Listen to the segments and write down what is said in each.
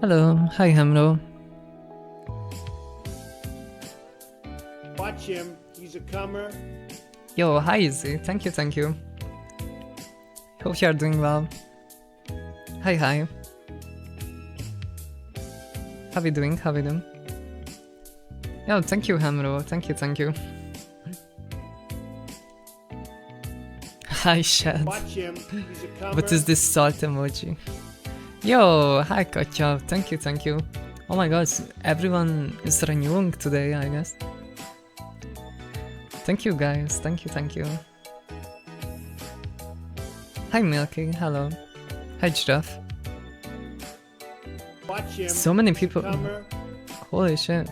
Hello, hi Hamro. Watch him, he's a comer. Yo, hi Izzy, thank you. Hope you are doing well. Hi. How you doing? Yo, thank you Hamro, thank you. Hi Shad. Watch him, he's a comer. What is this salt emoji? Yo, hi Katja, thank you. Oh my gosh, everyone is renewing today, I guess. Thank you guys, thank you. Hi Milky, hello. Hi Giraffe. Watch him, So many he's a people. comer. Holy shit.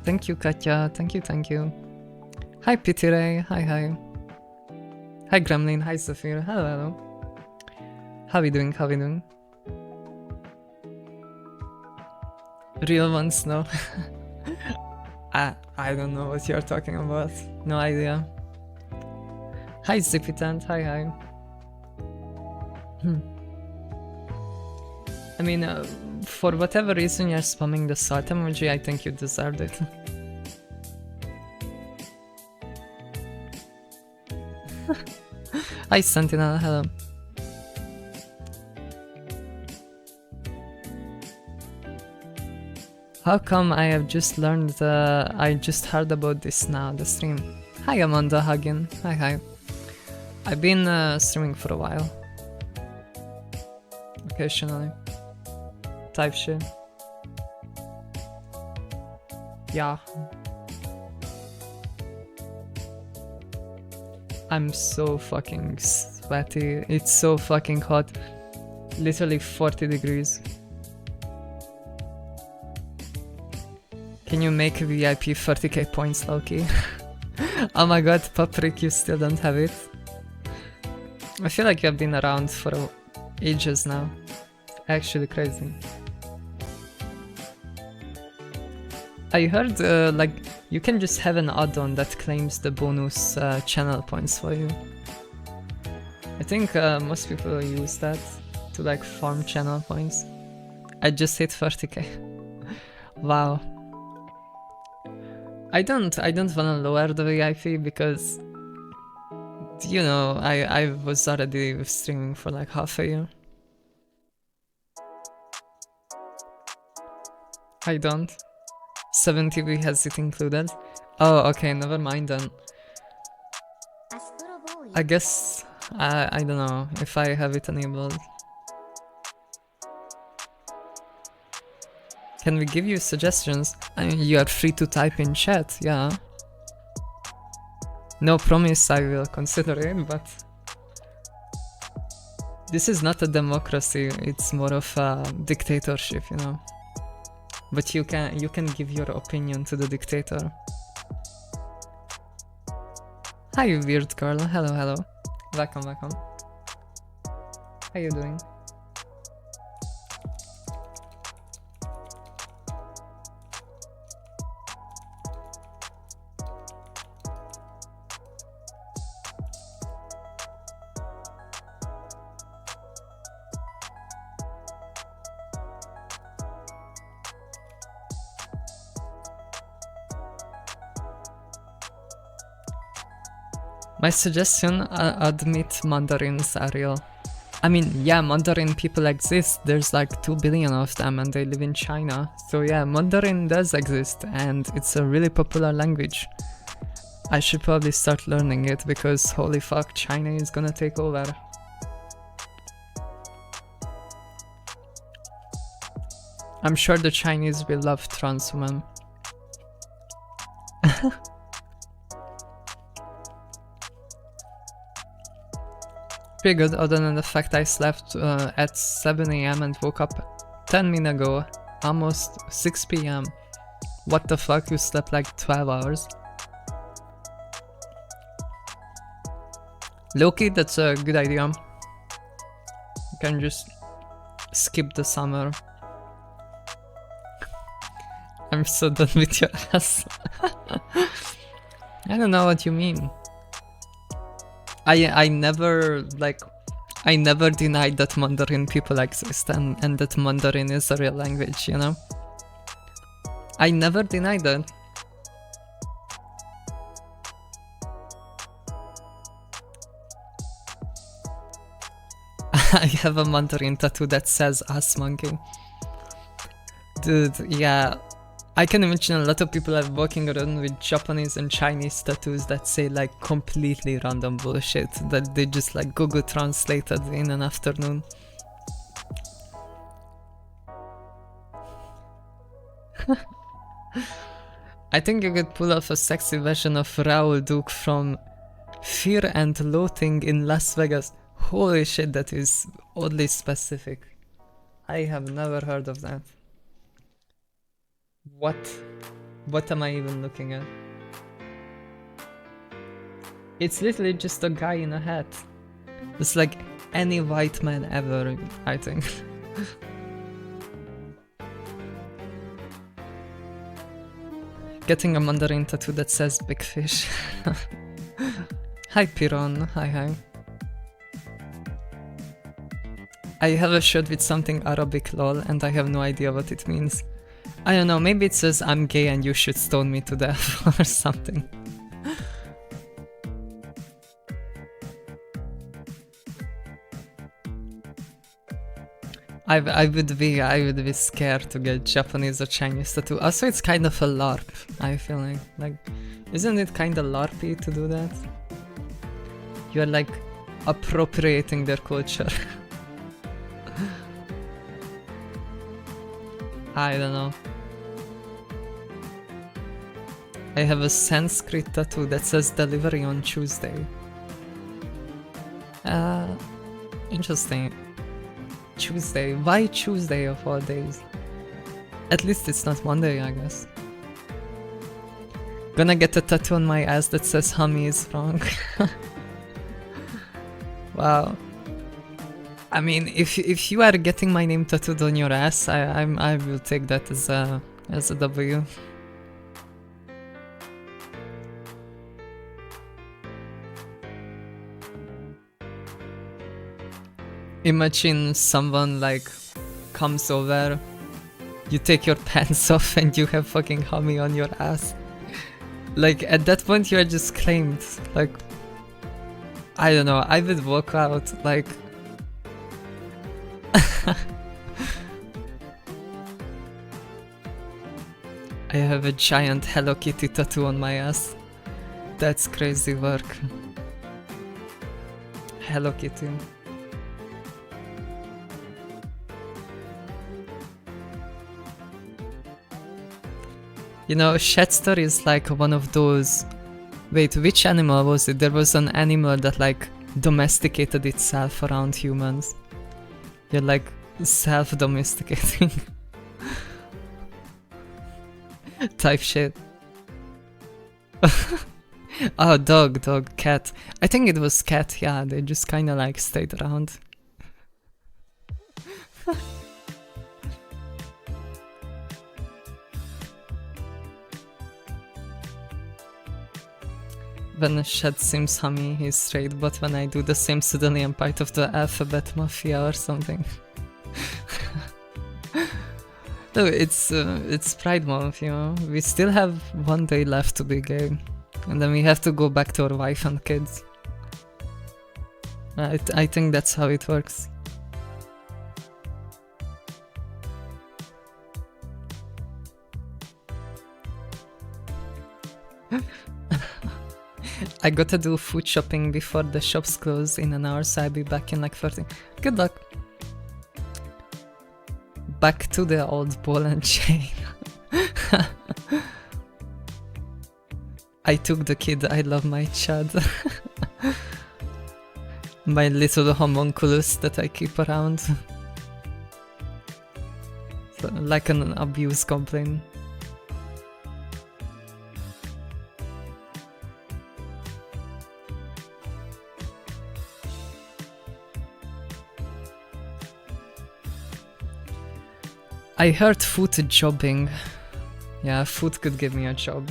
Thank you Katja, thank you. Hi Pitiray, hi. Hi Gremlin, hi Zafir, hello. How you doing? Real ones, no. I don't know what you're talking about. No idea. Hi Zipitant, hi. I mean, for whatever reason you're spamming the salt emoji, I think you deserved it. Hi Sentinel, hello. How come I have just learned, I just heard about this now, the stream. Hi Amanda Hagen, hi. I've been streaming for a while. Occasionally. Type shit. Yeah. I'm so fucking sweaty. It's so fucking hot. Literally 40 degrees. Can you make a VIP 30k points, Loki? Oh my god, Paprick, you still don't have it? I feel like you have been around for ages now. Actually crazy. I heard like you can just have an add-on that claims the bonus channel points for you. I think most people use that to like farm channel points. I just hit 30k. Wow. I don't wanna lower the VIP because you know I was already streaming for like half a year. I don't. 70V has it included. Oh, okay, never mind then. I guess I don't know if I have it enabled. Can we give you suggestions? I mean, you are free to type in chat, yeah. No promise I will consider it, but this is not a democracy, it's more of a dictatorship, you know. But you can give your opinion to the dictator. Hi weird girl, hello. Welcome. How you doing? My suggestion, admit Mandarins are real. I mean, yeah, Mandarin people exist, there's like 2 billion of them and they live in China. So yeah, Mandarin does exist and it's a really popular language. I should probably start learning it because holy fuck, China is gonna take over. I'm sure the Chinese will love trans women. Pretty good, other than the fact I slept at 7 AM and woke up 10 minutes ago almost 6 p.m. What the fuck, you slept like 12 hours? Loki, that's a good idea. You can just skip the summer. I'm so done with your ass. I don't know what you mean. I never denied that Mandarin people exist and that Mandarin is a real language, you know? I never denied that. I have a Mandarin tattoo that says ass monkey. Dude, yeah. I can imagine a lot of people are walking around with Japanese and Chinese tattoos that say like completely random bullshit that they just like Google translated in an afternoon. I think you could pull off a sexy version of Raoul Duke from Fear and Loathing in Las Vegas. Holy shit, that is oddly specific. I have never heard of that. What am I even looking at? It's literally just a guy in a hat. It's like any white man ever, I think. Getting a Mandarin tattoo that says big fish. Hi Piron, hi. I have a shirt with something Arabic lol and I have no idea what it means. I don't know, maybe it says I'm gay and you should stone me to death or something. I would be scared to get Japanese or Chinese tattoo. Also, it's kind of a LARP, I feel like. Like, isn't it kind of LARPy to do that? You're like appropriating their culture. I don't know. I have a Sanskrit tattoo that says delivery on Tuesday. Interesting. Tuesday. Why Tuesday of all days? At least it's not Monday, I guess. Gonna get a tattoo on my ass that says Hami is wrong. Wow. I mean, if you are getting my name tattooed on your ass, I will take that as a W. Imagine someone like comes over, you take your pants off and you have fucking Hami on your ass. Like at that point you are just claimed. Like, I don't know, I would walk out like I have a giant Hello Kitty tattoo on my ass. That's crazy work. Hello Kitty. You know, Shatster is like one of those... Wait, which animal was it? There was an animal that like domesticated itself around humans. You're like self-domesticating. Type shit. Oh, dog, cat. I think it was cat, yeah, they just kinda like stayed around. When Shed seems Hami, he's straight, but when I do the same, suddenly I'm part of the alphabet mafia or something. No, it's Pride Month, you know. We still have one day left to be gay, and then we have to go back to our wife and kids. I think that's how it works. I gotta do food shopping before the shops close in an hour, so I'll be back in like 30. Good luck. Back to the old ball and chain. I took the kid, I love my Chad. My little homunculus that I keep around. like an abuse goblin. I heard food jobbing. Yeah, food could give me a job.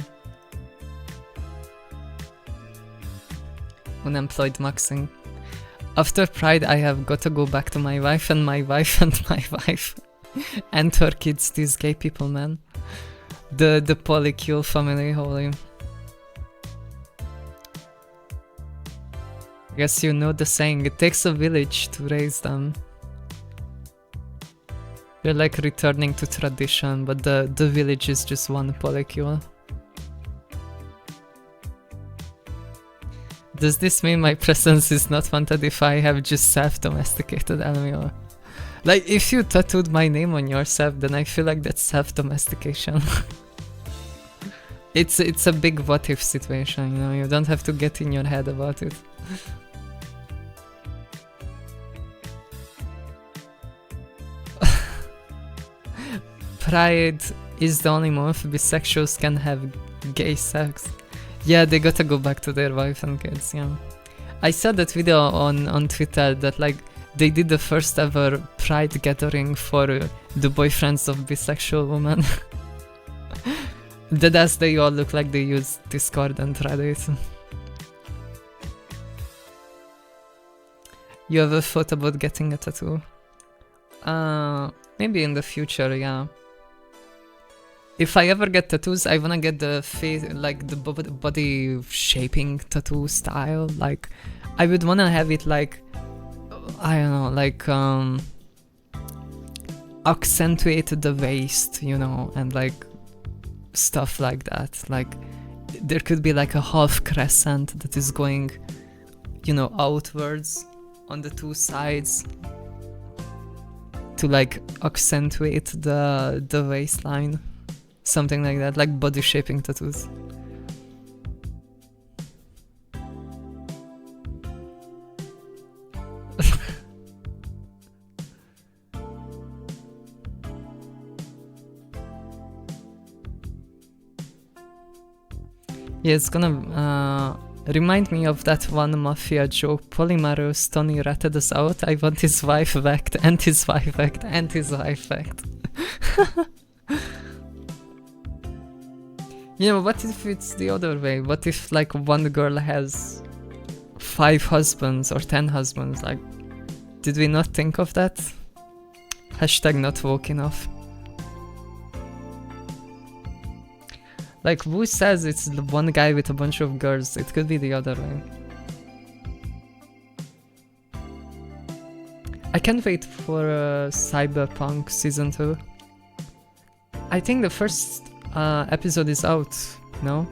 Unemployed maxing. After Pride, I have got to go back to my wife and my wife and my wife and her kids. These gay people, man. The polycule family, holy. Guess you know the saying. It takes a village to raise them. You're like returning to tradition, but the village is just one polycule. Does this mean my presence is not wanted if I have just self-domesticated animal? Like, if you tattooed my name on yourself, then I feel like that's self-domestication. It's a big what-if situation, you know, you don't have to get in your head about it. Pride is the only month bisexuals can have gay sex. Yeah, they gotta go back to their wife and kids, yeah. I saw that video on Twitter that like they did the first ever Pride gathering for the boyfriends of bisexual women. That as they all look like they use Discord and Reddit. You ever thought about getting a tattoo? Maybe in the future, yeah. If I ever get tattoos, I wanna get the face, like the body shaping tattoo style. Like, I would wanna have it like, I don't know, like accentuate the waist, you know, and like stuff like that. Like, there could be like a half crescent that is going, you know, outwards on the two sides to like accentuate the waistline. Something like that, like body shaping tattoos. Yeah, it's gonna remind me of that one mafia joke. Polymaros Tony ratted us out. I want his wife back, and his wife back, and his wife back. Yeah, what if it's the other way? What if like one girl has 5 husbands or 10 husbands? Like, did we not think of that? Hashtag not woke enough. Like, who says it's the one guy with a bunch of girls? It could be the other way. I can't wait for Cyberpunk Season 2. I think the first episode is out, no?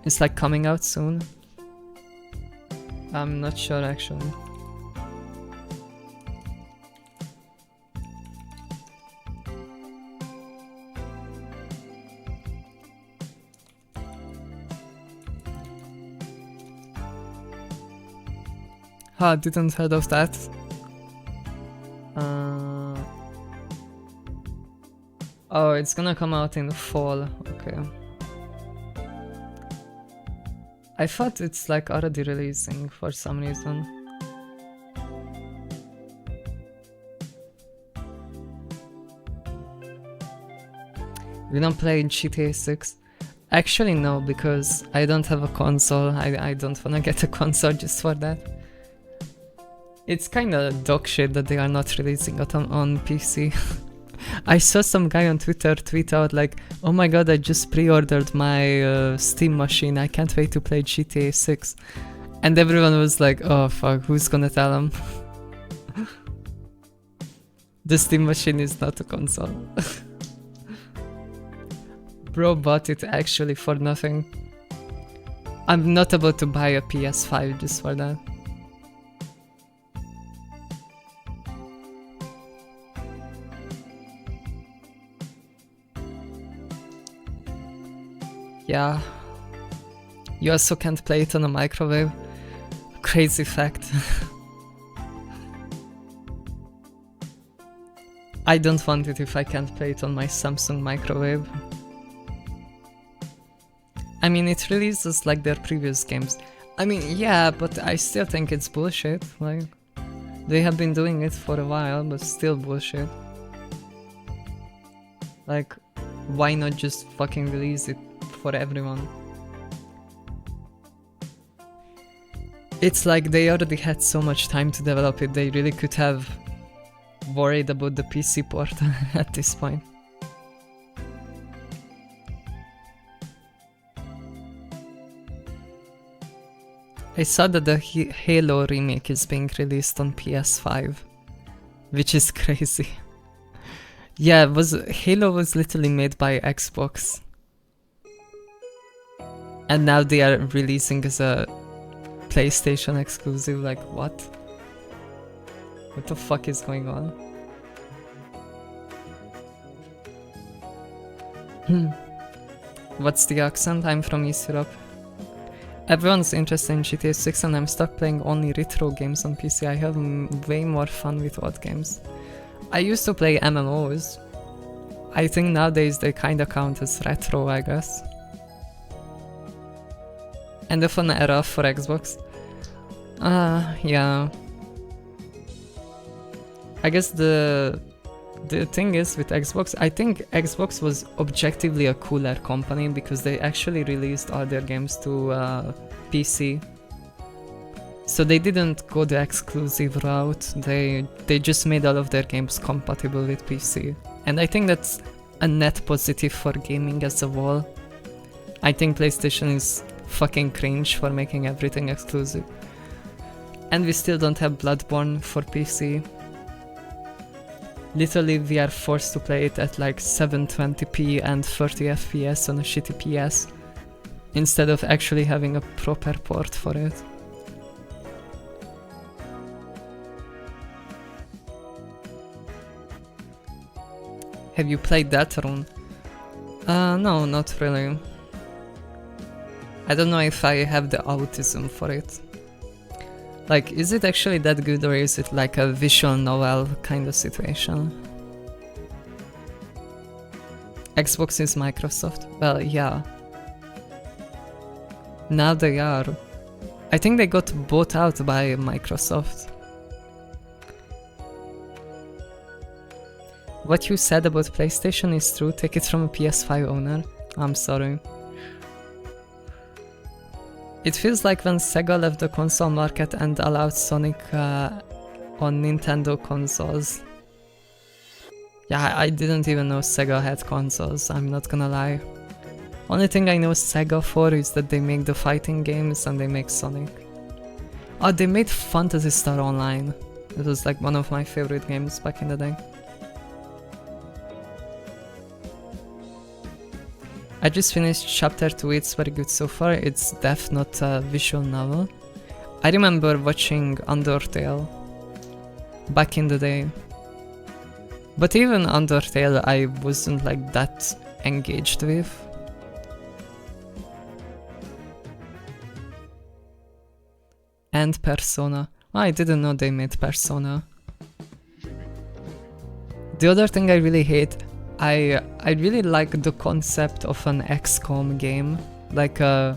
It's like coming out soon. I'm not sure actually. Didn't heard of that. Oh, it's gonna come out in the fall. Okay. I thought it's like already releasing for some reason. We don't play GTA 6? Actually no, because I don't have a console. I don't wanna get a console just for that. It's kinda dog shit that they are not releasing it on PC. I saw some guy on Twitter tweet out like, oh my god, I just pre-ordered my Steam machine, I can't wait to play GTA 6. And everyone was like, oh fuck, who's gonna tell him? The Steam machine is not a console. Bro bought it actually for nothing. I'm not about to buy a PS5 just for that. Yeah. You also can't play it on a microwave. Crazy fact. I don't want it if I can't play it on my Samsung microwave. I mean, it releases like their previous games. I mean, yeah, but I still think it's bullshit. Like, they have been doing it for a while, but still bullshit. Like, why not just fucking release it for everyone? It's like they already had so much time to develop it, they really could have worried about the PC port at this point. I saw that the Halo remake is being released on PS5, which is crazy. Yeah, Halo was literally made by Xbox. And now they are releasing as a PlayStation exclusive, like what? What the fuck is going on? What's the accent? I'm from East Europe. Everyone's interested in GTA 6 and I'm stuck playing only retro games on PC. I have way more fun with old games. I used to play MMOs. I think nowadays they kinda count as retro, I guess. End of an era for Xbox. Yeah. I guess the thing is with Xbox, I think Xbox was objectively a cooler company because they actually released all their games to PC. So they didn't go the exclusive route, they just made all of their games compatible with PC. And I think that's a net positive for gaming as a whole. I think PlayStation is fucking cringe for making everything exclusive. And we still don't have Bloodborne for PC. Literally we are forced to play it at like 720p and 30 FPS on a shitty PS, instead of actually having a proper port for it. Have you played that rune? No, not really. I don't know if I have the autism for it. Like, is it actually that good or is it like a visual novel kind of situation? Xbox is Microsoft? Well, yeah. Now they are. I think they got bought out by Microsoft. What you said about PlayStation is true, take it from a PS5 owner. I'm sorry. It feels like when Sega left the console market and allowed Sonic on Nintendo consoles. Yeah, I didn't even know Sega had consoles, I'm not gonna lie. Only thing I know Sega for is that they make the fighting games and they make Sonic. Oh, they made Phantasy Star Online. It was like one of my favorite games back in the day. I just finished chapter 2, it's very good so far, it's def not a visual novel. I remember watching Undertale back in the day. But even Undertale I wasn't like that engaged with. And Persona. Oh, I didn't know they made Persona. The other thing I really hate, I really like the concept of an XCOM game, like a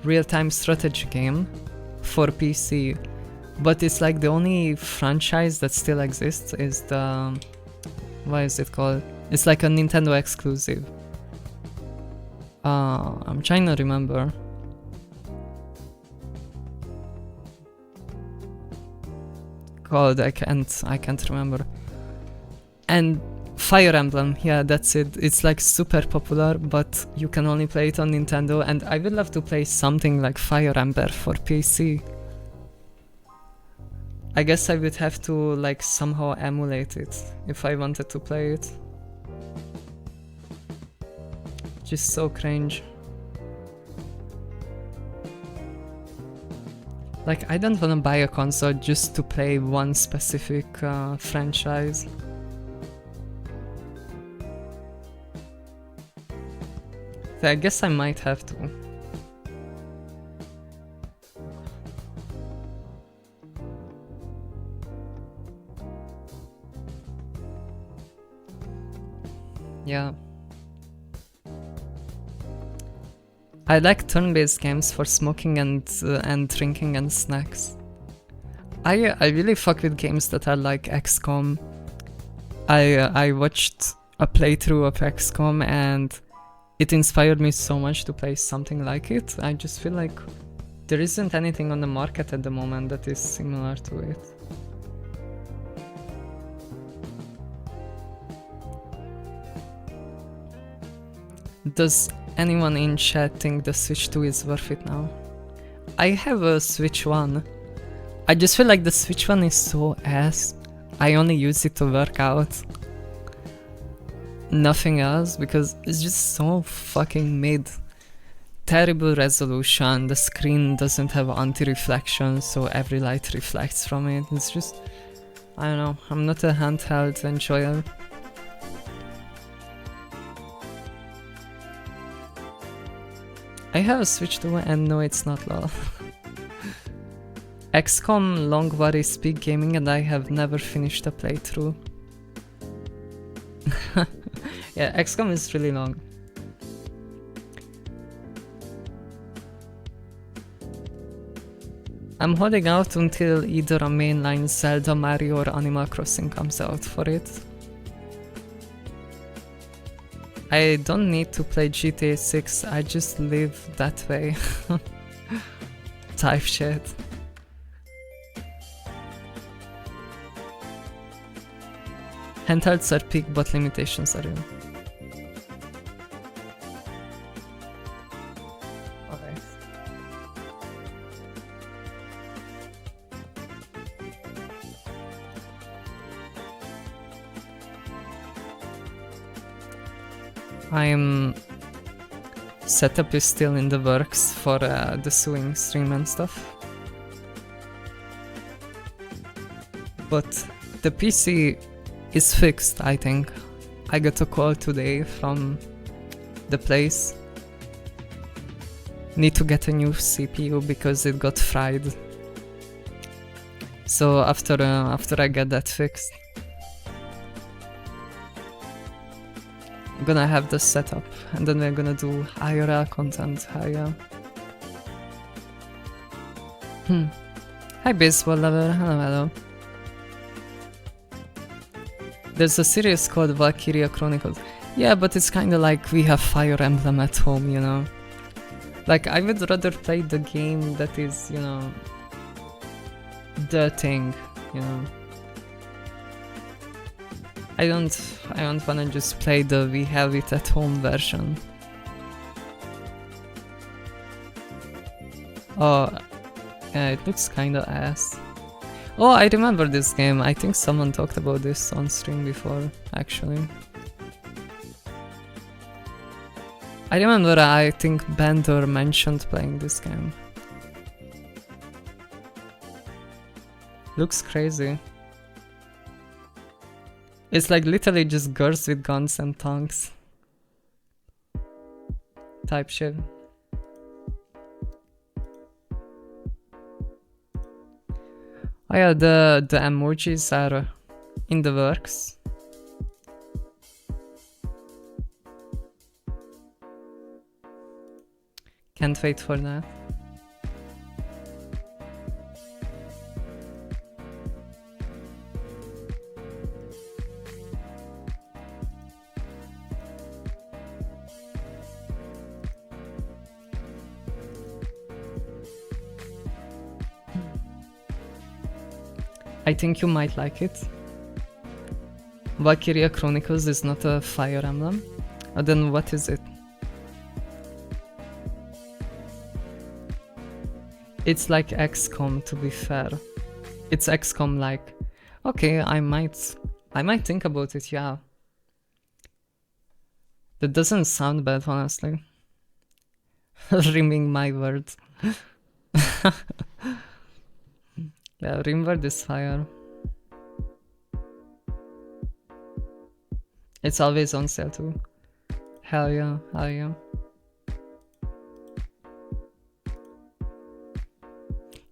real-time strategy game for PC, but it's like the only franchise that still exists is the... what is it called? It's like a Nintendo exclusive. I'm trying to remember. God, I can't remember. And Fire Emblem, yeah, that's it. It's like super popular, but you can only play it on Nintendo, and I would love to play something like Fire Emblem for PC. I guess I would have to like somehow emulate it if I wanted to play it. Just so cringe. Like, I don't wanna buy a console just to play one specific franchise. So I guess I might have to. Yeah. I like turn-based games for smoking and drinking and snacks. I really fuck with games that are like XCOM. I watched a playthrough of XCOM and it inspired me so much to play something like it. I just feel like there isn't anything on the market at the moment that is similar to it. Does anyone in chat think the Switch 2 is worth it now? I have a Switch 1. I just feel like the Switch 1 is so ass. I only use it to work out. Nothing else, because it's just so fucking mid. Terrible resolution, the screen doesn't have anti-reflection, so every light reflects from it. It's just, I don't know, I'm not a handheld enjoyer. I have a Switch 2 and no, it's not lol. XCOM Longvar is peak gaming and I have never finished a playthrough. Yeah, XCOM is really long. I'm holding out until either a mainline Zelda, Mario or Animal Crossing comes out for it. I don't need to play GTA 6, I just live that way. Type shit. Handhelds are peak, but limitations are real. Okay. Setup is still in the works for the sewing stream and stuff. But the PC is fixed, I think. I got a call today from the place. Need to get a new CPU because it got fried. So after I get that fixed, I'm gonna have the setup and then we're gonna do IRL content. Hi baseball lover, hello. There's a series called Valkyria Chronicles. Yeah, but it's kinda like we have Fire Emblem at home, you know? Like, I would rather play the game that is, you know, the thing, you know? I don't wanna just play the we have it at home version. Oh, yeah, it looks kinda ass. Oh, I remember this game. I think someone talked about this on stream before, actually. I remember I think Bender mentioned playing this game. Looks crazy. It's like literally just girls with guns and tongues. Type shit. Oh yeah, the emojis are in the works. Can't wait for that. I think you might like it. Valkyria Chronicles is not a Fire Emblem. Then what is it? It's like XCOM, to be fair. It's XCOM like. Okay, I might think about it, yeah. That doesn't sound bad, honestly. Rimming my words. Yeah, Rimward is fire. It's always on sale too. Hell yeah, hell yeah.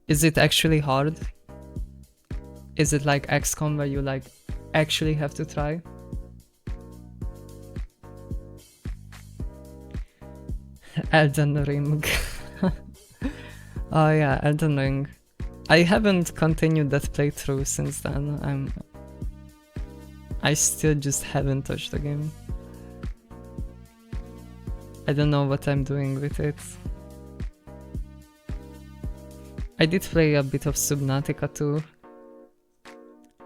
Is it actually hard? Is it like XCOM where you like actually have to try? Elden Ring. Oh yeah, Elden Ring. I haven't continued that playthrough since then. I still just haven't touched the game. I don't know what I'm doing with it. I did play a bit of Subnautica too.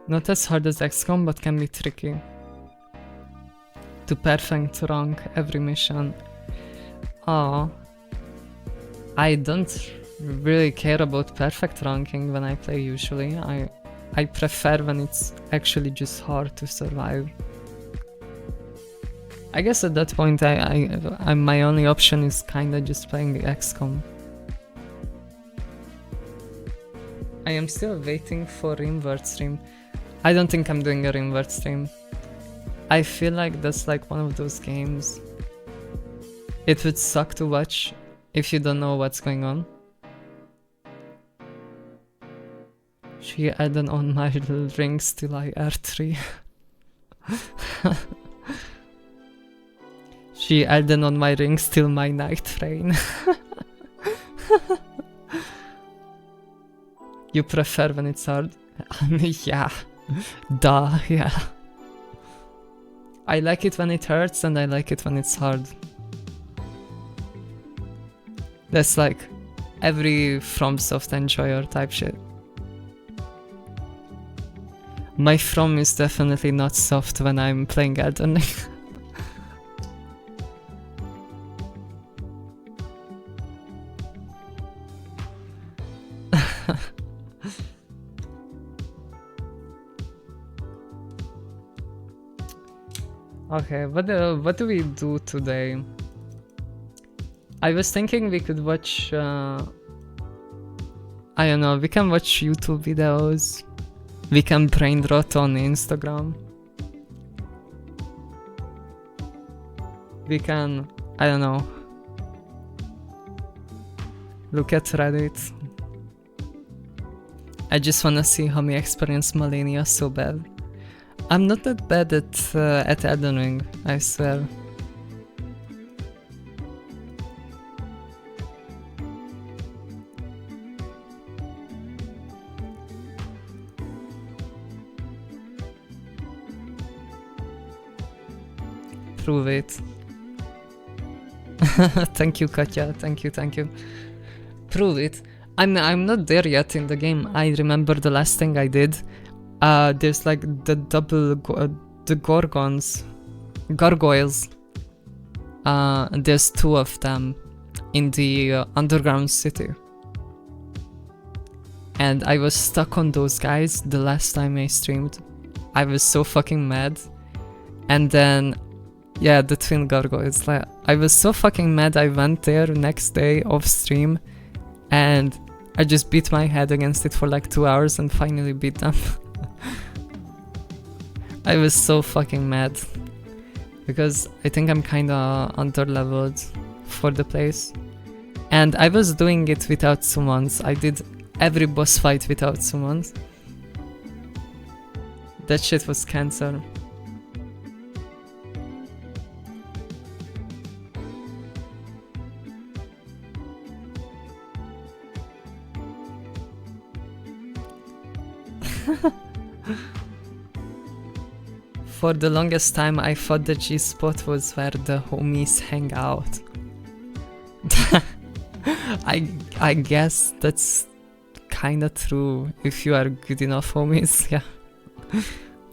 Not as hard as XCOM, but can be tricky. To perfect rank every mission. Oh, I don't really care about perfect ranking when I play usually. I prefer when it's actually just hard to survive. I guess at that point my only option is kinda just playing the XCOM. I am still waiting for Rimworld stream. I don't think I'm doing a Rimworld stream. I feel like that's like one of those games. It would suck to watch if you don't know what's going on. She added on my little rings till I R3. She added on my rings till my night rain. You prefer when it's hard? Yeah. Duh, yeah. I like it when it hurts and I like it when it's hard. That's like every FromSoft enjoyer type shit. My From is definitely not soft when I'm playing Elden Ring. Okay, what do we do today? I was thinking we could watch, I don't know, we can watch YouTube videos. We can brain rot on Instagram. We can, I don't know, look at Reddit. I just wanna see how me experience Malenia so bad. I'm not that bad at Elden Ring, I swear. Prove it. Thank you, Katya. Thank you. Prove it. I'm not there yet in the game. I remember the last thing I did. There's like the gargoyles. There's 2 of them in the underground city. And I was stuck on those guys the last time I streamed. I was so fucking mad. And then, yeah, the twin gargoyles. Like, I was so fucking mad I went there next day off stream. And I just beat my head against it for like 2 hours and finally beat them. I was so fucking mad. Because I think I'm kinda under-leveled for the place. And I was doing it without summons. I did every boss fight without summons. That shit was cancer. For the longest time I thought the G-spot was where the homies hang out. I guess that's kinda true if you are good enough homies, yeah.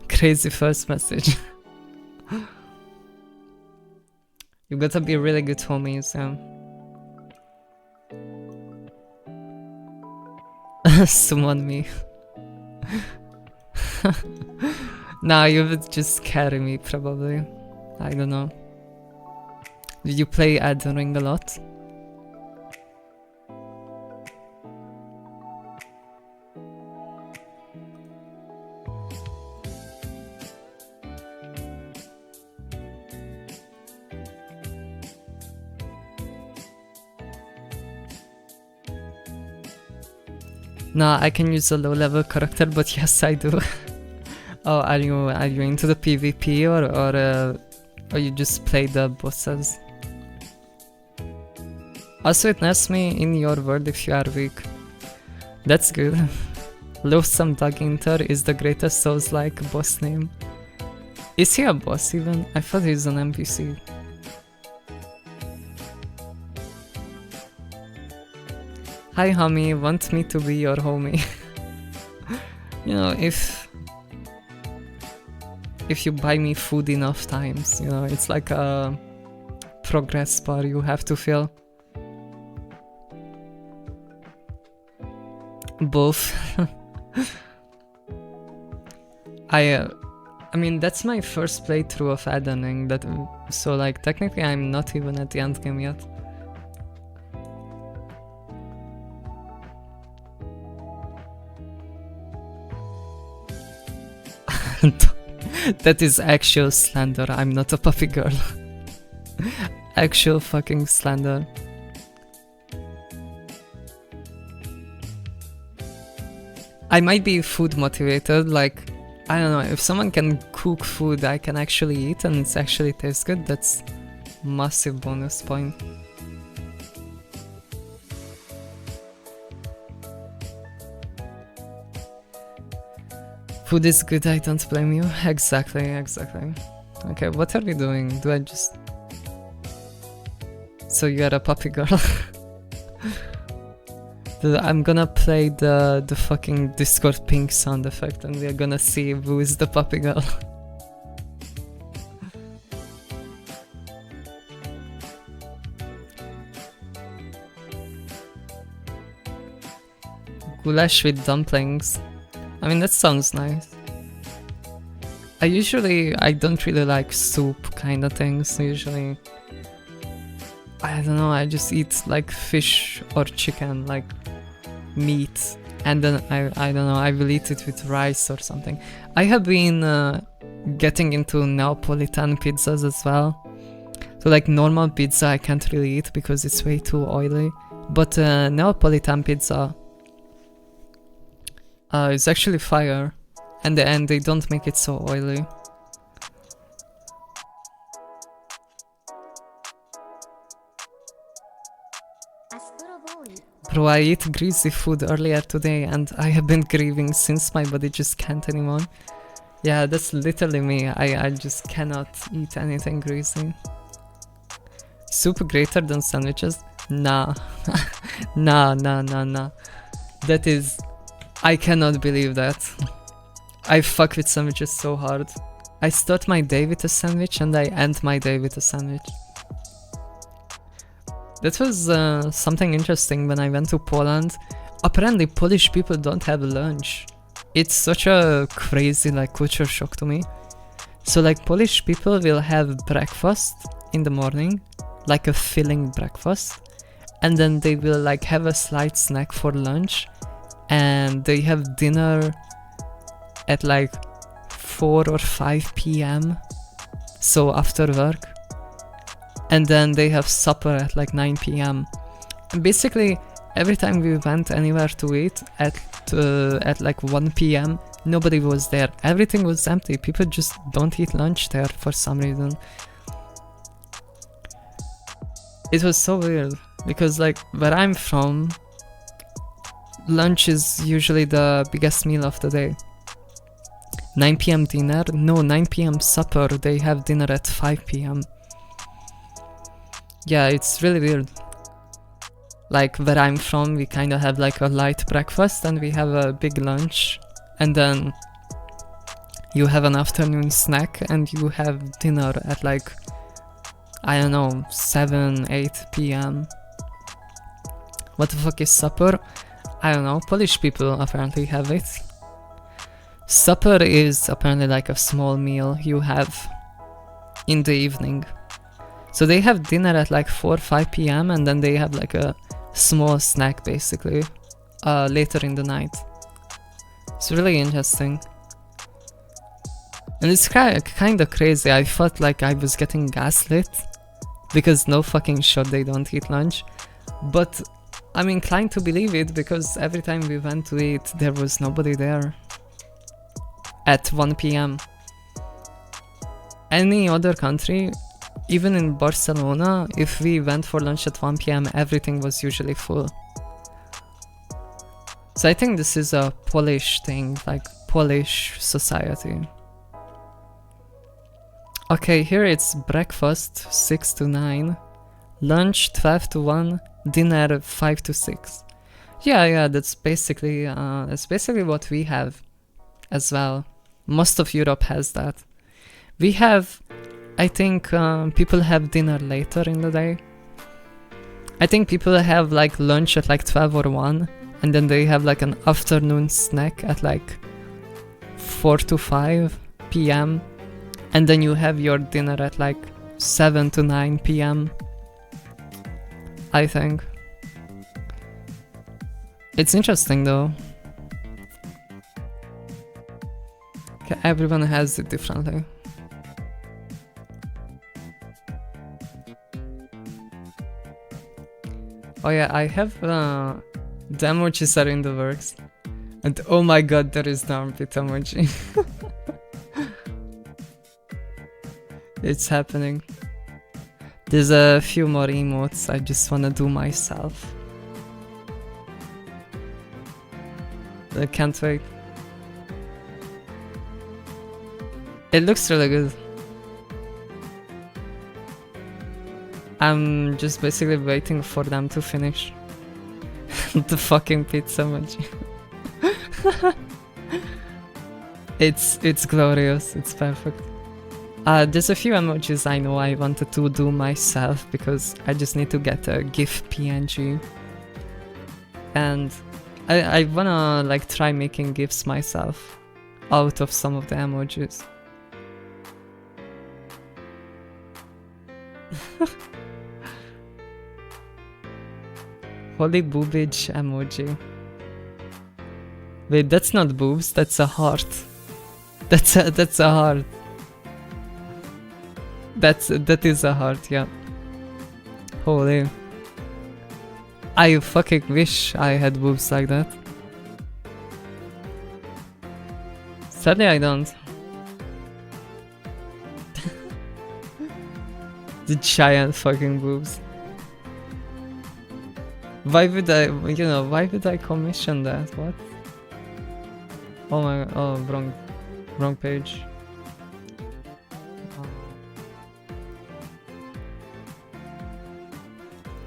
Crazy first message. You gotta be really good homies, yeah. Summon me. Nah, you would just carry me probably. I don't know. Did you play Elden Ring a lot? Nah, I can use a low level character, but yes I do. Oh, are you into the PvP or you just play the bosses? Also, it asks me in your world if you are weak. That's good. Loathsome Dog Inter is the greatest Souls-like boss name. Is he a boss even? I thought he's an NPC. Hi homie, want me to be your homie? You know, if you buy me food enough times, you know, it's like a progress bar you have to fill. Both. I mean, that's my first playthrough of Elden Ring, so like technically I'm not even at the end game yet. That is actual slander. I'm not a puppy girl. Actual fucking slander. I might be food motivated, like, I don't know, if someone can cook food I can actually eat and it actually tastes good, that's massive bonus point. Food is good, I don't blame you. Exactly. Okay, what are we doing? Do I just... So you are a puppy girl? I'm gonna play the fucking Discord pink sound effect and we're gonna see who is the puppy girl. Goulash with dumplings. I mean, that sounds nice. I don't really like soup kind of things, usually. I don't know, I just eat like fish or chicken, like meat, and then I don't know, I will eat it with rice or something. I have been getting into Neapolitan pizzas as well. So like normal pizza I can't really eat because it's way too oily, but Neapolitan pizza is actually fire, and they don't make it so oily. Bro, I ate greasy food earlier today and I have been grieving since my body just can't anymore. Yeah, that's literally me. I just cannot eat anything greasy. Soup greater than sandwiches? Nah. Nah. That is... I cannot believe that. I fuck with sandwiches so hard. I start my day with a sandwich and I end my day with a sandwich. That was something interesting when I went to Poland. Apparently Polish people don't have lunch. It's such a crazy like culture shock to me. So like Polish people will have breakfast in the morning, like a filling breakfast, and then they will like have a slight snack for lunch, and they have dinner at like 4 or 5 p.m. so after work, and then they have supper at like 9 p.m. And basically every time we went anywhere to eat at like 1 p.m. nobody was there, everything was empty. People just don't eat lunch there for some reason. It was so weird because like where I'm from, lunch is usually the biggest meal of the day. 9 p.m. dinner? No, 9 p.m. supper. They have dinner at 5 p.m. Yeah, it's really weird. Like where I'm from, we kind of have like a light breakfast and we have a big lunch, and then you have an afternoon snack and you have dinner at like, I don't know, 7, 8 p.m. What the fuck is supper? I don't know, Polish people apparently have it. Supper is apparently like a small meal you have in the evening. So they have dinner at like 4, 5 p.m. and then they have like a small snack basically later in the night. It's really interesting. And it's kind of crazy. I felt like I was getting gaslit because no fucking shot they don't eat lunch. But I'm inclined to believe it because every time we went to eat there was nobody there at 1 p.m. Any other country, even in Barcelona, if we went for lunch at 1 p.m, everything was usually full. So I think this is a Polish thing, like Polish society. Okay, here it's breakfast 6 to 9, lunch 12 to 1, dinner 5 to 6. Yeah, that's basically what we have as well. Most of Europe has that. We have, I think, people have dinner later in the day. I think people have like lunch at like 12 or 1, and then they have like an afternoon snack at like 4 to 5 p.m. and then you have your dinner at like 7 to 9 p.m. I think. It's interesting though. Okay, everyone has it differently. Oh yeah, I have the emojis are in the works. And oh my god, there is the armpit emoji. It's happening. There's a few more emotes I just wanna do myself. I can't wait. It looks really good. I'm just basically waiting for them to finish. The fucking pizza emoji. It's glorious, it's perfect. There's a few emojis I know I wanted to do myself because I just need to get a GIF PNG. And I wanna like try making GIFs myself out of some of the emojis. Holy boobage emoji. Wait, that's not boobs, that's a heart. That's a heart. That is a heart, yeah. Holy. I fucking wish I had boobs like that. Sadly I don't. The giant fucking boobs. Why would why would I commission that? What? Oh my, oh, wrong page.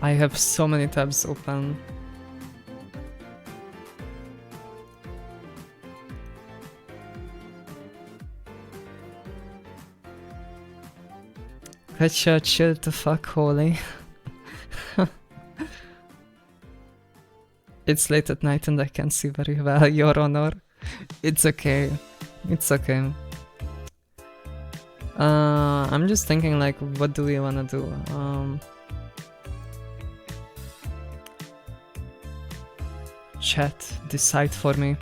I have so many tabs open. Let's chill the fuck, Holy. It's late at night and I can't see very well, Your Honor. It's okay. It's okay. I'm just thinking like, what do we wanna do? Chat, decide for me.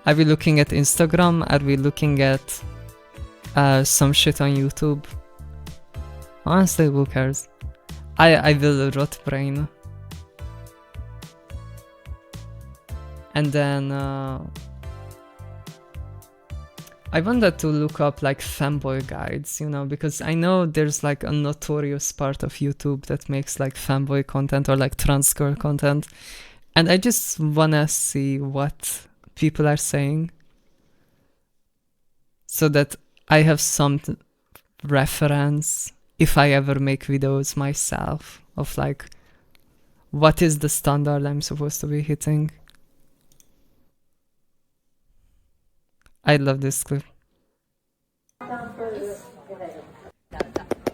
Are we looking at Instagram? Are we looking at some shit on YouTube? Honestly, who cares? I will rot brain. And then I wanted to look up like femboy guides, you know, because I know there's like a notorious part of YouTube that makes like femboy content or like trans girl content. And I just wanna see what people are saying so that I have some reference if I ever make videos myself of like what is the standard I'm supposed to be hitting. I love this clip.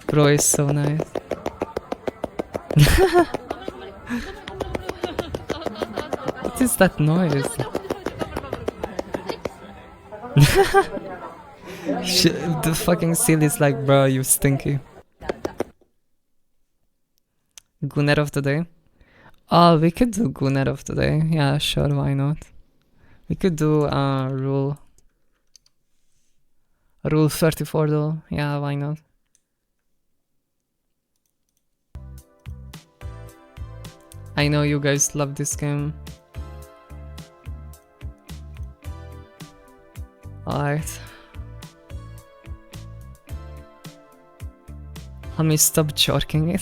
Bro is so nice. What is that noise? The fucking seal is like, bro, you stinky. Gunner of the day? Oh, we could do Gunner of the day. Yeah, sure, why not? We could do Rule 34 though. Yeah, why not? I know you guys love this game. Alright. Homie, stop jerking it.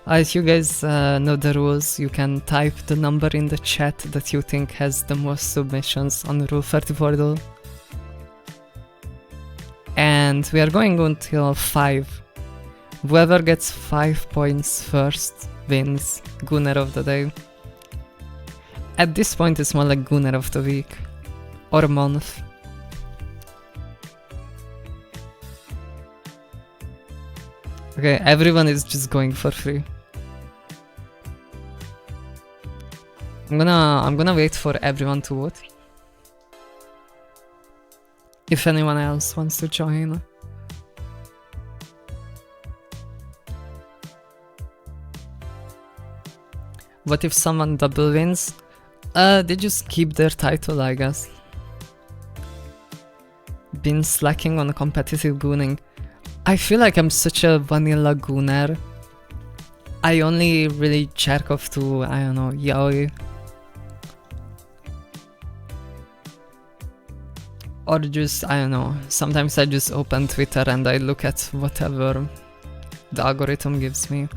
If you guys know the rules, you can type the number in the chat that you think has the most submissions on Rule 34 though. And we are going until 5. Whoever gets 5 points first wins Gooner of the Day. At this point it's more like Gooner of the Week. Or month. Okay, everyone is just going for free. I'm gonna wait for everyone to vote. If anyone else wants to join. What if someone double wins? They just keep their title, I guess. Been slacking on competitive gooning. I feel like I'm such a vanilla gooner. I only really jerk off to, I don't know, yaoi. Or just, I don't know, sometimes I just open Twitter and I look at whatever the algorithm gives me.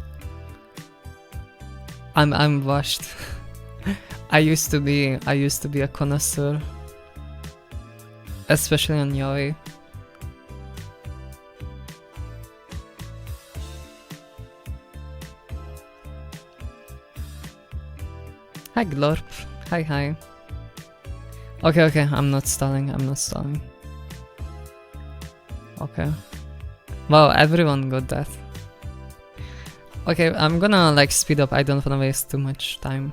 I'm washed. I used to be a connoisseur. Especially on yaoi. Hi Glorp. Hi. Okay, I'm not stalling. Okay. Wow, everyone got that. Okay, I'm gonna like speed up, I don't wanna waste too much time.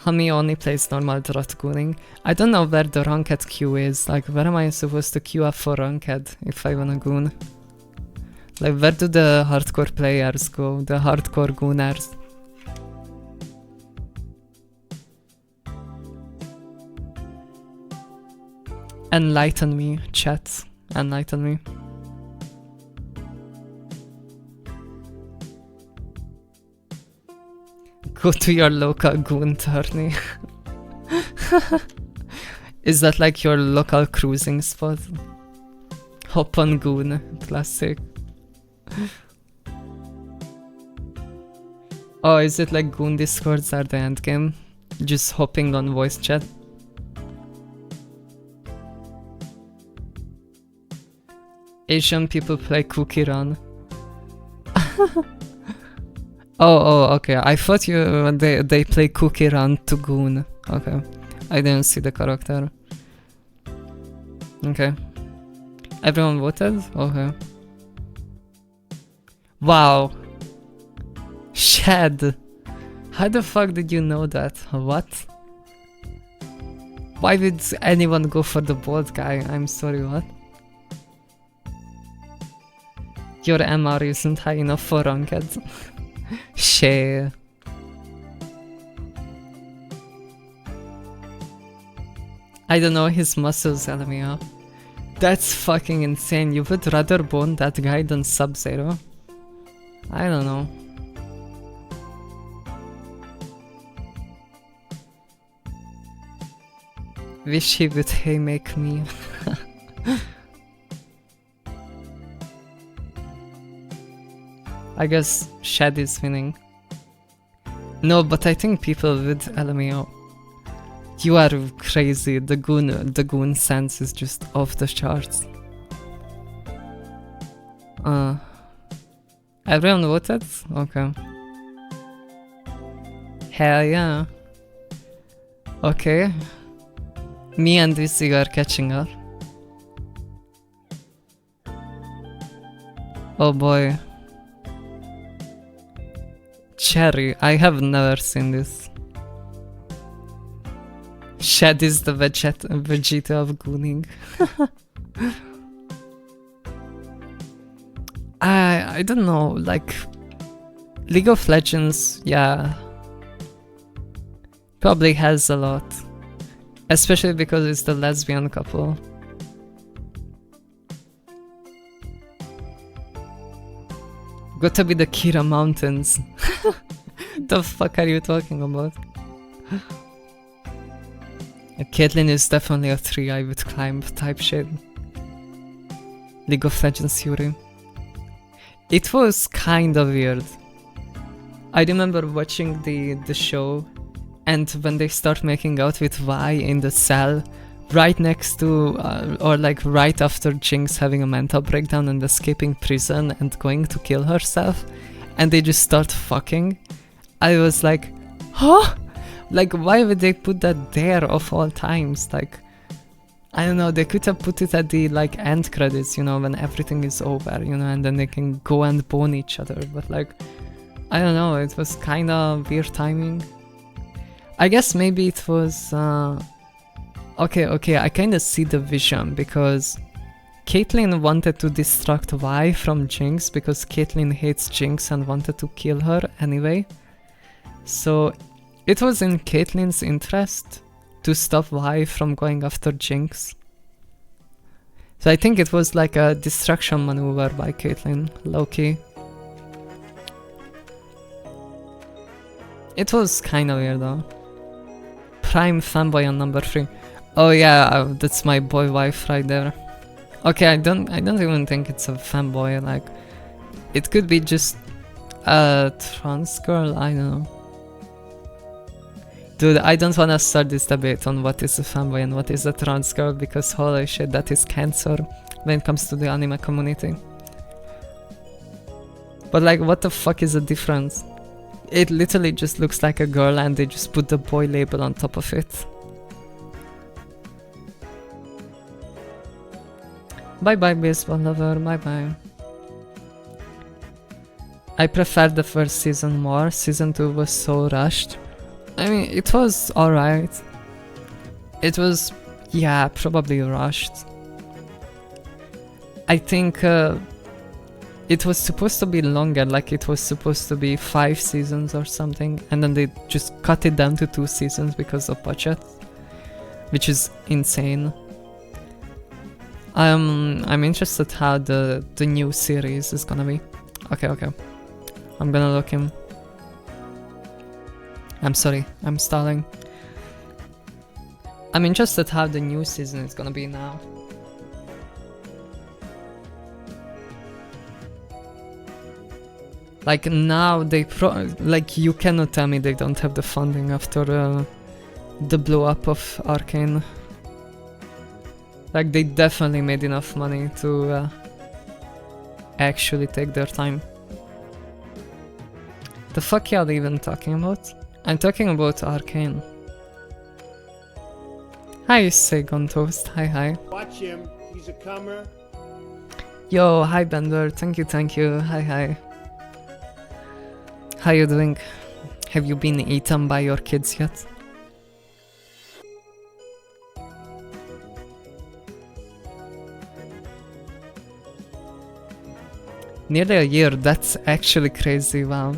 Hami only plays normal drought gooning. I don't know where the ranked queue is, like where am I supposed to queue up for ranked if I wanna goon? Like where do the hardcore players go, the hardcore gooners? Enlighten me, chat. Enlighten me. Go to your local goon tourney. Is that like your local cruising spot? Hop on goon, classic. Oh, is it like goon discords are the endgame? Just hopping on voice chat? Asian people play cookie run. Oh, okay. I thought they play cookie run to goon. Okay. I didn't see the character. Okay. Everyone voted? Okay. Wow. Shed. How the fuck did you know that? What? Why did anyone go for the bald guy? I'm sorry, what? Your MR isn't high enough for ranked. Share. I don't know his muscles, LMAO. That's fucking insane. You would rather bone that guy than Sub-Zero? I don't know. Wish he would make me. I guess Shed is winning. No, but I think people with LMAO. You are crazy. The goon sense is just off the charts. Everyone voted? Okay. Hell yeah. Okay. Me and Visi are catching up. Oh boy. Cherry, I have never seen this. Shed is the Vegeta of gooning. I don't know, like League of Legends, yeah, probably has a lot, especially because it's the lesbian couple. Got to be the Kira Mountains. The fuck are you talking about? Caitlyn is definitely a tree I would climb type shit. League of Legends Yuri. It was kind of weird. I remember watching the show, and when they start making out with Vi in the cell, right next to, or like right after Jinx having a mental breakdown and escaping prison and going to kill herself, and they just start fucking, I was like, huh? Like, why would they put that there of all times? Like, I don't know, they could have put it at the like end credits, you know, when everything is over, you know, and then they can go and bone each other, but like, I don't know, it was kinda weird timing. I guess maybe it was, okay, I kinda see the vision, because Caitlyn wanted to distract Vi from Jinx, because Caitlyn hates Jinx and wanted to kill her anyway. So it was in Caitlyn's interest to stop Vi from going after Jinx. So I think it was like a distraction maneuver by Caitlyn, low-key. It was kinda weird though. Prime fanboy on number 3. Oh yeah, that's my boy wife right there. Okay, I don't even think it's a fanboy, like, it could be just a trans girl, I don't know. Dude, I don't wanna start this debate on what is a fanboy and what is a trans girl, because holy shit, that is cancer when it comes to the anime community. But like, what the fuck is the difference? It literally just looks like a girl and they just put the boy label on top of it. Bye bye baseball lover, bye bye. I prefer the first season more, season 2 was so rushed. I mean, it was alright. It was, yeah, probably rushed. I think it was supposed to be longer, like it was supposed to be 5 seasons or something, and then they just cut it down to 2 seasons because of budget, which is insane. I'm interested how the new series is gonna be. Okay, I'm gonna look him. I'm sorry, I'm stalling. I'm interested how the new season is gonna be now. Like now they like, you cannot tell me they don't have the funding after the blow up of Arcane. Like they definitely made enough money to actually take their time. The fuck y'all even talking about? I'm talking about Arcane. Hi Saigon Toast, hi. Watch him. He's a comer. Yo, hi Bender, thank you, hi. How you doing? Have you been eaten by your kids yet? Nearly a year, that's actually crazy, wow.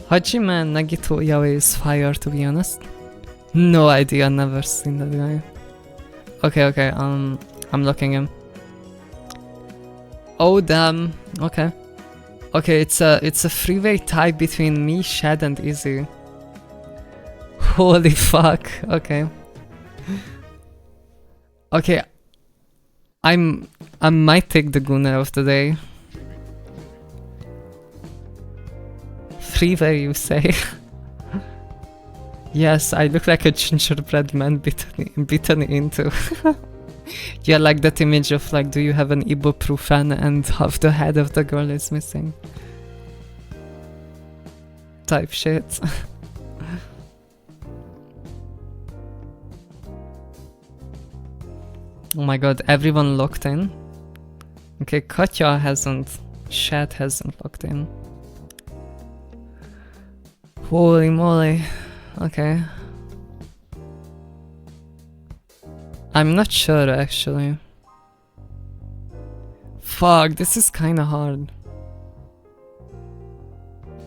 Hajime Nagito Yaoi is fire, to be honest. No idea, never seen that guy. Okay, I'm looking him. Oh damn, okay. Okay, it's a freeway tie between me, Shad, and Izzy. Holy fuck, okay. Okay, I might take the Gunner of the day. Freeway, you say? Yes, I look like a gingerbread man bitten into. Yeah, like that image of like, do you have an ibuprofen and half the head of the girl is missing? Type shit. Oh my god, everyone locked in? Okay, Katya hasn't. Shad hasn't locked in. Holy moly. Okay. I'm not sure actually. Fuck, this is kinda hard.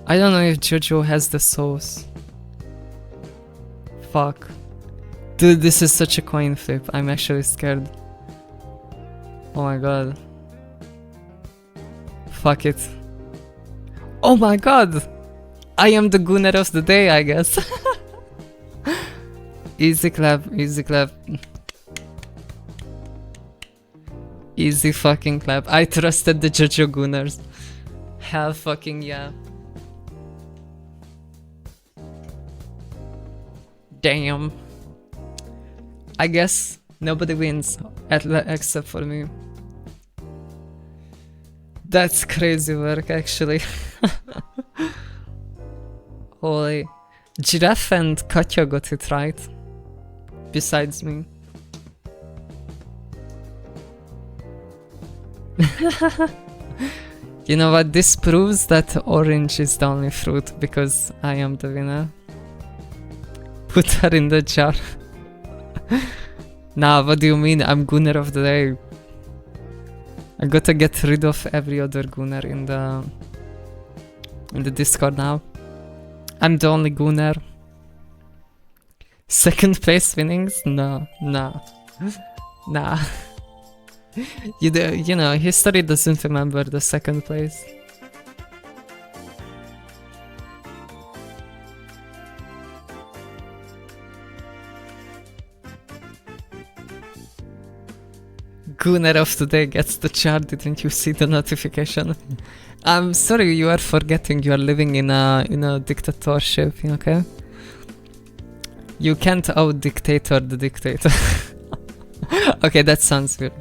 I don't know if Jojo has the sauce. Fuck. Dude, this is such a coin flip. I'm actually scared. Oh my god. Fuck it. Oh my god! I am the gooner of the day, I guess. Easy clap, easy clap. Easy fucking clap. I trusted the JoJo gooners. Hell fucking yeah. Damn. I guess nobody wins except for me. That's crazy work, actually. Holy. Giraffe and Katya got it right. Besides me. You know what? This proves that orange is the only fruit because I am the winner. Put her in the jar. Nah, what do you mean? I'm gooner of the day. I gotta get rid of every other gooner in the Discord now. I'm the only gooner. Second place winnings? No, nah. Nah. You know, history doesn't remember the second place. Gooner of today gets the chart, didn't you see the notification? I'm sorry, you are forgetting you are living in a dictatorship, okay? You can't out-dictator the dictator. Okay, that sounds good.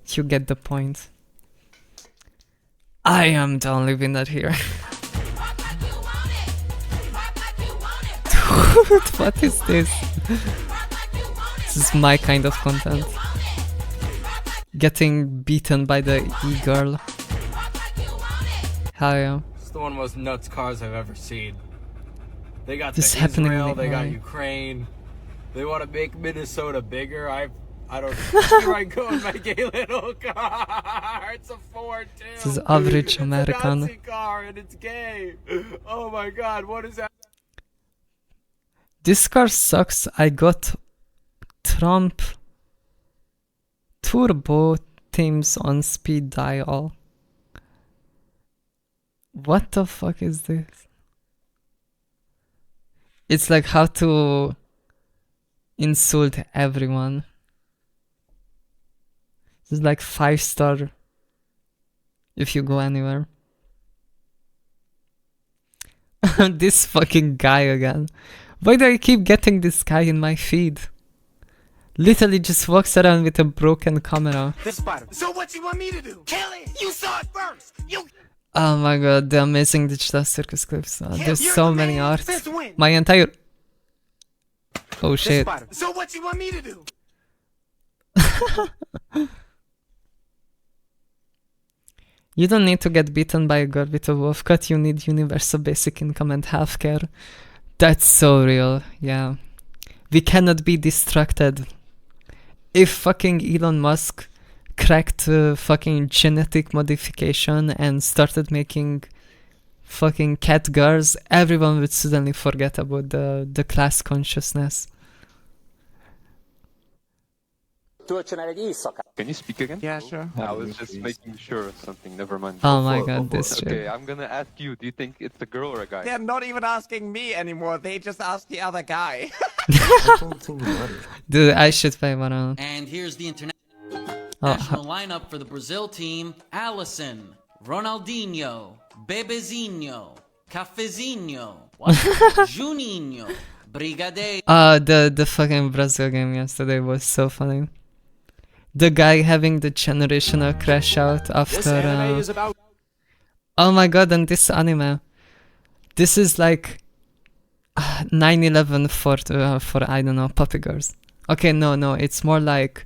You get the point. I am the only winner here. Dude, what is this? This is my kind of content. Getting beaten by the e-girl. Hell yeah. It's the one of the most nuts cars I've ever seen. They got This the happening Israel, they got right. Ukraine. They want to make Minnesota bigger. I don't know where I go in my gay little car. It's a Ford too. This is average It's American. a Nazi car and it's gay. Oh my god, what is that? This car sucks. I got Trump turbo themes on speed dial. What the fuck is this? It's like how to insult everyone. It's like 5-star if you go anywhere. This fucking guy again. Why do I keep getting this guy in my feed? Literally just walks around with a broken camera. This spider. So what you want me to do? Kill it! You saw it first! You Oh my god, the amazing digital circus clips. There's you're so the many man. arts. Since when? My entire... Oh This shit. spider. So what you want me to do? You don't need to get beaten by a girl with a wolf cut, you need universal basic income and healthcare. That's so real, yeah. We cannot be distracted. If fucking Elon Musk cracked fucking genetic modification and started making fucking cat girls, everyone would suddenly forget about the class consciousness. Can you speak again? Yeah, sure. I was just making sure of something. Never mind. Oh my god, this Okay, shit. I'm gonna ask you. Do you think it's a girl or a guy? They're not even asking me anymore. They just asked the other guy. Dude, I should play one on. And here's the Oh, international lineup for the Brazil team: Alisson, Ronaldinho, Bebezinho, Cafezinho, Juninho, Brigadeiro. The fucking Brazil game yesterday was so funny. The guy having the generational crash out after. Oh my god, and this anime. This is like 9/11 for I don't know, puppy girls. Okay, no, it's more like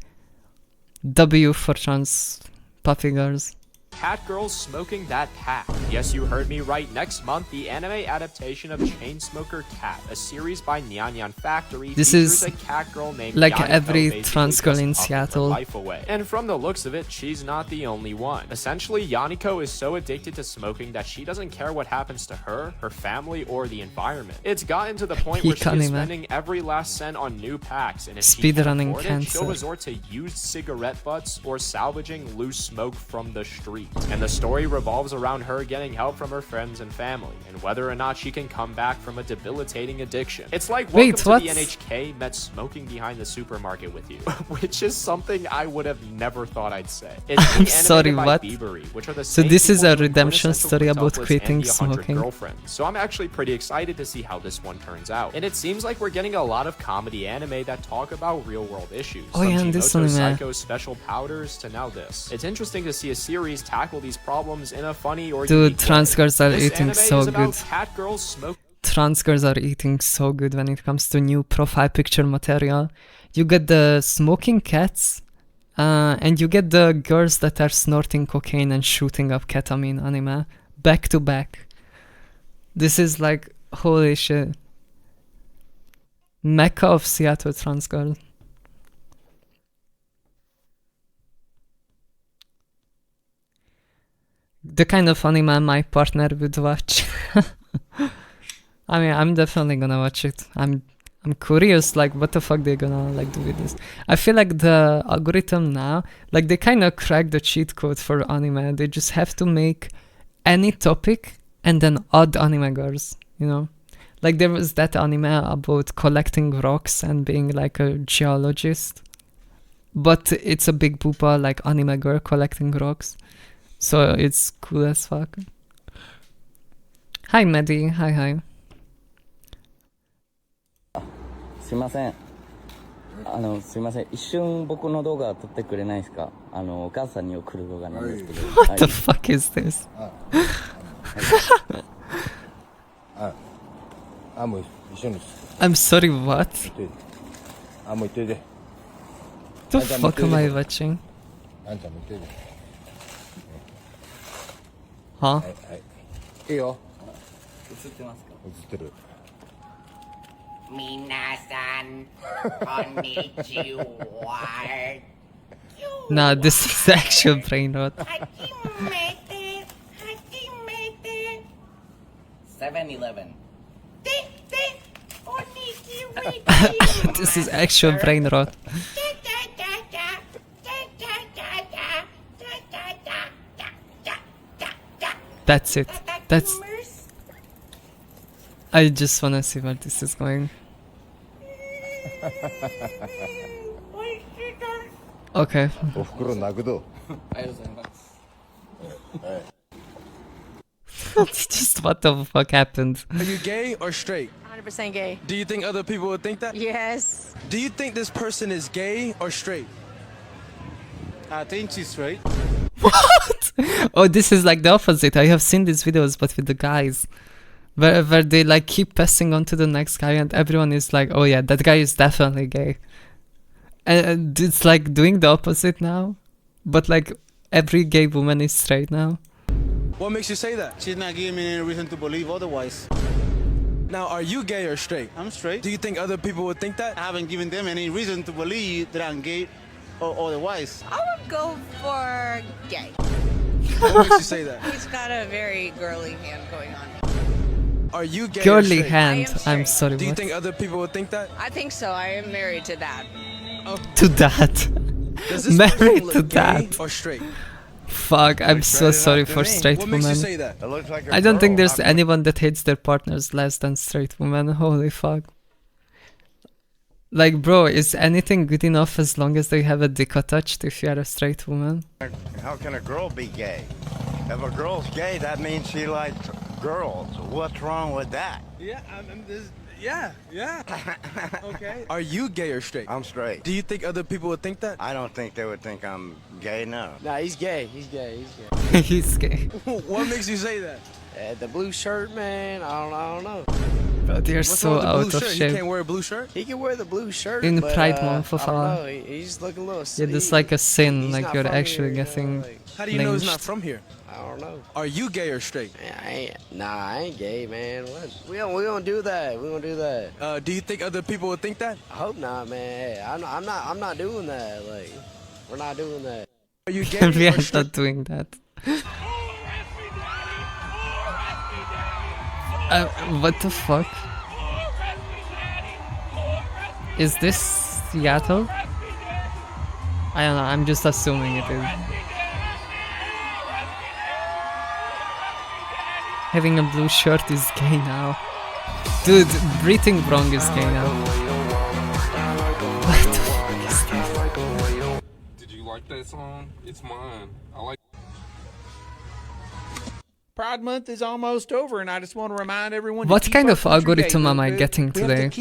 W for trans puppy girls. Cat Girls Smoking That Pack. Yes, you heard me right. Next month, the anime adaptation of Chainsmoker Cat, a series by Nyan Nyan Factory, This features is a cat girl named like Yaniko every basically trans girl just in upping her Seattle. life away. And from the looks of it, she's not the only one. Essentially, Yaniko is so addicted to smoking that she doesn't care what happens to her, her family, or the environment. It's gotten to the point where she is spending every last cent on new packs, and if she can't Speedrunning afford it, cancer. she'll resort to used cigarette butts or salvaging loose smoke from the street. And the story revolves around her getting help from her friends and family, and whether or not she can come back from a debilitating addiction. It's like Welcome to what? the NHK met smoking behind the supermarket with you, which is something I would have never thought I'd say. It's I'm sorry, by what? Biebery, which are the So same this is people a doing redemption Quintessential story about Quintuplets quitting and the 100 smoking. Girlfriends. So I'm actually pretty excited to see how this one turns out. And it seems like we're getting a lot of comedy anime that talk about real world issues. Oh yeah, and this anime. Psycho's special powders to now this. It's interesting to see a series tackle these problems in a funny or Dude, unique trans way. girls are This eating anime so is about good. cat girls smoke. Trans girls are eating so good when it comes to new profile picture material. You get the smoking cats, and you get the girls that are snorting cocaine and shooting up ketamine anime back to back. This is like holy shit. Mecca of Seattle trans girl. The kind of anime my partner would watch. I mean, I'm definitely gonna watch it. I'm curious, like, what the fuck they're gonna like do with this. I feel like the algorithm now, like, they kind of cracked the cheat code for anime. They just have to make any topic and then odd anime girls, you know? Like, there was that anime about collecting rocks and being like a geologist, but it's a big booba, like, anime girl collecting rocks. So it's cool as fuck. Hi, Maddie. Hi. すいません。すいません。一瞬僕の動画撮ってくれないですか？お母さんに送る動画なんですけど。What the fuck is this? もう一緒に I'm sorry, what? もう行ってで The fuck am I watching? あんちゃんも行ってで Huh? いいよ映ってますか？映ってる Minasan, konnichiwa. Nah, this is the actual brain rot. Hajimete, 7-Eleven. konnichiwa. This is actual brain rot. That's it. That's. I just wanna see where this is going. Okay. おふくろ泣くど Just what the fuck happened? Are you gay or straight? 100% gay. Do you think other people would think that? Yes. Do you think this person is gay or straight? I think she's straight What? Oh, this is like the opposite. I have seen these videos, but with the guys. Where they like keep passing on to the next guy and everyone is like, oh yeah, that guy is definitely gay. And it's like doing the opposite now. But like every gay woman is straight now. What makes you say that? She's not giving me any reason to believe otherwise. Now, are you gay or straight? I'm straight. Do you think other people would think that? I haven't given them any reason to believe that I'm gay or otherwise. I would go for gay. What makes you say that? He's got a very girly hand going on. Are you gay or Girly straight? hand. I am I'm straight. sorry. Do you What? think other people would think that? I think so. I am married to that. To that. Does this Married person look to gay that. or straight? Fuck, I'm so sorry for straight What makes you women. say that? It looks like a I don't think girl. there's anyone that hates their partners less than straight women. Holy fuck. Like, bro, is anything good enough as long as they have a dick attached if you are a straight woman? How can a girl be gay? If a girl's gay, that means she likes girls. What's wrong with that? Yeah, yeah. Okay. Are you gay or straight? I'm straight. Do you think other people would think that? I don't think they would think I'm gay, no. Nah, he's gay. He's gay. He's gay. He's gay. What makes you say that? The blue shirt, man. I don't know. Bro, they're What's so wrong with the out blue of shirt? He shape. can't wear a blue shirt? He can wear the blue shirt In but, Pride Month of I don't Allah. know. He's looking a little. Yeah, that's like a sin, he's like not you're from actually here, getting How do you know he's not lynched. from here? I don't know. Are you gay or straight? I ain't gay, man. What? We don't do that. We don't do that. Do you think other people would think that? I hope not, man. Hey, I'm not doing that. Like, we're not doing that. Are you gay We or are straight? not doing that. What the fuck? Is this Seattle? I don't know, I'm just assuming it is. Having a blue shirt is gay now. Dude, breathing wrong is gay now. What the fuck is that? Did you like that song? It's mine. I like. Pride Month is almost over, and I just want to remind everyone. What kind of algorithm am I getting today?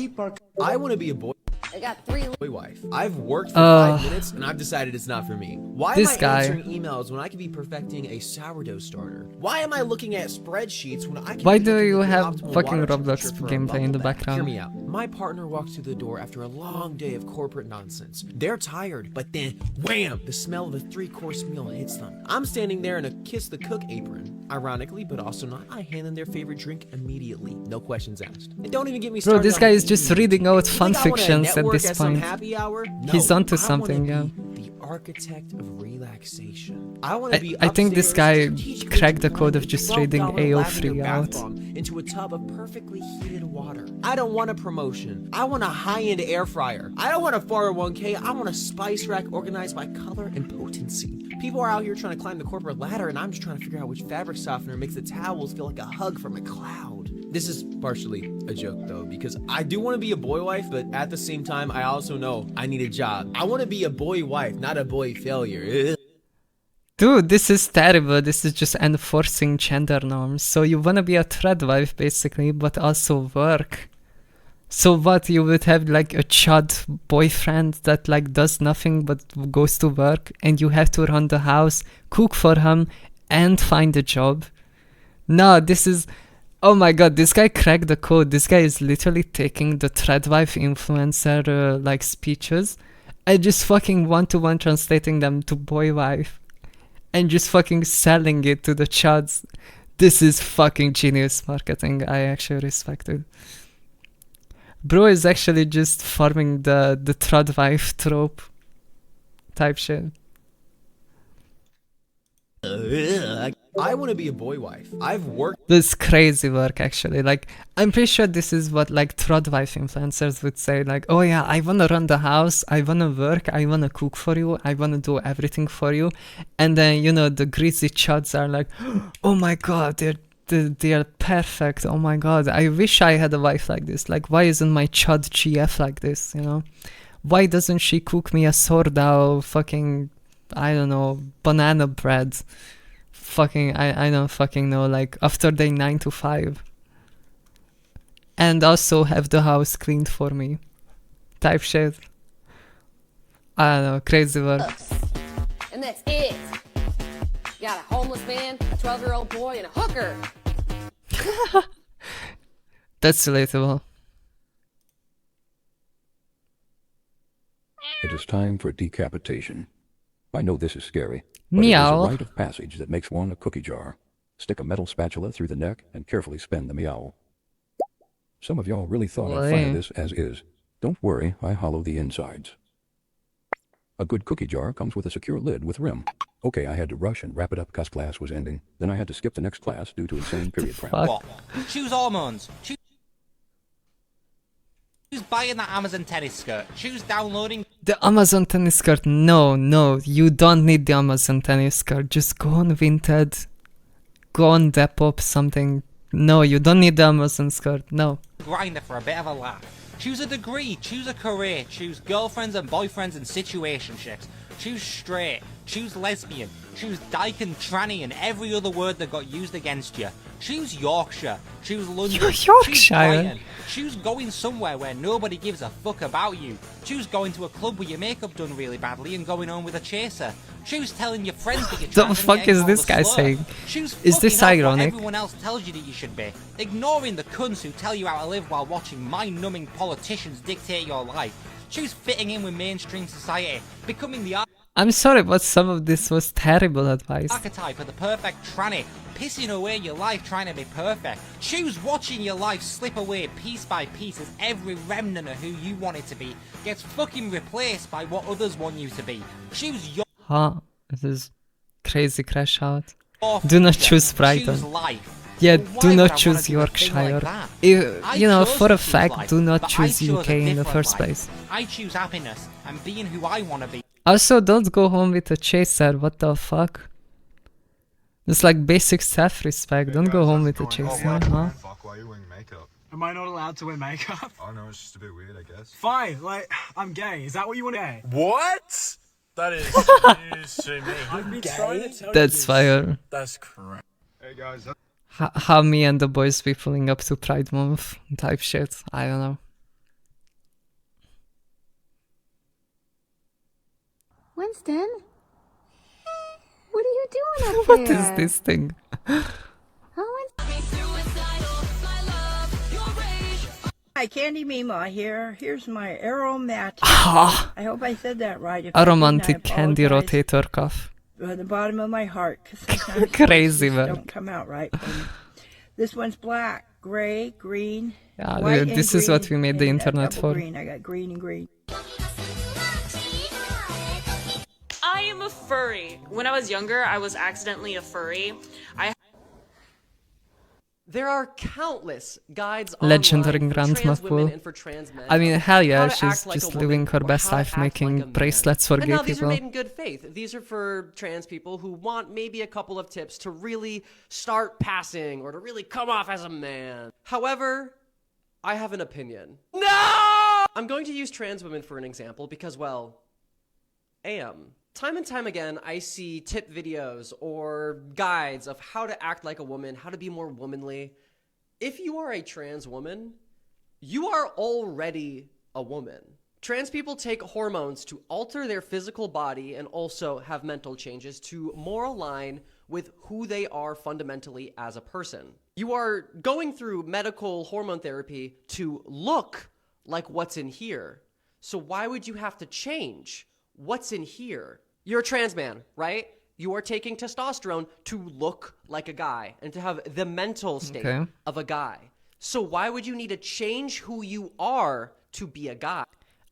I want to be a boy I got 3 wife. I've worked for 5 minutes and I've decided it's not for me. Why This am I guy. answering emails when I could be perfecting a sourdough starter? Why am I looking at spreadsheets when I can Why be do looking you at the have optimal fucking water Roblox temperature for a gameplay in the bubble bath? Hear background? me out. My partner walks through the door after a long day of corporate nonsense. They're tired, but then wham! The smell of a 3-course meal hits them. I'm standing there in a kiss the cook apron. Ironically, but also not, I hand them their favorite drink immediately. No questions asked. And don't even get me started. Bro, this on guy is eating. just reading out You fan think I wanna fictions at network this some point. happy hour? No, He's onto I wanna something, yeah. be the architect of relaxation. I want to be I think this guy upstairs, strategically cracked the code of deploying just a reading $12 lavender AO3 bath out. bomb into a tub of perfectly heated water. I don't want a promotion. I want a high-end air fryer. I don't want a 401k. I want a spice rack organized by color and potency. People are out here trying to climb the corporate ladder, and I'm just trying to figure out which fabric softener makes the towels feel like a hug from a cloud. This is partially a joke, though, because I do want to be a boy wife, but at the same time, I also know I need a job. I want to be a boy wife, not a boy failure. Dude, this is terrible. This is just enforcing gender norms. So you wanna be a thread wife, basically, but also work. So what, you would have like a chud boyfriend that like does nothing but goes to work, and you have to run the house, cook for him, and find a job? No, this is... Oh my god, this guy cracked the code. This guy is literally taking the threadwife influencer like speeches and just fucking one-to-one translating them to boy wife and just fucking selling it to the chuds. This is fucking genius marketing. I actually respect it. Bro is actually just farming the threadwife trope type shit. I want to be a boy wife. I've worked. This crazy work, actually. Like, I'm pretty sure this is what like threadwife influencers would say. Like, oh yeah, I wanna run the house, I wanna work, I wanna cook for you, I wanna do everything for you. And then, you know, the greasy chuds are like, oh my god, they're perfect. Oh my god, I wish I had a wife like this. Like, why isn't my chud GF like this, you know? Why doesn't she cook me a sourdough fucking, I don't know, banana bread? Fucking, I don't fucking know, like, after day 9 to 5. And also have the house cleaned for me. Type shit. I don't know, crazy work. And that's it. You got a homeless man, a 12-year-old boy, and a hooker. That's relatable. It is time for decapitation. I know this is scary, but Meow. it is a rite of passage that makes one a cookie jar. Stick a metal spatula through the neck and carefully spin the meow. Some of y'all really thought I'd fire this as is. Don't worry, I hollow the insides. A good cookie jar comes with a secure lid with rim. Okay, I had to rush and wrap it up because class was ending. Then I had to skip the next class due to insane period cramp. What? Choose hormones. Choose buying that Amazon tennis skirt. Choose downloading. The Amazon tennis skirt. No, you don't need the Amazon tennis skirt. Just go on Vinted. Go on Depop, something. No, you don't need the Amazon skirt. No. Grinder for a bit of a laugh. Choose a degree. Choose a career. Choose girlfriends and boyfriends and situationships. Choose straight. Choose lesbian. Choose dyke and tranny and every other word that got used against you. Choose Yorkshire. Choose London. Choose Brighton. Choose going somewhere where nobody gives a fuck about you. Choose going to a club with your makeup done really badly and going home with a chaser. Choose telling your friends that you're The trans and fuck getting is called this a guy slur. saying? Choose Is this fucking up what ironic? everyone else tells you that you should be. Ignoring the cunts who tell you how to live while watching mind-numbing politicians dictate your life. Choose fitting in with mainstream society. Becoming the I'm sorry, but some of this was terrible advice. archetype of the perfect tranny, pissing away your life trying to be perfect. Choose watching your life slip away piece by piece as every remnant of who you want it to be gets fucking replaced by what others want you to be. Choose your Huh? This is crazy crash out. Do not choose Brighton. Choose life. Yeah, Why do would not I choose wanna do a thing Yorkshire. like that? I You know, chose for to a choose fact, life, do not but I choose chose UK a in the different first life. place. I choose happiness and being who I want to be. Also, don't go home with a chaser, what the fuck? It's like basic self-respect. Don't go home with a chaser, huh? Fuck, why are you wearing makeup? Am I not allowed to wear makeup? Oh no, it's just a bit weird, I guess. Fine, like, I'm gay. Is that what you want to say? What? That is news to me. I've been trying to tell That's fire. That's correct. Hey guys. How me and the boys be pulling up to Pride Month type shit. I don't know. Winston? What are you doing up What there? is this thing? Hi, Candy Mima here. Here's my aromatic. Ah. I hope I said that right. If I didn't, I Aromantic candy apologize rotator cuff. from the bottom of my heart, because sometimes Crazy, words man. don't come out right. This one's black, gray, green, Yeah, white, dude, and this is what green, we made the and, internet double for. Green. I got green and green. I am a furry. When I was younger, I was accidentally a furry. There are countless guides Legendary online for grandma trans women pool. and for trans men. I mean, hell yeah, how to she's act like a just woman living her or best how to life act like a making man. bracelets for And gay now these are people. made in good faith. These are for trans people who want maybe a couple of tips to really start passing or to really come off as a man. However, I have an opinion. No! I'm going to use trans women for an example because, well, time and time again, I see tip videos or guides of how to act like a woman, how to be more womanly. If you are a trans woman, you are already a woman. Trans people take hormones to alter their physical body and also have mental changes to more align with who they are fundamentally as a person. You are going through medical hormone therapy to look like what's in here. So why would you have to change what's in here? You're a trans man, right? You are taking testosterone to look like a guy and to have the mental state of a guy. So why would you need to change who you are to be a guy?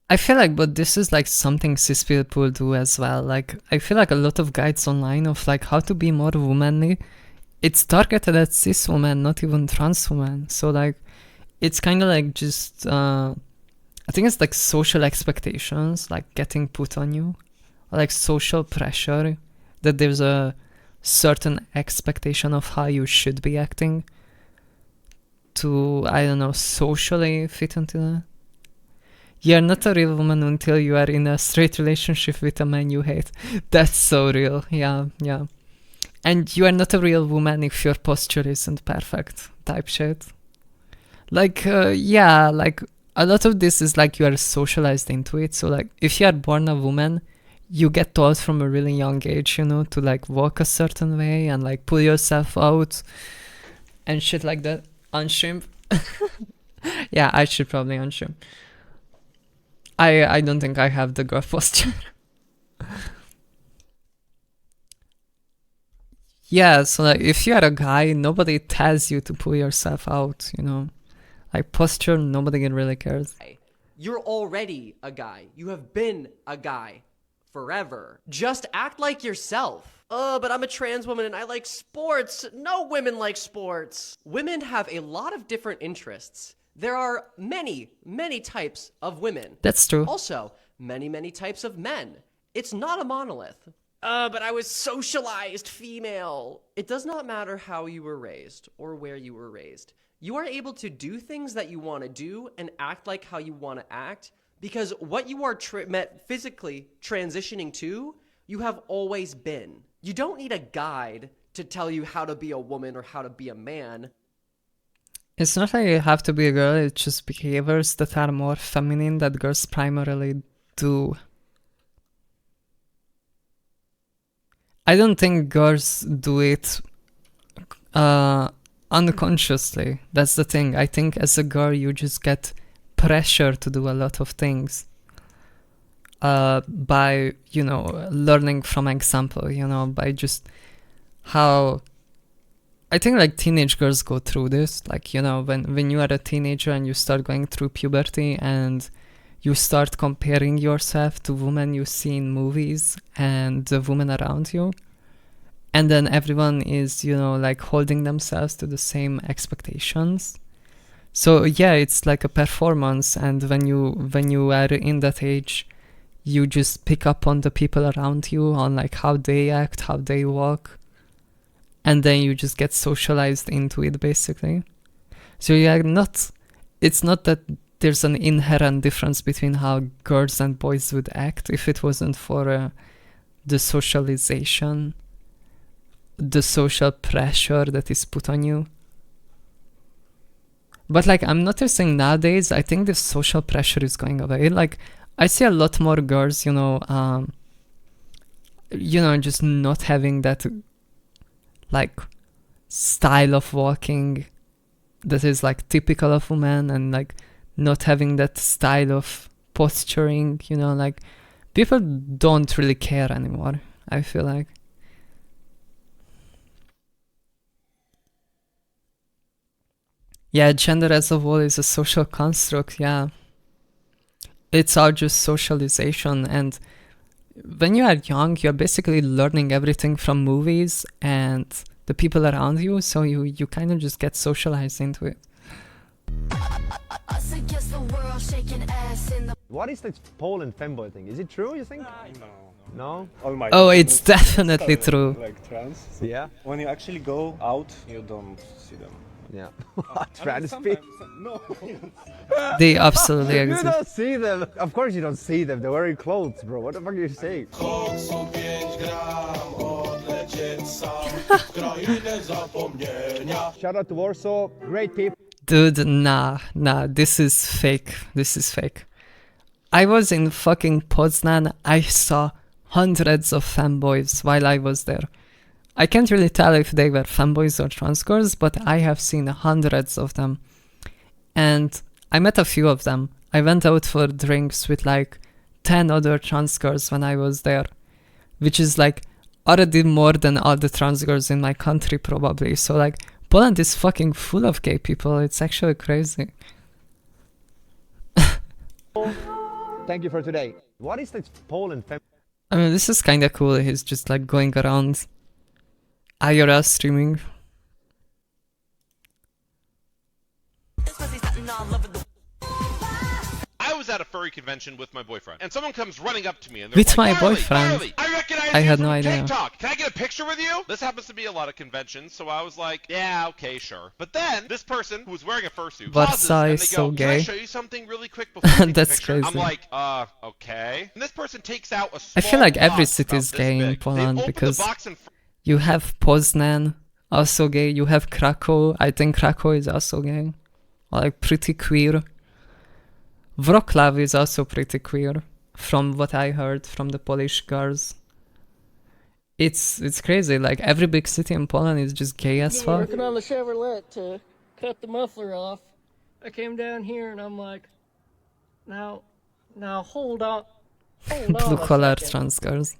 I feel like, but this is like something cis people do as well. Like, I feel like a lot of guides online of like how to be more womanly, it's targeted at cis women, not even trans women. So like, it's kind of like just, I think it's like social expectations, like getting put on you, or like social pressure, that there's a certain expectation of how you should be acting to, I don't know, socially fit into that. You're not a real woman until you are in a straight relationship with a man you hate. That's so real. Yeah. And you are not a real woman if your posture isn't perfect type shit. Like, like a lot of this is like you are socialized into it. So like if you are born a woman, you get taught from a really young age, to like walk a certain way and like pull yourself out and shit like that. Unshrimp. Yeah, I should probably unshrimp. I don't think I have the girl posture. Yeah, so like if you are a guy, nobody tells you to pull yourself out, Like posture, nobody really cares. You're already a guy. You have been a guy forever. Just act like yourself. But I'm a trans woman and I like sports. No women like sports. Women have a lot of different interests. There are many, many types of women. That's true. Also, many, many types of men. It's not a monolith. But I was socialized female. It does not matter how you were raised or where you were raised. You are able to do things that you want to do and act like how you want to act because what you are physically transitioning to, you have always been. You don't need a guide to tell you how to be a woman or how to be a man. It's not like you have to be a girl, it's just behaviors that are more feminine that girls primarily do. I don't think girls do it unconsciously. That's the thing. I think as a girl you just get pressure to do a lot of things by, learning from example, by just how... I think like teenage girls go through this, like, when you are a teenager and you start going through puberty and you start comparing yourself to women you see in movies and the women around you. And then everyone is, like holding themselves to the same expectations. So yeah, it's like a performance. And when you are in that age, you just pick up on the people around you, on like how they act, how they walk. and then you just get socialized into it, basically. So you're not, it's not that there's an inherent difference between how girls and boys would act if it wasn't for the socialization, the social pressure that is put on you. But like, I'm noticing nowadays, I think the social pressure is going away. Like, I see a lot more girls, just not having that like style of walking that is like typical of women, and like not having that style of posturing, like people don't really care anymore, I feel like. Yeah, gender as a whole is a social construct, yeah. It's all just socialization, and when you are young, you're basically learning everything from movies and the people around you, so you kind of just get socialized into it. What is this Poland femboy thing? Is it true, you think? No? Oh, it's definitely true. Like trans. Yeah? When you actually go out, you don't see them. Yeah. Trans people? No. They absolutely You exist. don't see them. Of course you don't see them. They're wearing clothes, bro. What the fuck are you saying? Shout out to Warsaw. Great people. Dude, nah, this is fake. This is fake. I was in fucking Poznan. I saw hundreds of fanboys while I was there. I can't really tell if they were fanboys or trans girls, but I have seen hundreds of them. And I met a few of them. I went out for drinks with like 10 other trans girls when I was there, which is like already more than all the trans girls in my country probably. So like Poland is fucking full of gay people. It's actually crazy. Thank you for today. What is this Poland femboy? I mean, this is kind of cool. He's just like going around IRL streaming. I was at a furry convention with my boyfriend, and someone comes running up to me and they're With like, my Barley, boyfriend? Barley, I recognize I you had from no idea. TikTok. Can I get a picture with you? This happens to be a lot of conventions, so I was like, yeah, okay, sure. But then this person who was wearing a fursuit pauses Warsaw and is they go, so can I gay. show you something really quick before we take That's a picture? crazy. I'm like, okay. And this person takes out a I small feel like every box city is about this gay in big. They Poland open the because box in you have Poznan, also gay. You have Krakow. I think Krakow is also gay. Or like pretty queer. Wrocław is also pretty queer, from what I heard from the Polish girls. It's crazy. Like every big city in Poland is just gay as fuck. Working on the Chevrolet to cut the muffler off. I came down here and I'm like, now hold on. Blue collar trans girls.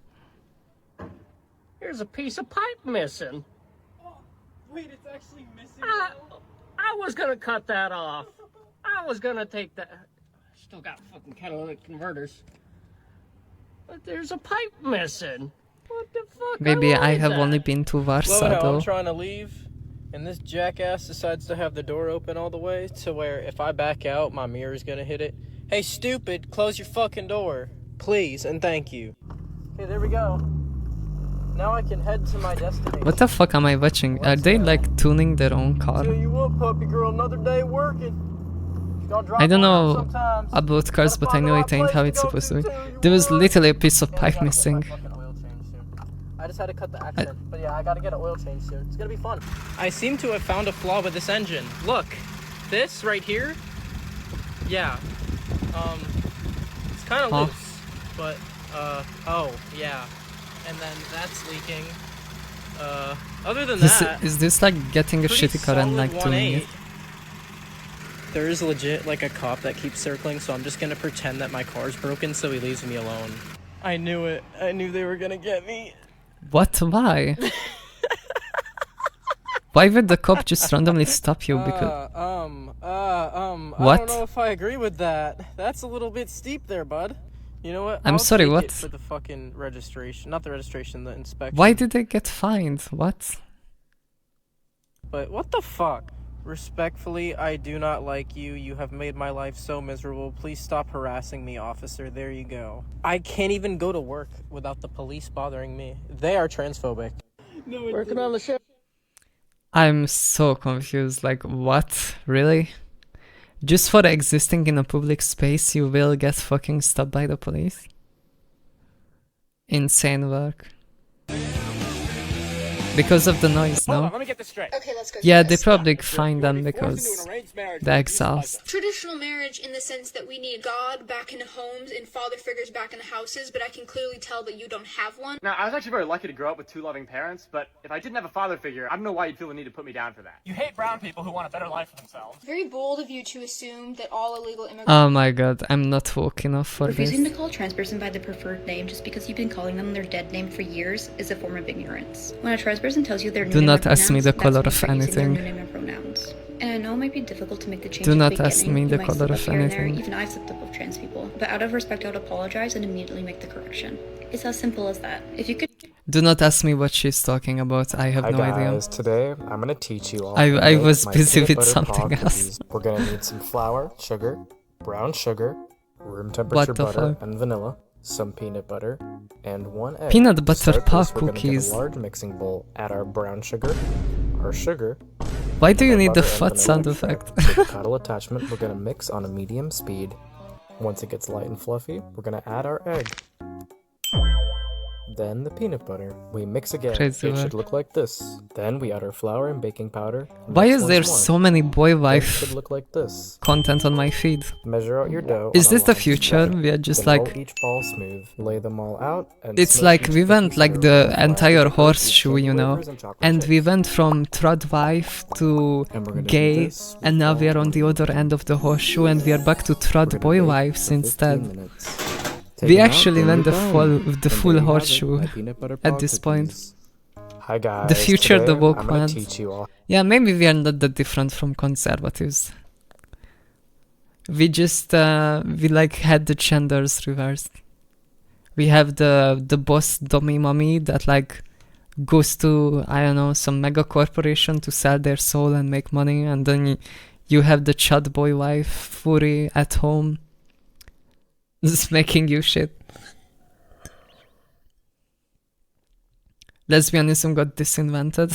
Here's a piece of pipe missing. Wait, it's actually missing. I was gonna cut that off. I was gonna take that. Still got fucking catalytic converters. But there's a pipe missing. What the fuck? Maybe I wanted have that. only been to Warsaw Slow down, though. I'm trying to leave, and this jackass decides to have the door open all the way to where if I back out, my mirror's gonna hit it. Hey, stupid, close your fucking door. Please, and thank you. Okay, there we go. Now I can head to my destination. What the fuck am I watching? Are they like tuning their own car? Tell you what, puppy girl, another day working. I don't know about cars, but I know it ain't how it's supposed to be. There was literally a piece of pipe missing. I just had to cut the accent, but yeah, I gotta get an oil change soon. It's gonna be fun. I seem to have found a flaw with this engine. Look, this right here, yeah, it's kind of loose, but, oh, yeah, and then that's leaking. Other than that, Is this like getting a shitty car and like tuning it? There is legit like a cop that keeps circling, so I'm just gonna pretend that my car's broken so he leaves me alone. I knew it. I knew they were gonna get me. What? Why? Why would the cop just randomly stop you? Because I don't know if I agree with that. That's a little bit steep there, bud. You know what? I'm sorry, take what? it for the fucking registration, not the registration, the inspection. why did they get fined? What? But what the fuck? Respectfully, I do not like you. You have made my life so miserable. Please stop harassing me, officer. There you go. I can't even go to work without the police bothering me. They are transphobic. Working on the ship. I'm so confused. Like, what? Really? Just for existing in a public space, you will get fucking stopped by the police? Insane work. Because of the noise, no? let me get this straight. Okay, let's go. Yeah, they probably find them because the exhaust. Traditional marriage in the sense that we need God back in homes and father figures back in the houses, but I can clearly tell that you don't have one. Now, I was actually very lucky to grow up with 2 loving parents, but if I didn't have a father figure, I don't know why you'd feel the need to put me down for that. You hate brown people who want a better life for themselves. Very bold of you to assume that all illegal immigrants... Oh my god, I'm not woke enough for Refusing this. to call a trans person by the preferred name just because you've been calling them their dead name for years is a form of ignorance. When a trans person tells you their new Do name not or ask me pronouns, the that's color when of you're using their anything. new name or pronouns. And I know it might be difficult to make the change Do at not the ask beginning. me You the might color slip of up here and there. anything. Even I've slipped up with trans people. But out of respect, I would apologize and immediately make the correction. It's as simple as that. If you could... Do not ask me what she's talking about. I have no idea. Today I'm gonna teach you all. I was busy with something else. We're gonna need some flour, sugar, brown sugar, room temperature the butter, fuck? and vanilla, some peanut butter, and 1 egg. Peanut To butter start puff this, we're gonna get cookies. a large mixing bowl. Add our brown sugar, our sugar. Why do you our need the butter and fat vanilla sound extract. effect? With the cuddle attachment, we're gonna mix on a medium speed. Once it gets light and fluffy, we're gonna add our egg. Then the peanut butter. We mix again. Crazy It work. should look like this. Then we add our flour and baking powder. Why Mix is once there more. so many boy Then it wife should look like this. content on my feed? Measure out your dough. Is on a this the line. future? We are just Then roll like... each ball smooth. Lay them all out. And It's smush like each we cookie went like syrup the with flour, entire sugar, horseshoe, you sugar know, wafers, and chocolate and we chips. went from trad wife to And we're gonna do gay, this with and now we are flour on the other end of the horseshoe, and we are back to We're trad gonna boy bake wives for 15 instead. minutes. Take We them out, actually there went you the go. full And full there you have it, horseshoe my peanut butter at pod this point. cookies. Hi guys. The future, Today the woke I'm gonna ones. teach you all. Yeah, maybe we are not that different from conservatives. We just we like had the genders reversed. We have the boss dummy mummy that like goes to, I don't know, some mega corporation to sell their soul and make money, and then you have the chud boy wife furry at home just making you shit. Lesbianism got disinvented.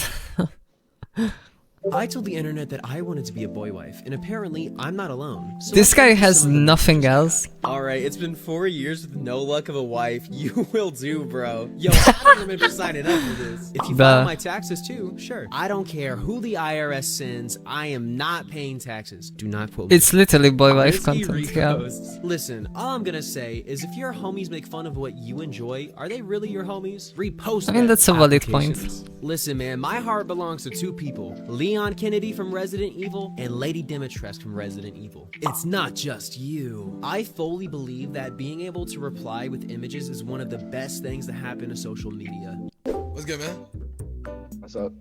I told the internet that I wanted to be a boy wife, and apparently I'm not alone. So This I guy sent you has some of the nothing pictures I else. got. Alright, it's been 4 years with no luck of a wife. You will do, bro. Yo, I don't remember signing up for this. If you file my taxes too, sure. I don't care who the IRS sends. I am not paying taxes. Do not quote me. It's literally boy wife Honestly, content, yeah. repos. Listen, all I'm gonna say is if your homies make fun of what you enjoy, are they really your homies? Repost I mean, them that's a valid applications. Listen, man, my heart belongs to 2 people. Leon Kennedy from Resident Evil and Lady Dimitrescu from Resident Evil. It's not just you. I fully believe that being able to reply with images is one of the best things that happen to social media. What's good, man? What's up?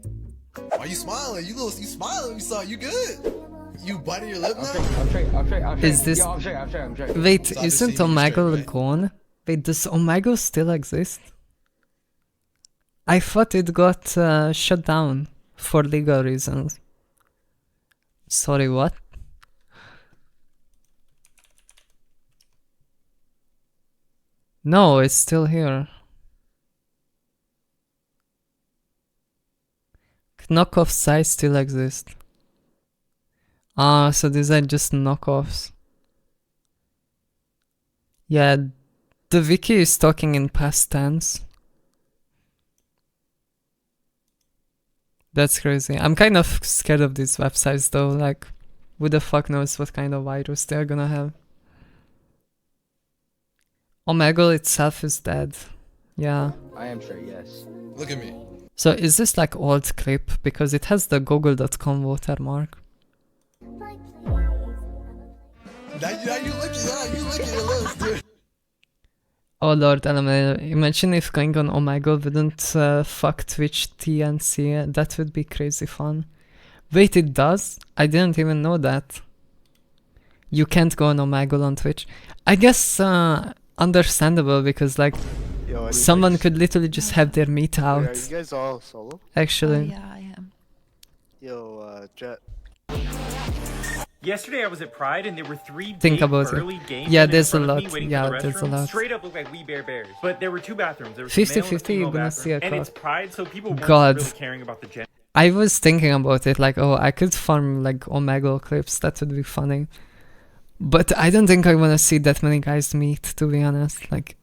Why you smiling? You smiling? You saw you good? You biting your lip now? I'm Is this... I'm straight. Wait, It's isn't obviously Omegle straight, right? gone? Wait, does Omegle still exist? I thought it got shut down for legal reasons. Sorry, what? No, it's still here. Knockoff sites still exist. Ah, so these are just knockoffs. Yeah, the wiki is talking in past tense. That's crazy. I'm kind of scared of these websites though, like, who the fuck knows what kind of virus they're gonna have. Omegle itself is dead. Yeah. I am straight, yes. Look at me. So is this like old clip? Because it has the google.com watermark. Now you licking your lips, dude. Oh lord, LML, imagine if going on Omegle wouldn't fuck Twitch TNC, that would be crazy fun. Wait, it does? I didn't even know that. You can't go on Omegle on Twitch. I guess understandable, because like someone could literally just have their meat out. Are you guys all solo? Actually. Yeah, I am. Yo, Jet. Yesterday I was at Pride and there were 3 Think big about burly it. gay Yeah, men there's in a front of lot. me waiting Yeah, for the there's a restroom. lot. Straight up looked like we bear bears. But there were 2 bathrooms. There was 50-50, a male and a female you're gonna bathroom. see a And it's crowd. Pride, so people weren't God. really caring about the gender. I was thinking about it, like, oh, I could farm like Omegle clips, that would be funny. But I don't think I want to see that many guys meet, to be honest. Like,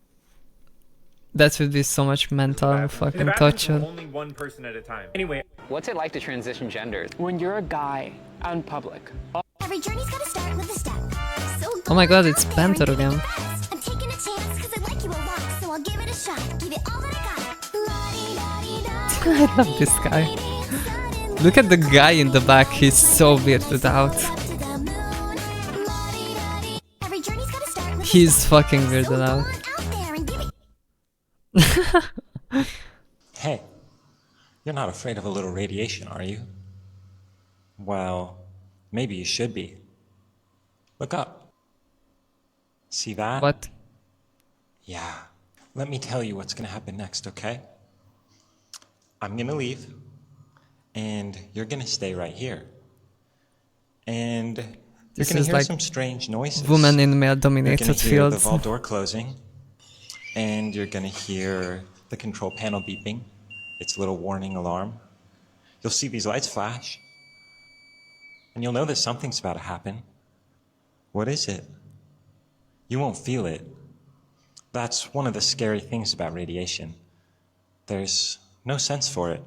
that would be so much mental fucking torture. Only one person at a time. Anyway. What's it like to transition genders? When you're a guy out in public. Every journey's gotta start with a step. So Oh my god, it's Panther again. I'm taking a chance cause I like you a lot, so I'll give it a shot. Give it all that I got. I love this guy. Look at the guy in the back, he's so weirded out. Every journey's gotta start with He's fucking weirded out. Hey, you're not afraid of a little radiation, are you? Well, maybe you should be. Look up. See that? What? Yeah. Let me tell you what's gonna happen next, okay? I'm gonna leave, and you're gonna stay right here. And you're This gonna is hear like some strange noises. women in You're male-dominated gonna hear the fields. vault door closing, and you're gonna hear the control panel beeping, its little warning alarm. You'll see these lights flash, and you'll know that something's about to happen. What is it? You won't feel it. That's one of the scary things about radiation. There's no sense for it.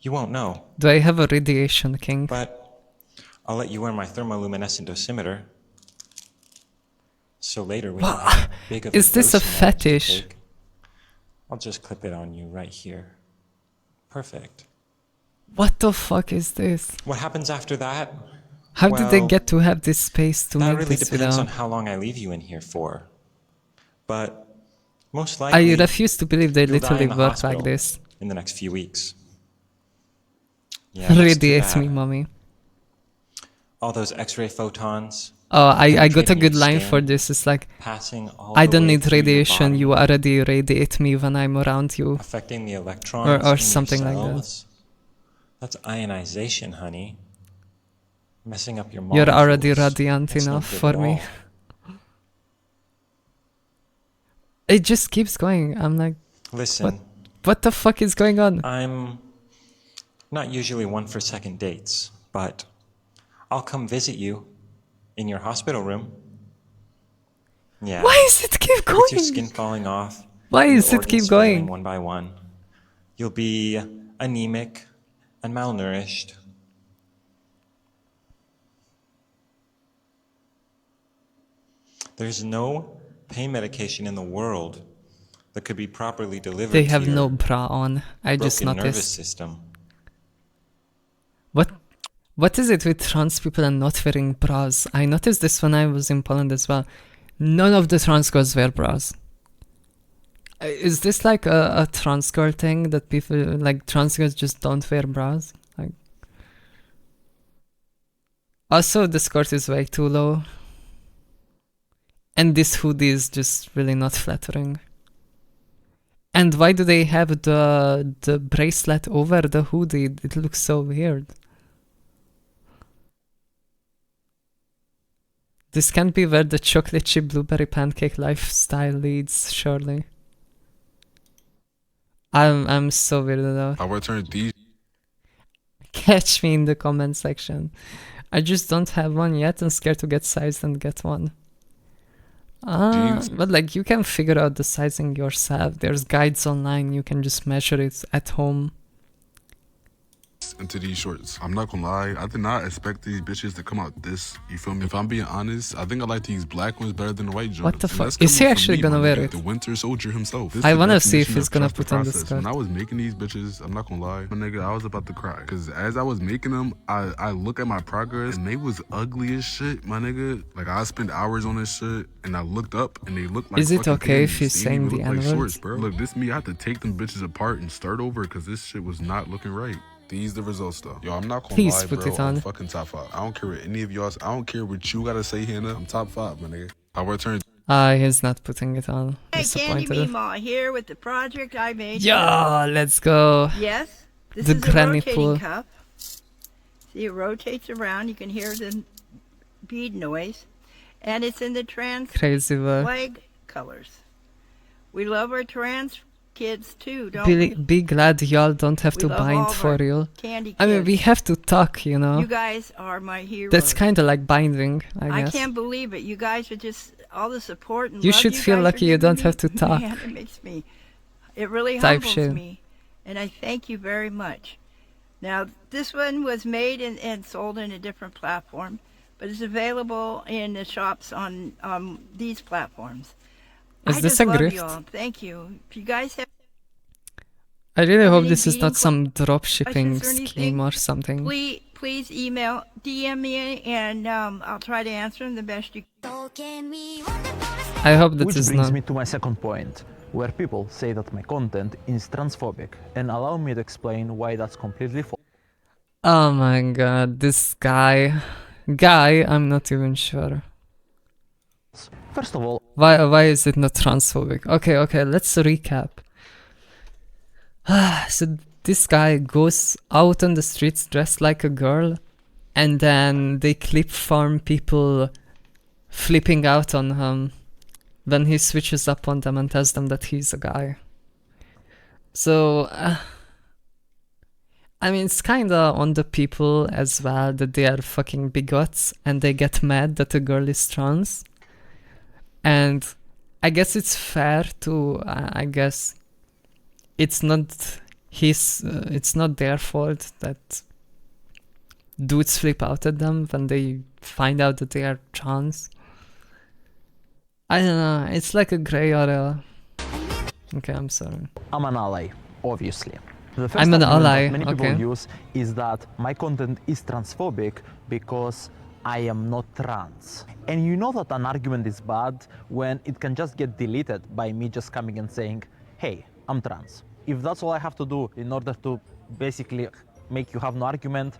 You won't know. Do I have a radiation king? But I'll let you wear my thermoluminescent dosimeter. So later when you have big of Is this a dose you want to fetish? take, I'll just clip it on you right here. Perfect. What the fuck is this? What happens after that? How did they Well, get to have this space to that make really this depends video? on how long I leave you in here for. But most I likely, refuse to believe they you'll die literally in the work hospital like this. in the next few weeks. Yeah, that's too Radiate bad. me, mommy. All those X-ray photons. Oh, I got a penetrating good your line skin, for this. It's like, passing all I the don't way need through your radiation, body, you already radiate me when I'm around you. affecting the electrons Or in something your like that. cells. That's ionization, honey. Messing up your You're already molecules. radiant That's no enough good for at me. all. It just keeps going. I'm like, Listen, what the fuck is going on? I'm not usually one for second dates, but I'll come visit you in your hospital room. Yeah. Why does it keep With your going? skin falling off. Why and does your it keep organs failing going? one by one. You'll be anemic and malnourished. There's no pain medication in the world that could be properly delivered They to have your no bra on. I just broken nervous noticed. system. What is it with trans people and not wearing bras? I noticed this when I was in Poland as well. None of the trans girls wear bras. Is this like a trans girl thing that people, like trans girls just don't wear bras? Like, also the skirt is way too low. And this hoodie is just really not flattering. And why do they have the bracelet over the hoodie? It looks so weird. This can't be where the chocolate chip blueberry pancake lifestyle leads, surely. I'm so weirded out. I returned these. Catch me in the comment section. I just don't have one yet. I'm scared to get sized and get one. But like you can figure out the sizing yourself. There's guides online. You can just measure it at home. Into these shorts. I'm not gonna lie, I did not expect these bitches to come out this. You feel me? If I'm being honest, I think I like these black ones better than the white Jordans. What the And fuck? that's Is he coming from actually me, gonna my wear nigga, it? The Winter Soldier himself. This I is the wanna see if definition he's of gonna trust the put on the process. skirt. When I was making these bitches, I'm not gonna lie, my nigga, I was about to cry. Cause as I was making them, I look at my progress and they was ugly as shit, my nigga. Like I spent hours on this shit and I looked up and they looked like Is it fucking okay if panties. he's They didn't saying even the look like N-words? shorts, bro. Look, this me, I had to take them bitches apart and start over cause this shit was not looking right. These the results though. Yo, I'm not gonna Please lie, put bro. it on. I'm fucking top 5. I don't care what any of y'all. I don't care what you gotta say, Hannah. I'm top 5, my nigga. I returned. He's not putting it on. Hey, Candy Disappointed. Meemaw here with the project I made. Yeah, let's go. Yes, this The is a granny rotating pool. cup. See, it rotates around. You can hear the bead noise, and it's in the trans Crazy work. flag colors. We love our trans kids too, don't we? Be glad y'all don't have We to love all bind of for our real. candy I mean, we kids. have to talk, you know. You guys are my heroes. That's kind of like binding, I guess. can't believe it. You guys are just all the support and You love should feel guys are lucky you giving don't me. have to talk. Man, it makes me. It really Type humbles shit. me, and I thank you very much. Now, this one was made and sold in a different platform, but it's available in the shops on these platforms. Is I this just a love grift? you all. Thank you. If you guys have I really hope any this is not beading some drop shipping questions or scheme anything, or something. please email, DM me, and I'll try to answer them the best you can. I hope that Which is brings not. me to my second point, where people say that my content is transphobic, and allow me to explain why that's completely false. Oh my god, this guy. I'm not even sure. First of all, Why is it not transphobic? Okay, let's recap. So this guy goes out on the streets dressed like a girl, and then they clip farm people flipping out on him when he switches up on them and tells them that he's a guy. So, I mean, it's kinda on the people as well that they are fucking bigots and they get mad that a girl is trans. And I guess it's fair to, I guess it's not it's not their fault that dudes flip out at them when they find out that they are trans. I don't know, it's like a gray area. Okay, I'm sorry. I'm an ally, obviously. The first I'm an argument ally, that many people okay. use is that my content is transphobic because I am not trans. And you know that an argument is bad when it can just get deleted by me just coming and saying, hey, I'm trans. If that's all I have to do in order to basically make you have no argument,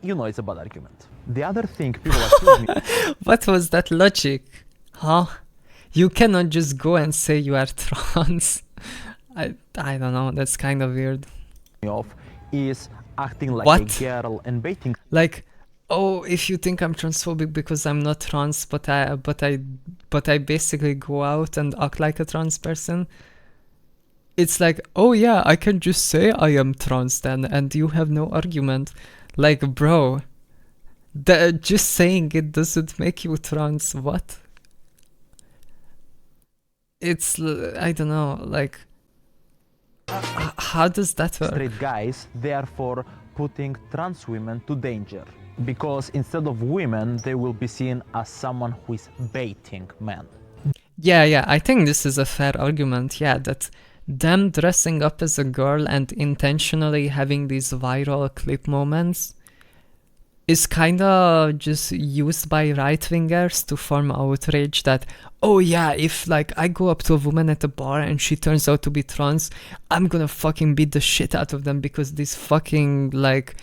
you know it's a bad argument. The other thing people accuse me What was that logic? Huh? You cannot just go and say you are trans. I don't know, that's kind of weird. of is acting like What? a girl and baiting. Like, oh, if you think I'm transphobic because I'm not trans, but I basically go out and act like a trans person. It's like, oh yeah, I can just say I am trans then, and you have no argument. Like, bro, just saying it doesn't make you trans. What? It's, I don't know, like, how does that work? Straight guys, therefore putting trans women to danger. Because instead of women, they will be seen as someone who is baiting men. Yeah, I think this is a fair argument, yeah, that them dressing up as a girl and intentionally having these viral clip moments is kinda just used by right-wingers to form outrage that, oh yeah, if like I go up to a woman at a bar and she turns out to be trans, I'm gonna fucking beat the shit out of them because these fucking like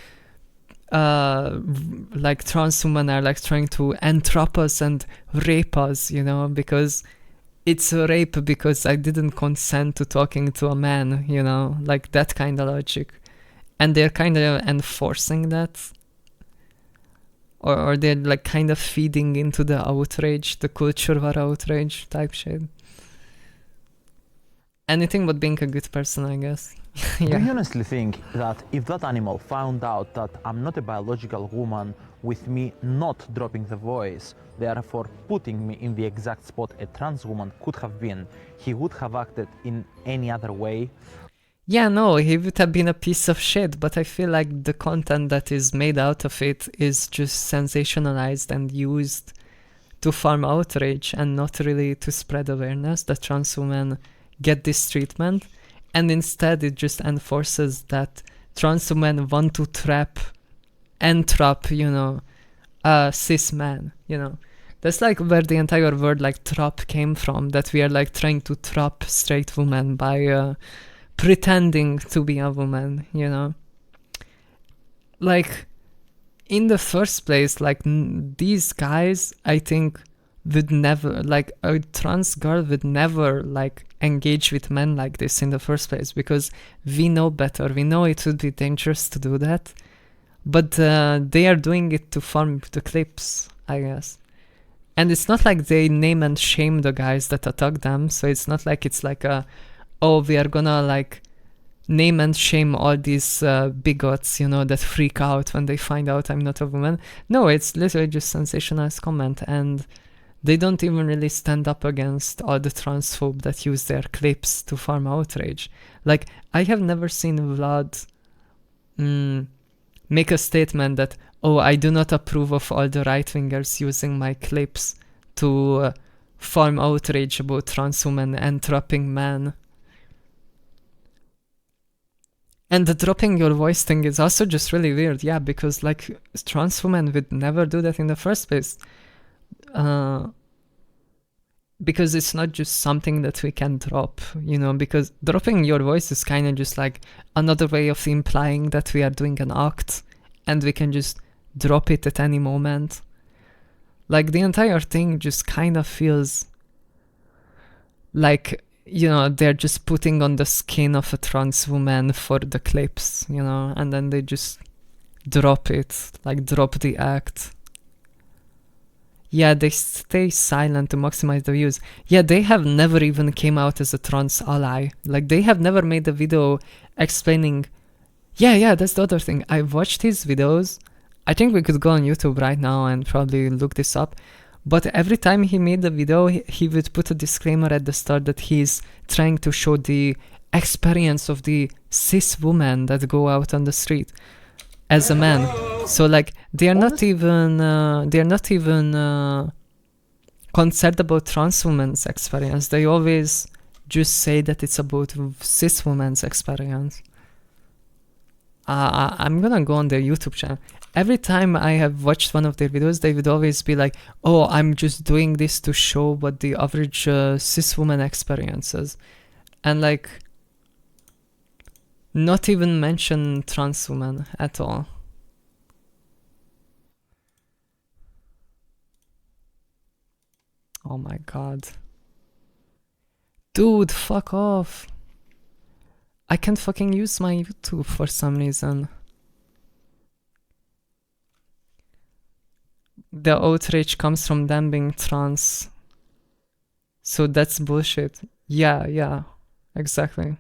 trans women are like trying to entrap us and rape us, you know, because it's a rape because I didn't consent to talking to a man, you know, like that kind of logic. And they're kind of enforcing that. Or they're like kind of feeding into the outrage, the culture war outrage type shit. Anything but being a good person, I guess. Do you Yeah. honestly think that if that animal found out that I'm not a biological woman, with me not dropping the voice, therefore putting me in the exact spot a trans woman could have been, he would have acted in any other way? Yeah, no, he would have been a piece of shit, but I feel like the content that is made out of it is just sensationalized and used to farm outrage and not really to spread awareness that trans women get this treatment. And instead it just enforces that trans women want to entrap, you know, cis men, you know. That's like where the entire word like trap came from, that we are like trying to trap straight women by pretending to be a woman, you know. Like, in the first place, like, these guys, I think, would never, like, a trans girl would never, like, engage with men like this in the first place, because we know better. We know it would be dangerous to do that, but they are doing it to farm the clips. I guess. And it's not like they name and shame the guys that attack them, so it's not like it's like a, oh, we are gonna like name and shame all these bigots, you know, that freak out when they find out I'm not a woman. No, it's literally just sensationalized comment, and they don't even really stand up against all the transphobe that use their clips to farm outrage. Like, I have never seen Vlad make a statement that, oh, I do not approve of all the right-wingers using my clips to farm outrage about trans women and dropping men. And the dropping your voice thing is also just really weird, yeah, because like trans women would never do that in the first place. Because it's not just something that we can drop, you know, because dropping your voice is kind of just like another way of implying that we are doing an act and we can just drop it at any moment. Like, the entire thing just kind of feels like, you know, they're just putting on the skin of a trans woman for the clips, you know, and then they just drop it, like drop the act. Yeah, they stay silent to maximize the views. Yeah, they have never even came out as a trans ally. Like, they have never made a video explaining... Yeah, that's the other thing. I watched his videos. I think we could go on YouTube right now and probably look this up. But every time he made a video, he would put a disclaimer at the start that he's trying to show the experience of the cis women that go out on the street as a man. So like, they're not even concerned about trans women's experience. They always just say that it's about cis women's experience. I'm gonna go on their YouTube channel. Every time I have watched one of their videos, they would always be like, oh, I'm just doing this to show what the average cis woman experiences. And like, not even mention trans women at all. Oh my god. Dude, fuck off. I can't fucking use my YouTube for some reason. The outrage comes from them being trans. So that's bullshit. Yeah, exactly.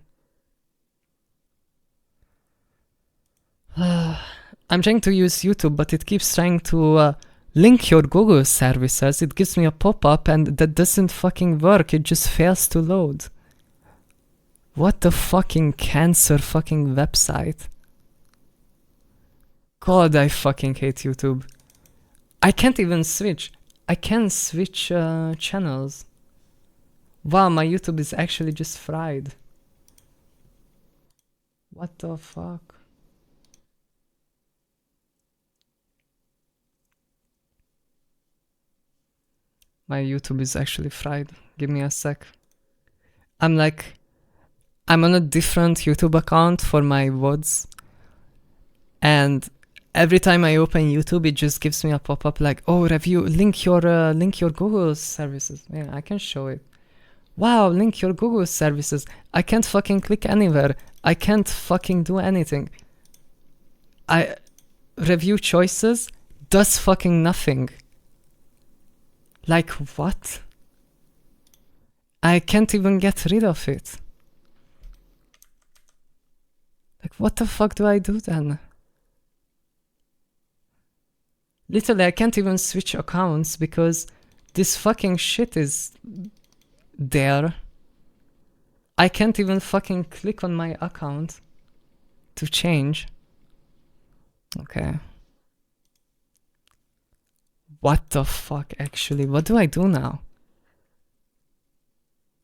I'm trying to use YouTube, but it keeps trying to link your Google services. It gives me a pop-up and that doesn't fucking work. It just fails to load. What the fucking cancer fucking website. God, I fucking hate YouTube. I can't even switch. I can't switch channels. Wow, my YouTube is actually just fried. What the fuck? My YouTube is actually fried. Give me a sec. I'm on a different YouTube account for my VODs. And every time I open YouTube, it just gives me a pop-up like, oh, review, link your Google services. Yeah, I can show it. Wow, link your Google services. I can't fucking click anywhere. I can't fucking do anything. Review choices does fucking nothing. Like, what? I can't even get rid of it. Like, what the fuck do I do then? Literally, I can't even switch accounts because this fucking shit is there. I can't even fucking click on my account to change. Okay. What the fuck, actually? What do I do now?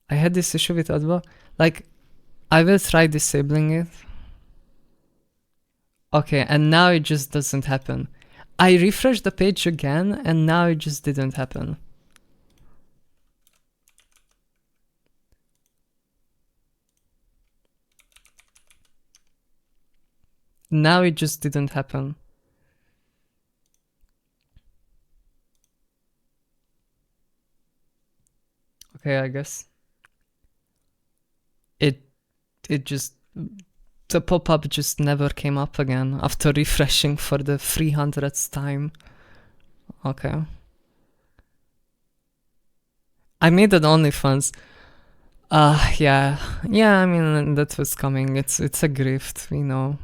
I had this issue with Adwa. Like, I will try disabling it. Okay, and now it just doesn't happen. I refreshed the page again, and now it just didn't happen. Now it just didn't happen. Okay, I guess. It just... The pop-up just never came up again after refreshing for the 300th time. Okay. I made an OnlyFans. Yeah. Yeah, I mean, that was coming. It's a grift, we know.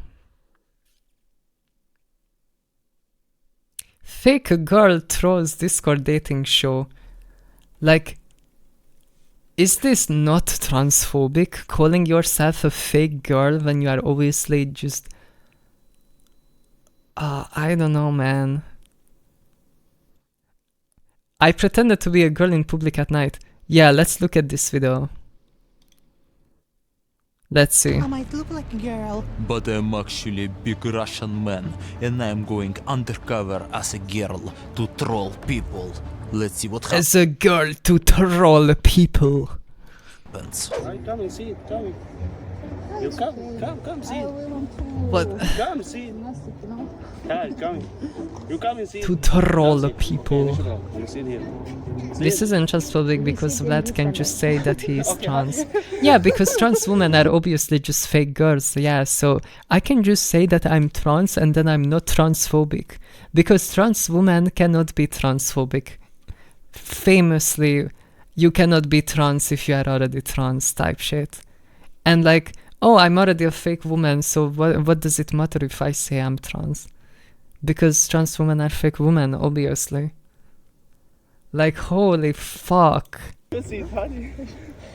Fake girl trolls Discord dating show. Like, is this not transphobic? Calling yourself a fake girl when you are obviously just... I don't know, man. I pretended to be a girl in public at night. Yeah, let's look at this video. Let's see. I might look like a girl, but I'm actually a big Russian man, and I'm going undercover as a girl to troll people. Let's see what As a girl to troll people. happens. Right, come and see it. Come. You come see it. What? Come see it. Guys, come. You come and see it. To troll people. You sit here. This isn't transphobic because Vlad can just say that he is trans. Yeah, because trans women are obviously just fake girls. Yeah, so I can just say that I'm trans and then I'm not transphobic. Because trans women cannot be transphobic. Famously, you cannot be trans if you are already trans type shit. And like, oh, I'm already a fake woman, so what does it matter if I say I'm trans? Because trans women are fake women, obviously. Like, holy fuck.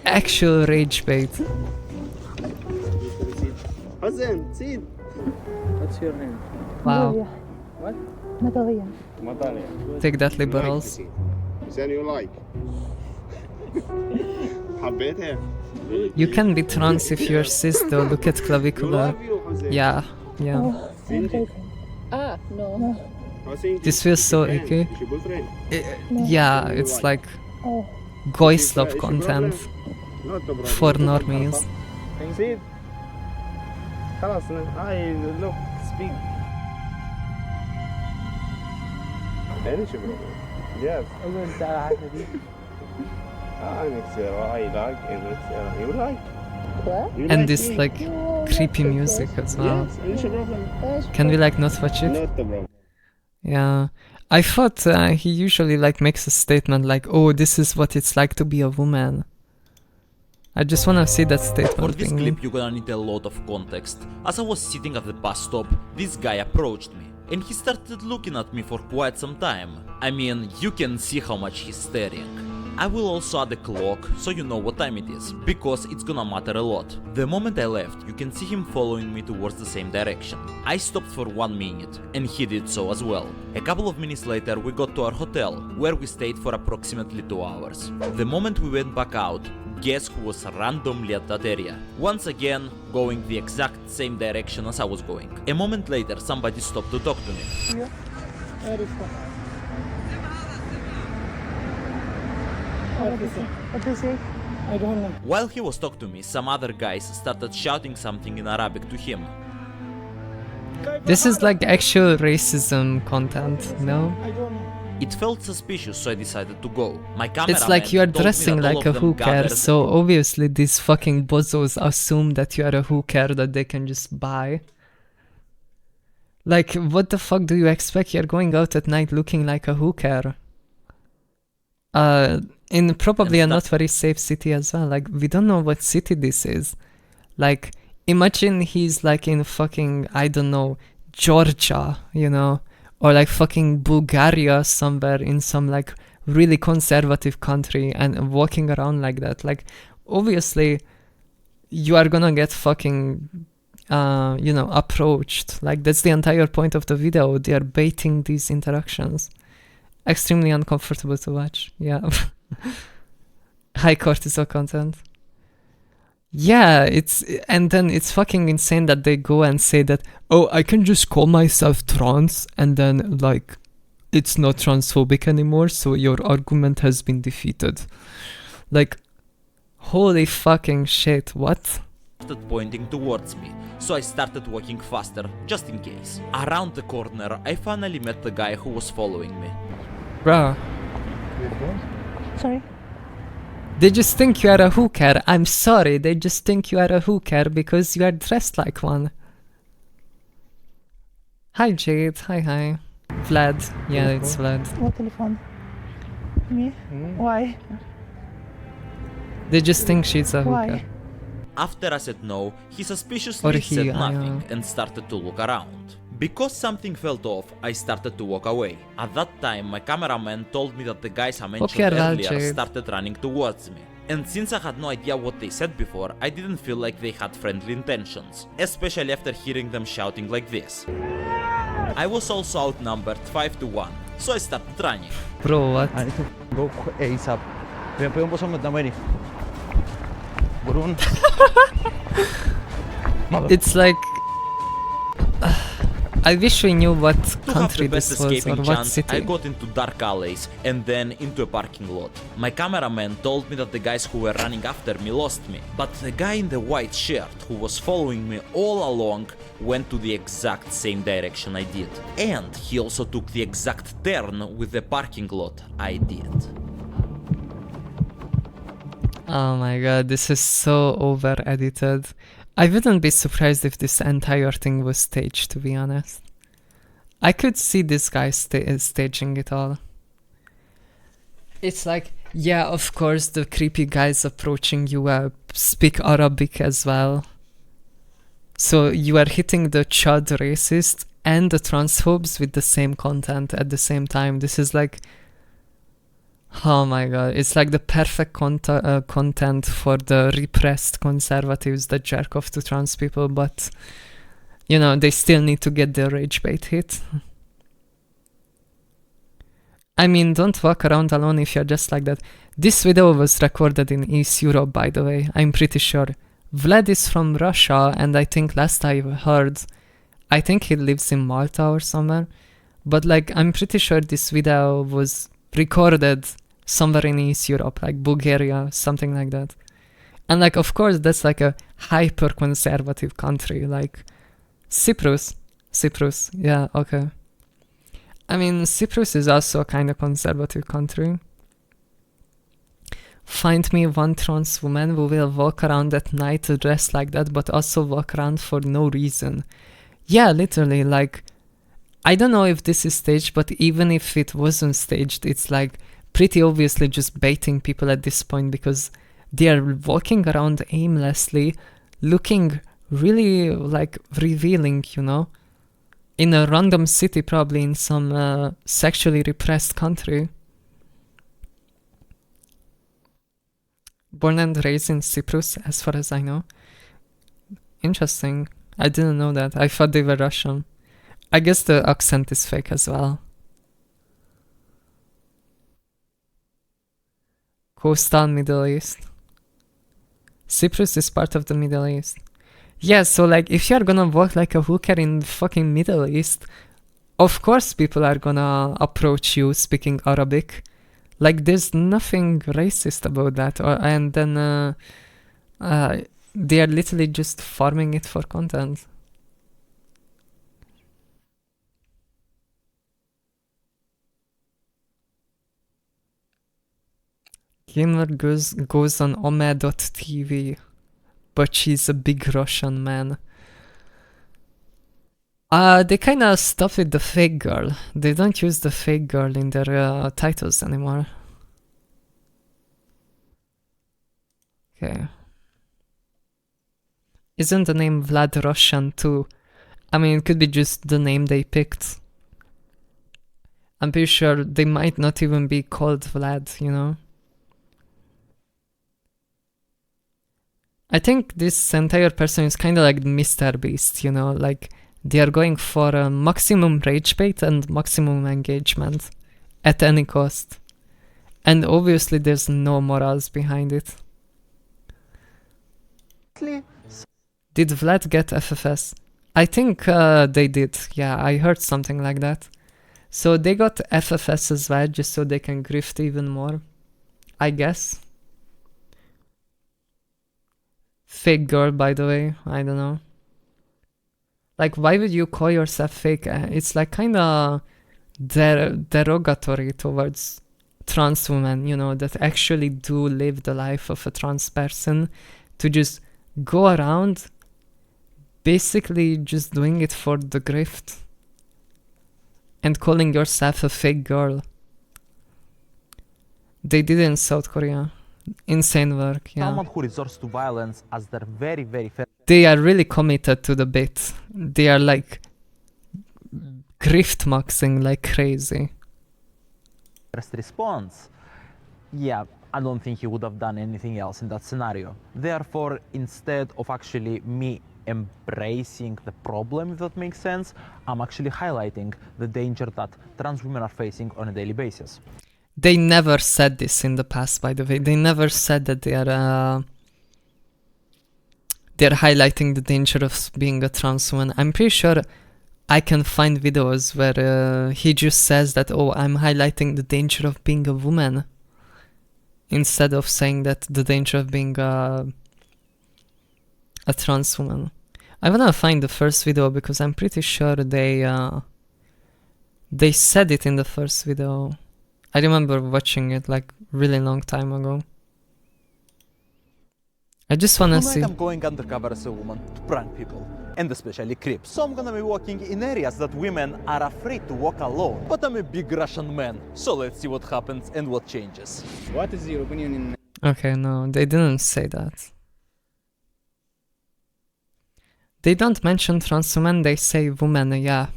Actual rage bait. Hazen, see it. What's your name? Wow. What? Natalia. Natalia. Take that, liberals. Is that you like? حبيتها. You can be trans if you're cis though, look at clavicular. Yeah, yeah. No. This feels so icky. Yeah, it's like goy slop content for normies. See it? خلاص look speak. ايش bro? Yes. You like? And this like creepy music as well. Can we like not watch it? Yeah. I thought he usually like makes a statement like, oh, this is what it's like to be a woman. I just wanna see that statement. For this clip you're gonna need a lot of context. As I was sitting at the bus stop, this guy approached me. And he started looking at me for quite some time. I mean, you can see how much he's staring. I will also add a clock, so you know what time it is, because it's gonna matter a lot. The moment I left, you can see him following me towards the same direction. I stopped for 1 minute, and he did so as well. A couple of minutes later, we got to our hotel, where we stayed for approximately 2 hours. The moment we went back out, guess who was randomly at that area? Once again, going the exact same direction as I was going. A moment later, somebody stopped to talk to me. What do you say? I don't know. While he was talking to me, some other guys started shouting something in Arabic to him. This is like actual racism content, no? It felt suspicious, so I decided to go. My cameraman It's like you are told me dressing that all like of a them hooker, gathered- so obviously these fucking bozos assume that you are a hooker that they can just buy. Like, what the fuck do you expect? You're going out at night looking like a hooker. In probably a not very safe city as well. Like, we don't know what city this is. Like, imagine he's like in fucking, I don't know, Georgia, you know? Or like fucking Bulgaria somewhere in some like really conservative country and walking around like that. Like, obviously, you are gonna get fucking, you know, approached. Like, that's the entire point of the video. They are baiting these interactions. Extremely uncomfortable to watch. Yeah. High cortisol content. Yeah, and then it's fucking insane that they go and say that, oh, I can just call myself trans, and then like it's not transphobic anymore, so your argument has been defeated. Like, holy fucking shit, what? Started pointing towards me, so I started walking faster, just in case. Around the corner, I finally met the guy who was following me. Bruh. Sorry? They just think you are a hooker. I'm sorry, they just think you are a hooker because you are dressed like one. Hi Jade, hi. Vlad, yeah, it's Vlad. What telephone? Me? Why? They just think she's a hooker. After I said no, he Or suspiciously he, said I nothing know. and started to look around. Because something felt off, I started to walk away. At that time, my cameraman told me that the guys I mentioned Okay, earlier Jade. started running towards me. And since I had no idea what they said before, I didn't feel like they had friendly intentions, especially after hearing them shouting like this. I was also outnumbered 5 to 1, so I started running. Bro, what? I need to go ASAP. Pwede po sa mga damay ni. Burun. It's like... I wish we knew what To have country the best this was or escaping what chance, city. I got into dark alleys and then into a parking lot. My cameraman told me that the guys who were running after me lost me, but the guy in the white shirt who was following me all along went to the exact same direction I did. And he also took the exact turn with the parking lot I did. Oh my god, this is so over-edited. I wouldn't be surprised if this entire thing was staged, to be honest. I could see this guy staging it all. It's like, yeah, of course, the creepy guys approaching you speak Arabic as well. So you are hitting the chud racist and the transphobes with the same content at the same time. This is like... Oh my god, it's like the perfect content for the repressed conservatives that jerk off to trans people, but, you know, they still need to get their rage bait hit. I mean, don't walk around alone if you're just like that. This video was recorded in East Europe, by the way, I'm pretty sure. Vlad is from Russia, and I think last I heard, I think he lives in Malta or somewhere, but like, I'm pretty sure this video was recorded somewhere in East Europe, like Bulgaria, something like that. And like, of course, that's like a hyper-conservative country, like Cyprus, yeah, okay. I mean, Cyprus is also a kind of conservative country. Find me one trans woman who will walk around at night dressed like that, but also walk around for no reason. Yeah, literally, like, I don't know if this is staged, but even if it wasn't staged, it's like pretty obviously just baiting people at this point, because they are walking around aimlessly, looking really like revealing, you know, in a random city, probably in some sexually repressed country. Born and raised in Cyprus, as far as I know. Interesting. I didn't know that. I thought they were Russian. I guess the accent is fake as well. Coastal Middle East. Cyprus is part of the Middle East. Yeah, so like, if you're gonna walk like a hooker in the fucking Middle East, of course people are gonna approach you speaking Arabic. Like, there's nothing racist about that. And then they are literally just farming it for content. Gamer goes on Ome.tv, but she's a big Russian man. They kinda stopped with the fake girl. They don't use the fake girl in their titles anymore. Okay. Isn't the name Vlad Russian too? I mean, it could be just the name they picked. I'm pretty sure they might not even be called Vlad, you know? I think this entire person is kind of like Mr. Beast, you know? Like, they are going for a maximum rage bait and maximum engagement at any cost. And obviously there's no morals behind it. Did Vlad get FFS? I think they did. Yeah, I heard something like that. So they got FFS as well, just so they can grift even more, I guess. Fake girl, by the way. I don't know. Like, why would you call yourself fake? It's like kind of derogatory towards trans women, you know, that actually do live the life of a trans person, to just go around basically just doing it for the grift and calling yourself a fake girl. They did it in South Korea. insane work, yeah. Someone who resorts to violence as their very, very first They are really committed to the bit. They are like grift maxing like crazy. response. Yeah, I don't think he would have done anything else in that scenario. Therefore, instead of actually me embracing the problem, if that makes sense, I'm actually highlighting the danger that trans women are facing on a daily basis. They never said this in the past, by the way. They never said that they're highlighting the danger of being a trans woman. I'm pretty sure I can find videos where he just says that, oh, I'm highlighting the danger of being a woman, instead of saying that the danger of being a trans woman. I wanna find the first video because I'm pretty sure they said it in the first video. I remember watching it like really long time ago. I just wanna see. I'm going undercover as a woman to prank people, and especially creeps. So I'm gonna be walking in areas that women are afraid to walk alone. But I'm a big Russian man, so let's see what happens and what changes. What is your opinion in... Okay, no, they didn't say that. They don't mention trans women, they say woman, yeah.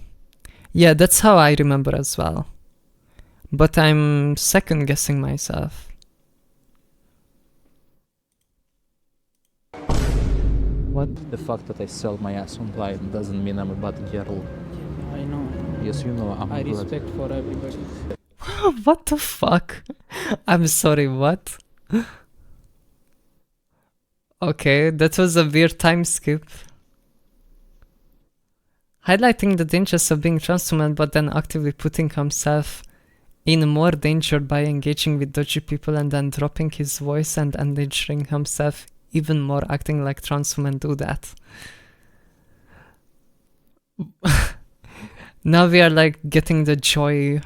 Yeah, that's how I remember as well. But I'm second guessing myself. What? The fact that I sell my ass online doesn't mean I'm a bad girl. I know. Yes, you know I'm I good. respect for everybody. What the fuck? I'm sorry, what? Okay, that was a weird time skip. Highlighting the dangers of being trans woman, but then actively putting himself in more danger by engaging with dodgy people and then dropping his voice and endangering himself even more, acting like trans women do that. Now we are like getting the joy.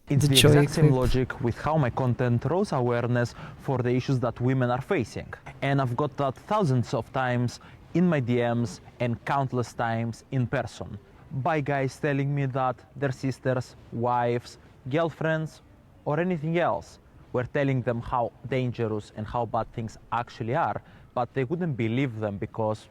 It's the exact same logic with how my content rose awareness for the issues that women are facing. And I've got that thousands of times in my DMs and countless times in person by guys telling me that their sisters, wives, girlfriends, or anything else were telling them how dangerous and how bad things actually are, but they wouldn't believe them because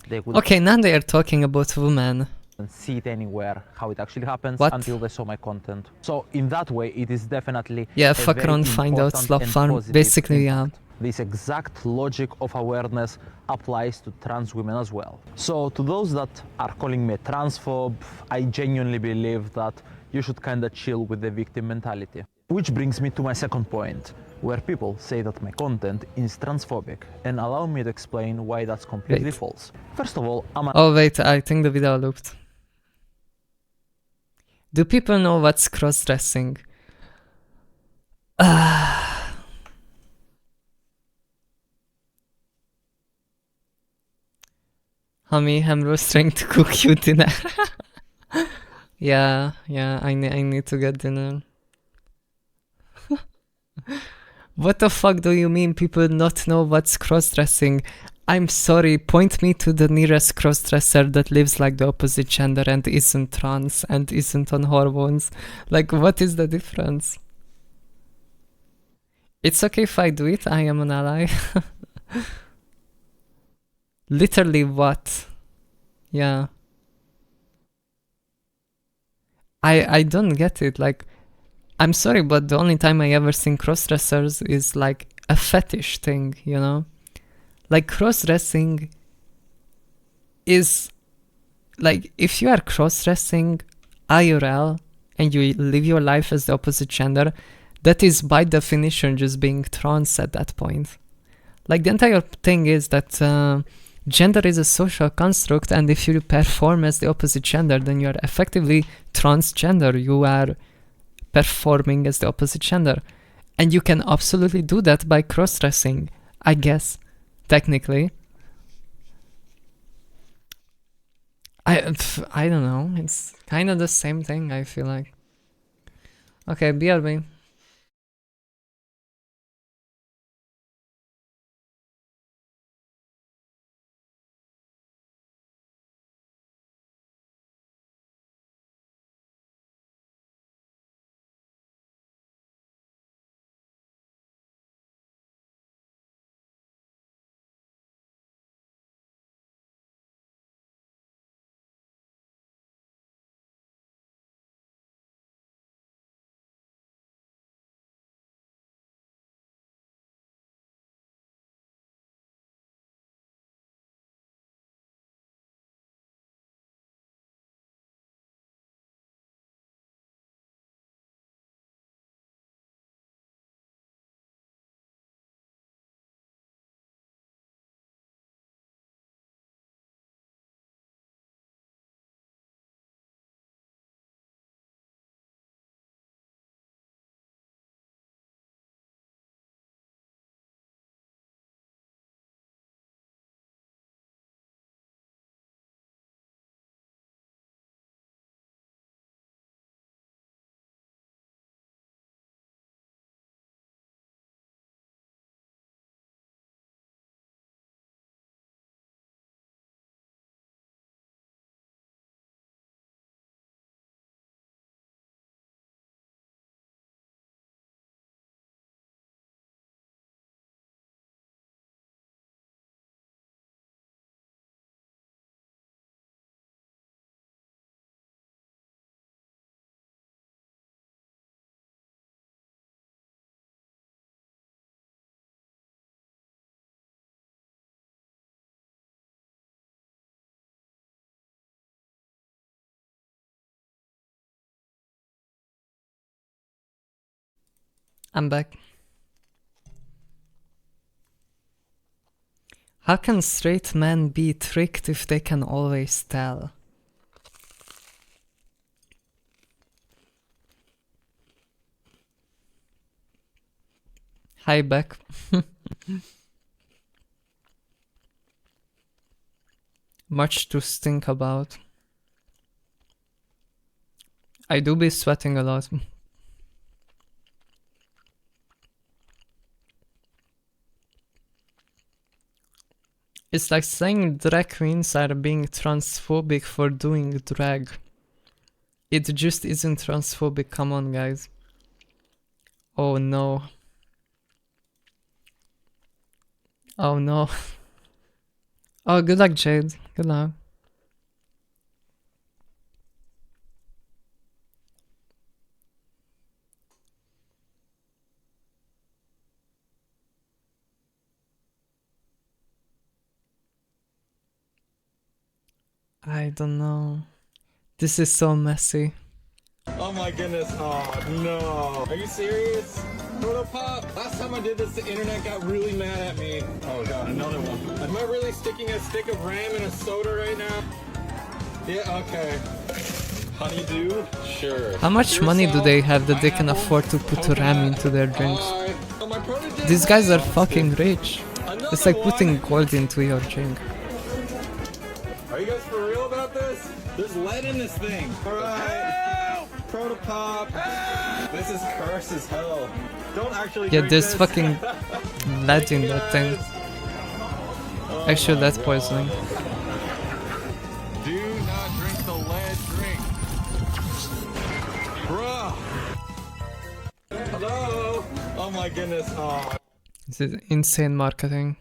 they wouldn't Okay, now they are talking about women. see it anywhere how it actually happens What? until they saw my content. So in that way, it is definitely Yeah, a fuck very around, find out, important slop and farm. positive Basically, impact. yeah. This exact logic of awareness applies to trans women as well. So to those that are calling me a transphobe, I genuinely believe that you should kinda chill with the victim mentality. Which brings me to my second point, where people say that my content is transphobic, and allow me to explain why that's completely false. First of all, I'm Oh wait, I think the video looped. Do people know what's cross-dressing? Homie, Hamro's trying to cook you dinner. yeah, I need to get dinner. What the fuck do you mean people not know what's cross-dressing? I'm sorry, point me to the nearest cross-dresser that lives like the opposite gender and isn't trans and isn't on hormones. Like, what is the difference? It's okay if I do it, I am an ally. Literally what? Yeah. I don't get it, like, I'm sorry, but the only time I ever seen cross-dressers is like a fetish thing, you know? Like, cross-dressing is, like, if you are cross-dressing IRL and you live your life as the opposite gender, that is by definition just being trans at that point. Like, the entire thing is that gender is a social construct, and if you perform as the opposite gender, then you are effectively transgender. You are performing as the opposite gender. And you can absolutely do that by cross-dressing, I guess. Technically, I don't know, it's kind of the same thing, I feel like. Okay, BRB. I'm back. How can straight men be tricked if they can always tell? Hi, Beck. Much to think about. I do be sweating a lot. It's like saying drag queens are being transphobic for doing drag. It just isn't transphobic, come on guys. Oh no. Oh no. Oh, good luck, Jade. Good luck. I don't know. This is so messy. Oh my goodness, oh no. Are you serious? Protopop, last time I did this, the internet got really mad at me. Oh god, another one. Am I really sticking a stick of RAM in a soda right now? Yeah, okay. Honeydew? Sure. How much money do they have that they can afford to put RAM into their drinks? These guys are fucking rich. It's like putting gold into your drink. Are you guys for real about this? There's lead in this thing. Alright. Protopop. This is cursed as hell. Don't actually Yeah, drink there's this. fucking lead in that thing. Actually, that's poisoning. Do not drink the lead drink. Bruh. Hello? Oh my goodness. Oh. This is insane marketing.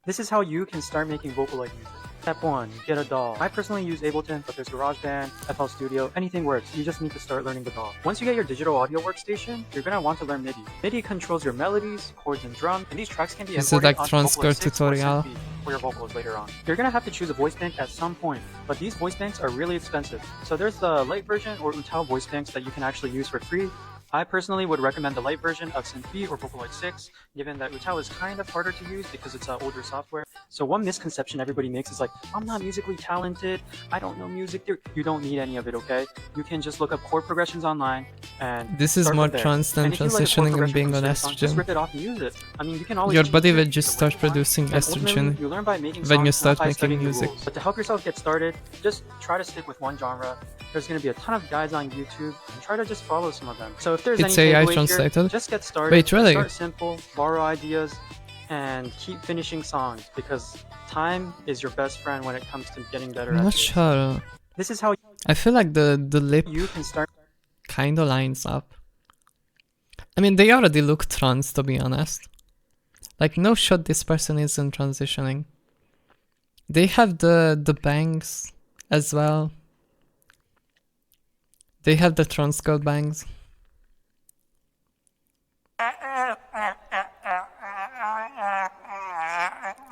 This is how you can start making Vocaloid music. Step 1, get a DAW. I personally use Ableton, but there's GarageBand, FL Studio, anything works. You just need to start learning the DAW. Once you get your digital audio workstation, you're gonna want to learn MIDI. MIDI controls your melodies, chords, and drums, and these tracks can be This is imported like onto transfer Vocaloid 6 or tutorial. Synth for your vocals later on. You're gonna have to choose a voice bank at some point, but these voice banks are really expensive. So there's the light version or Utao voice banks that you can actually use for free. I personally would recommend the light version of Synth or Vocaloid 6, given that Utao is kind of harder to use because it's older software. So one misconception everybody makes is like, I'm not musically talented, I don't know music theory. You don't need any of it, okay? You can just look up chord progressions online and This is start more from there. trans than And if you like a chord transitioning and progression being from on a certain song, just estrogen. rip it off and use it. I mean, you can always Your change body it will the just way start you want. producing And ultimately, estrogen you learn by making when you songs, start not by making studying the music. rules. But to help yourself get started, just try to stick with one genre. There's going to be a ton of guides on YouTube, and try to just follow some of them. So if there's It's any AI takeaways translated? here, just get started. Wait, really? Start simple, borrow ideas, and keep finishing songs, because time is your best friend when it comes to getting better I'm at not this. sure. This is how I feel like the lip you can start. kinda lines up. I mean, they already look trans, to be honest. Like, no shot this person isn't transitioning. They have the bangs as well. They have the trans girl bangs.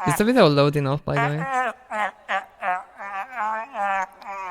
Is the video loading off, by the way?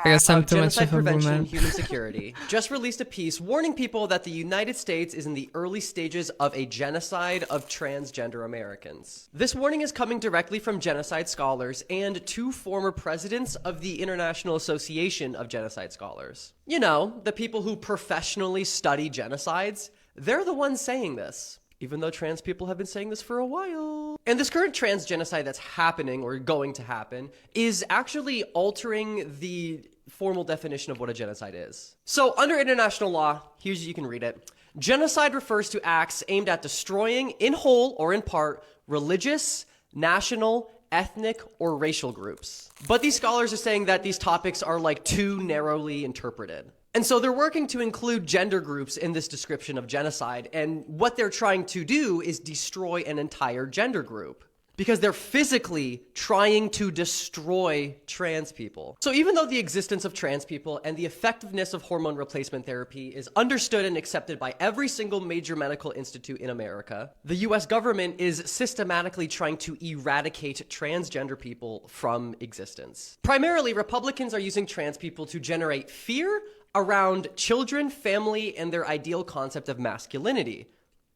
I guess I'm too much Genocide of a Prevention boomer. and Human Security just released a piece warning people that the United States is in the early stages of a genocide of transgender Americans. This warning is coming directly from genocide scholars and 2 former presidents of the International Association of Genocide Scholars. You know, the people who professionally study genocides, they're the ones saying this. Even though trans people have been saying this for a while. And this current trans genocide that's happening or going to happen is actually altering the formal definition of what a genocide is. So under international law, here's you can read it. Genocide refers to acts aimed at destroying, in whole or in part, religious, national, ethnic, or racial groups. But these scholars are saying that these topics are like too narrowly interpreted. And so they're working to include gender groups in this description of genocide, and what they're trying to do is destroy an entire gender group. Because they're physically trying to destroy trans people. So even though the existence of trans people and the effectiveness of hormone replacement therapy is understood and accepted by every single major medical institute in America, the US government is systematically trying to eradicate transgender people from existence. Primarily, Republicans are using trans people to generate fear, around children, family, and their ideal concept of masculinity.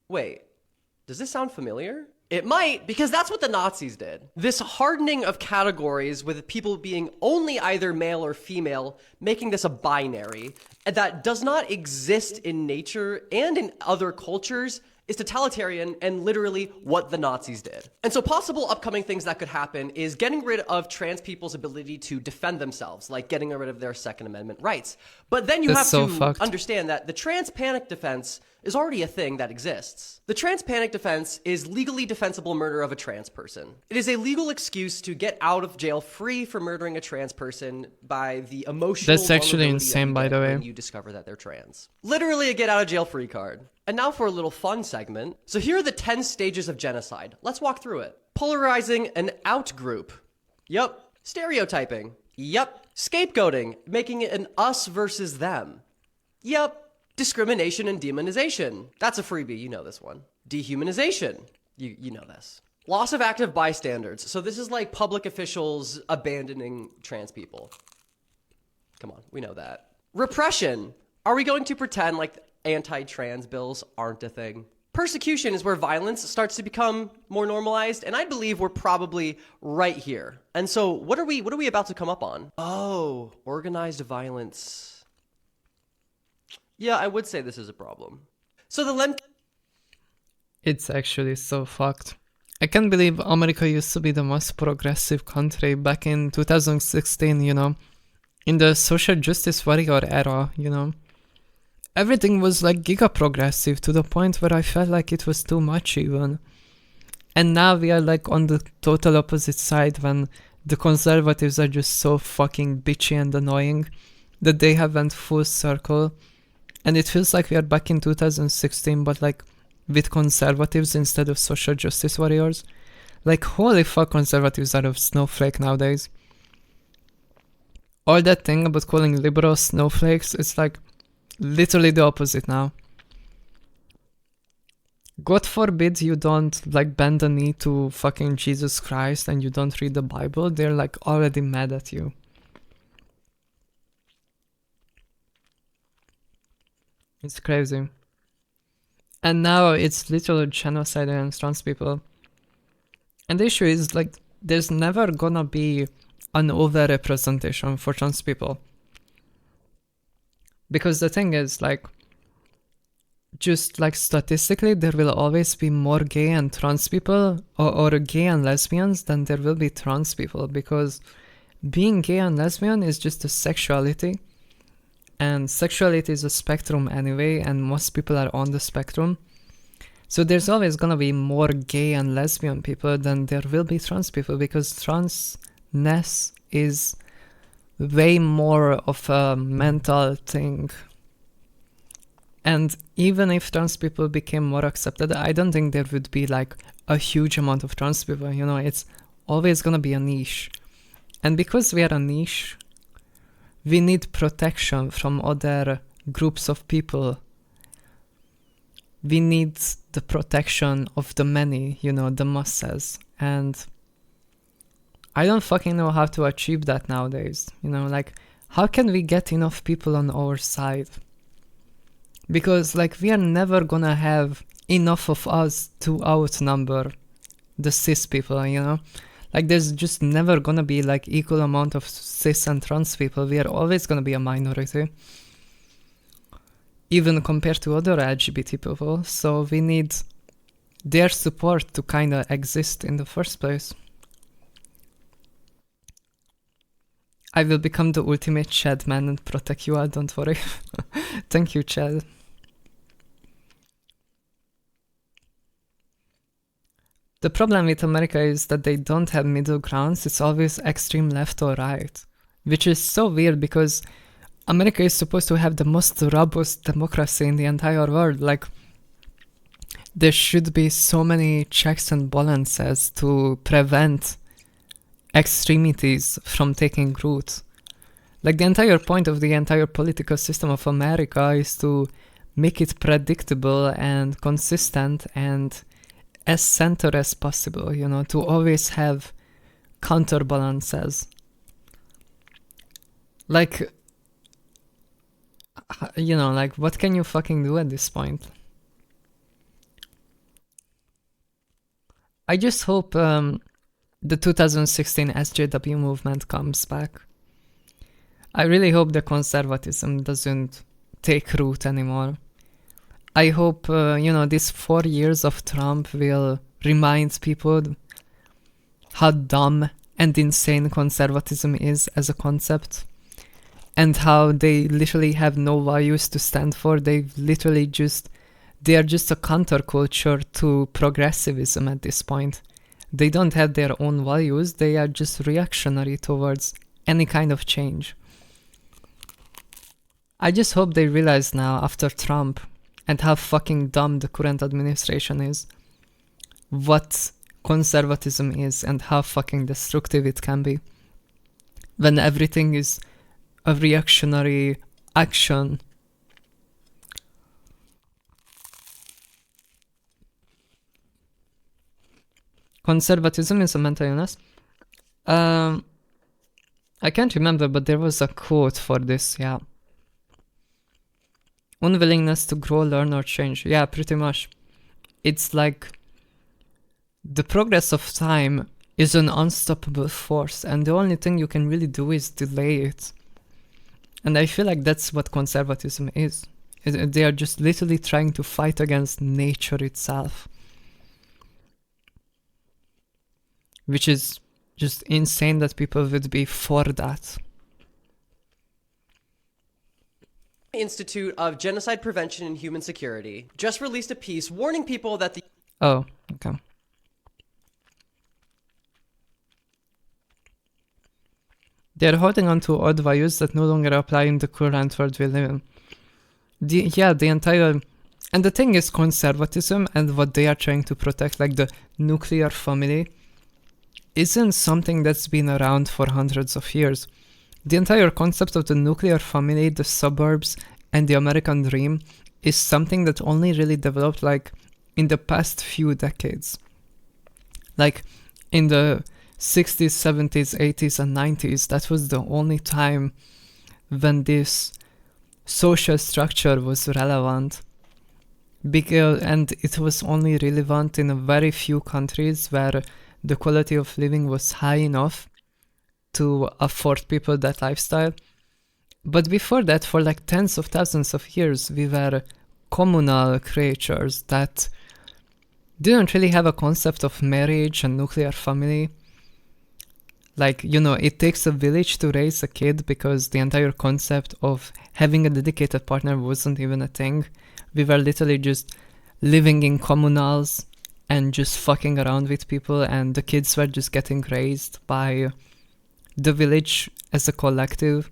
Wait, does this sound familiar? It might, because that's what the Nazis did. This hardening of categories with people being only either male or female, making this a binary, that does not exist in nature and in other cultures, is totalitarian and literally what the Nazis did. And so possible upcoming things that could happen is getting rid of trans people's ability to defend themselves, like getting rid of their Second Amendment rights. But then you That's have so to fucked. understand that the trans panic defense is already a thing that exists. The trans panic defense is legally defensible murder of a trans person. It is a legal excuse to get out of jail free for murdering a trans person by the emotional That's actually vulnerability that insane, you by get the way. when you discover that they're trans. Literally a get out of jail free card. And now for a little fun segment. So here are the 10 stages of genocide. Let's walk through it. Polarizing an out group. Yup. Stereotyping. Yup. Scapegoating, making it an us versus them. Yup. Discrimination and demonization. That's a freebie, you know this one. Dehumanization. You know this. Loss of active bystanders. So this is like public officials abandoning trans people. Come on, we know that. Repression. Are we going to pretend like anti-trans bills aren't a thing? Persecution is where violence starts to become more normalized, and I believe we're probably right here. And so what are we about to come up on? Oh, organized violence. Yeah, I would say this is a problem. So the It's actually so fucked. I can't believe America used to be the most progressive country back in 2016, you know, in the social justice warrior era, you know. Everything was like giga progressive to the point where I felt like it was too much even. And now we are like on the total opposite side when the conservatives are just so fucking bitchy and annoying that they have went full circle. And it feels like we are back in 2016, but like with conservatives instead of social justice warriors. Like, holy fuck, conservatives are a snowflake nowadays. All that thing about calling liberals snowflakes, it's like literally the opposite now. God forbid you don't like bend the knee to fucking Jesus Christ and you don't read the Bible, they're like already mad at you. It's crazy. And now it's literal genocide against trans people. And the issue is like there's never gonna be an overrepresentation for trans people. Because the thing is like just like statistically there will always be more gay and trans people or gay and lesbians than there will be trans people, because being gay and lesbian is just a sexuality. And sexuality is a spectrum anyway, and most people are on the spectrum. So there's always gonna be more gay and lesbian people than there will be trans people, because transness is way more of a mental thing. And even if trans people became more accepted, I don't think there would be like a huge amount of trans people, you know, it's always gonna be a niche. And because we are a niche, we need protection from other groups of people. We need the protection of the many, you know, the masses. And I don't fucking know how to achieve that nowadays. You know, like, how can we get enough people on our side? Because, like, we are never gonna have enough of us to outnumber the cis people, you know? Like, there's just never gonna be, like, equal amount of cis and trans people. We are always gonna be a minority. Even compared to other LGBT people. So we need their support to kind of exist in the first place. I will become the ultimate Chad man and protect you all, don't worry. Thank you, Chad. The problem with America is that they don't have middle grounds. It's always extreme left or right, which is so weird because America is supposed to have the most robust democracy in the entire world. Like, there should be so many checks and balances to prevent extremities from taking root. Like, the entire point of the entire political system of America is to make it predictable and consistent and as center as possible, you know, to always have counterbalances. Like, you know, like, what can you fucking do at this point? I just hope the 2016 SJW movement comes back. I really hope the conservatism doesn't take root anymore. I hope, you know, these 4 years of Trump will remind people how dumb and insane conservatism is as a concept, and how they literally have no values to stand for. They are just a counterculture to progressivism at this point. They don't have their own values, they are just reactionary towards any kind of change. I just hope they realize now, after Trump, and how fucking dumb the current administration is, what conservatism is and how fucking destructive it can be when everything is a reactionary action. Conservatism is a mental illness. I can't remember, but there was a quote for this, yeah. Unwillingness to grow, learn, or change. Yeah, pretty much. It's like the progress of time is an unstoppable force, and the only thing you can really do is delay it. And I feel like that's what conservatism is. They are just literally trying to fight against nature itself. Which is just insane that people would be for that. Institute of Genocide Prevention and Human Security just released a piece warning people that the... Oh, okay. They are holding on to old values that no longer apply in the current world we live in. The entire... And the thing is, conservatism and what they are trying to protect, like the nuclear family, isn't something that's been around for hundreds of years. The entire concept of the nuclear family, the suburbs, and the American dream is something that only really developed like in the past few decades. Like in the 60s, 70s, 80s, and 90s, that was the only time when this social structure was relevant. And it was only relevant in a very few countries where the quality of living was high enough to afford people that lifestyle. But before that, for like tens of thousands of years, we were communal creatures that didn't really have a concept of marriage and nuclear family. Like, you know, it takes a village to raise a kid because the entire concept of having a dedicated partner wasn't even a thing. We were literally just living in communals and just fucking around with people, and the kids were just getting raised by the village as a collective.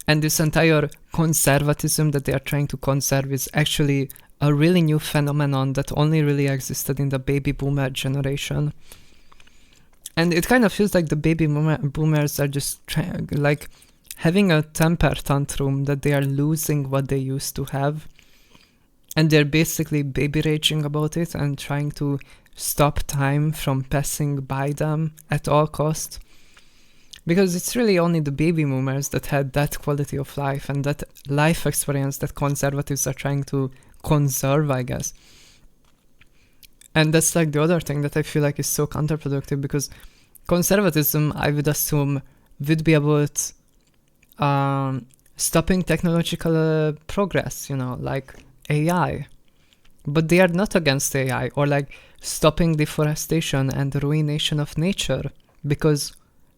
And this entire conservatism that they are trying to conserve is actually a really new phenomenon that only really existed in the baby boomer generation. And it kind of feels like the baby boomers are just like having a temper tantrum that they are losing what they used to have. And they're basically baby raging about it and trying to stop time from passing by them at all costs. Because it's really only the baby boomers that had that quality of life and that life experience that conservatives are trying to conserve, I guess. And that's like the other thing that I feel like is so counterproductive, because conservatism, I would assume, would be about stopping technological progress, you know, like AI. But they are not against AI, or like stopping deforestation and the ruination of nature, because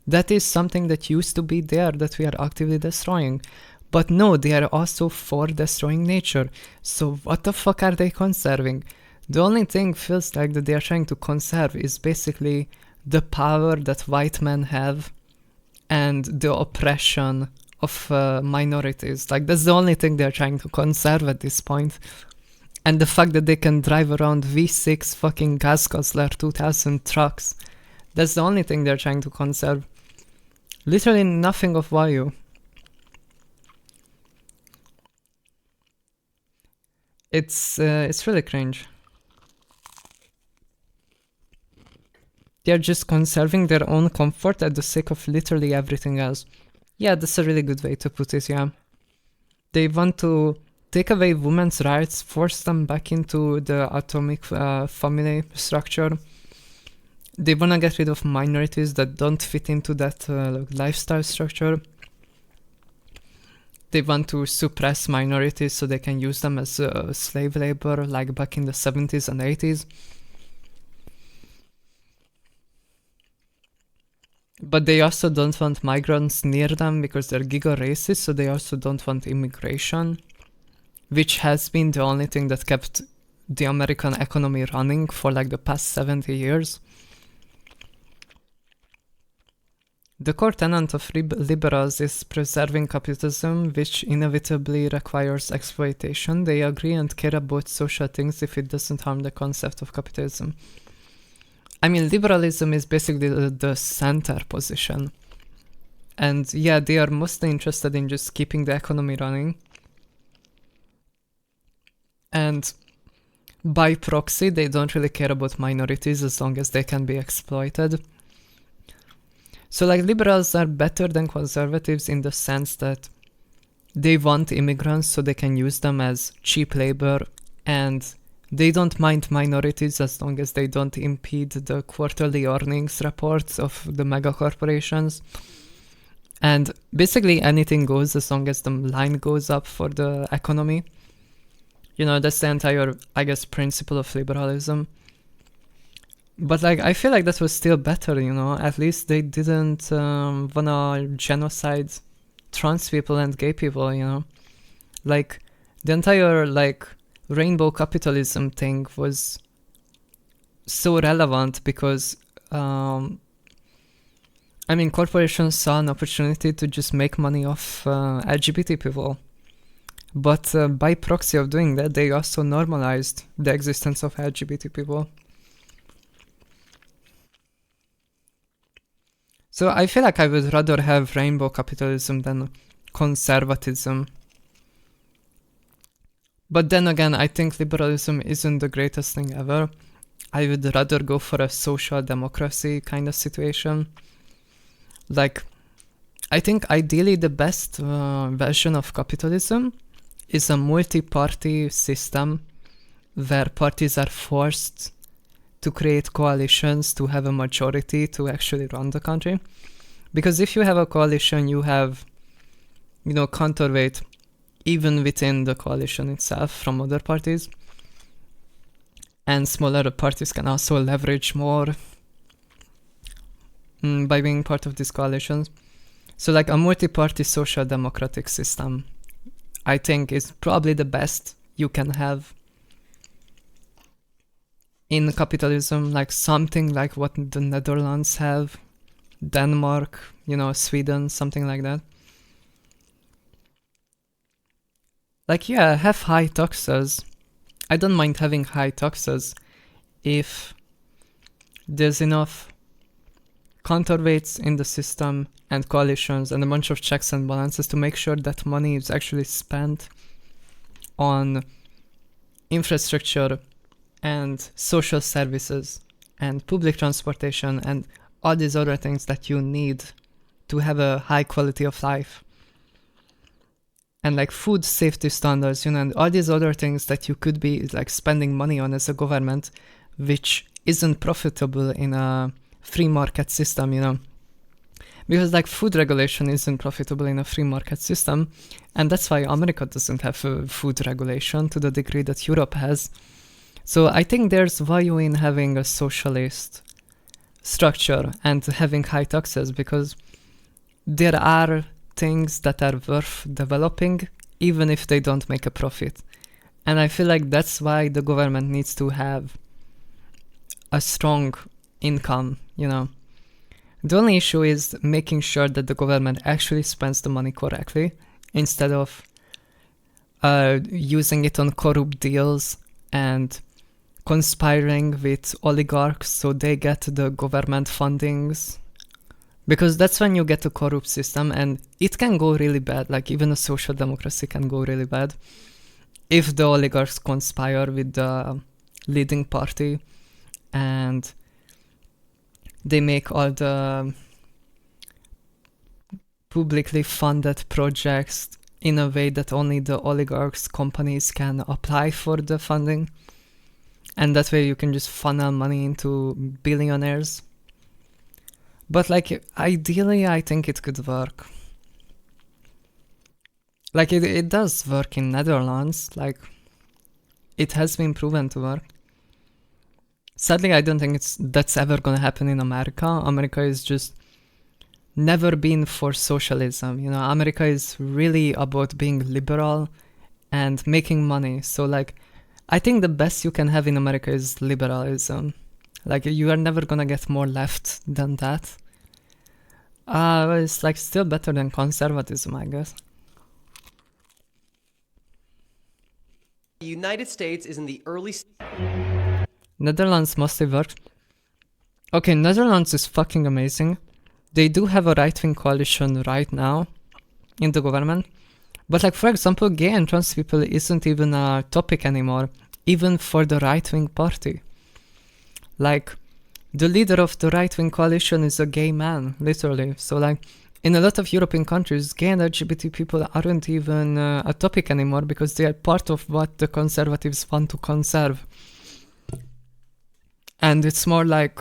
that is something that used to be there that we are actively destroying. But no, they are also for destroying nature. So what the fuck are they conserving? The only thing feels like that they are trying to conserve is basically the power that white men have and the oppression of minorities. Like, that's the only thing they're trying to conserve at this point. And the fact that they can drive around V6 fucking gas guzzler 2000 trucks, that's the only thing they're trying to conserve. Literally nothing of value. It's really cringe. They're just conserving their own comfort at the sake of literally everything else. Yeah, that's a really good way to put it, yeah. They want to take away women's rights, force them back into the atomic family structure. They want to get rid of minorities that don't fit into that lifestyle structure. They want to suppress minorities so they can use them as slave labor, like back in the 70s and 80s. But they also don't want migrants near them because they're giga racist, so they also don't want immigration, which has been the only thing that kept the American economy running for like the past 70 years. The core tenet of liberals is preserving capitalism, which inevitably requires exploitation. They agree and care about social things if it doesn't harm the concept of capitalism. I mean, liberalism is basically the center position. And yeah, they are mostly interested in just keeping the economy running. And by proxy, they don't really care about minorities as long as they can be exploited. So like liberals are better than conservatives in the sense that they want immigrants so they can use them as cheap labor, and they don't mind minorities as long as they don't impede the quarterly earnings reports of the mega corporations. And basically anything goes as long as the line goes up for the economy. You know, that's the entire, I guess, principle of liberalism. But like, I feel like that was still better, you know, at least they didn't wanna genocide trans people and gay people, you know. Like, the entire, like, rainbow capitalism thing was so relevant because, I mean, corporations saw an opportunity to just make money off LGBT people. But by proxy of doing that, they also normalized the existence of LGBT people. So I feel like I would rather have rainbow capitalism than conservatism. But then again, I think liberalism isn't the greatest thing ever. I would rather go for a social democracy kind of situation. Like, I think ideally the best version of capitalism is a multi-party system where parties are forced to create coalitions to have a majority to actually run the country. Because if you have a coalition, you have, you know, counterweight even within the coalition itself from other parties. And smaller parties can also leverage more by being part of these coalitions. So like a multi-party social democratic system, I think is probably the best you can have in capitalism, like something like what the Netherlands have, Denmark, you know, Sweden, something like that. Like, yeah, have high taxes. I don't mind having high taxes if there's enough counterweights in the system and coalitions and a bunch of checks and balances to make sure that money is actually spent on infrastructure and social services and public transportation and all these other things that you need to have a high quality of life. And like food safety standards, you know, and all these other things that you could be like spending money on as a government, which isn't profitable in a free market system, you know. Because like food regulation isn't profitable in a free market system, and that's why America doesn't have a food regulation to the degree that Europe has. So I think there's value in having a socialist structure and having high taxes, because there are things that are worth developing even if they don't make a profit. And I feel like that's why the government needs to have a strong income, you know. The only issue is making sure that the government actually spends the money correctly instead of using it on corrupt deals and conspiring with oligarchs so they get the government fundings. Because that's when you get a corrupt system, and it can go really bad. Like even a social democracy can go really bad if the oligarchs conspire with the leading party and they make all the publicly funded projects in a way that only the oligarchs companies can apply for the funding, and that way you can just funnel money into billionaires. But like ideally I think it could work. Like it does work in Netherlands, like it has been proven to work. Sadly, I don't think that's ever gonna happen in America. America is just never been for socialism, you know. America is really about being liberal and making money. So like, I think the best you can have in America is liberalism. Like you are never gonna get more left than that. It's like still better than conservatism, I guess. The United States is in the early... Netherlands mostly works. Okay, Netherlands is fucking amazing. They do have a right-wing coalition right now in the government. But like, for example, gay and trans people isn't even a topic anymore, even for the right-wing party. Like, the leader of the right-wing coalition is a gay man, literally. So like, in a lot of European countries, gay and LGBT people aren't even a topic anymore because they are part of what the conservatives want to conserve. And it's more like,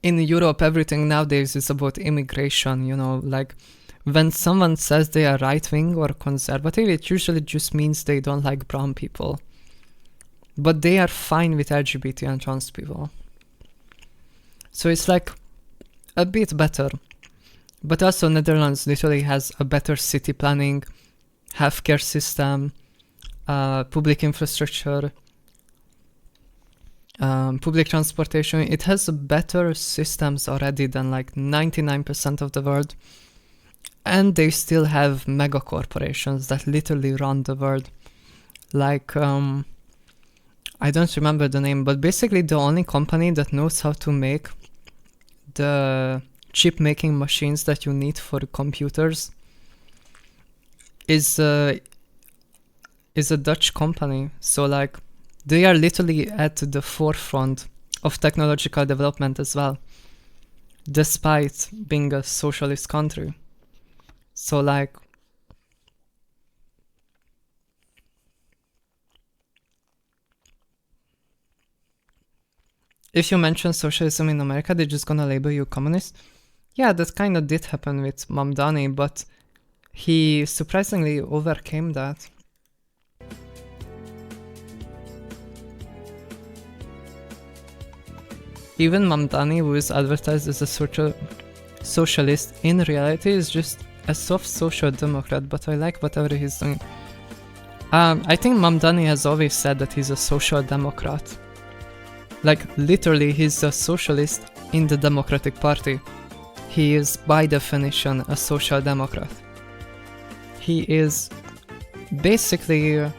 in Europe, everything nowadays is about immigration, you know, like when someone says they are right-wing or conservative, it usually just means they don't like brown people. But they are fine with LGBT and trans people. So it's like a bit better. But also Netherlands literally has a better city planning, healthcare system, public infrastructure, public transportation. It has better systems already than like 99% of the world. And they still have mega corporations that literally run the world. Like, I don't remember the name, but basically the only company that knows how to make the chip making machines that you need for computers is a Dutch company. So like, they are literally at the forefront of technological development as well, despite being a socialist country. So like, if you mention socialism in America, they're just gonna label you communist. Yeah, that kind of did happen with Mamdani, but he surprisingly overcame that. Even Mamdani, who is advertised as a socialist, in reality is just a soft social democrat, but I like whatever he's doing. I think Mamdani has always said that he's a social democrat. Like, literally, he's a socialist in the Democratic Party. He is, by definition, a social democrat. He is basically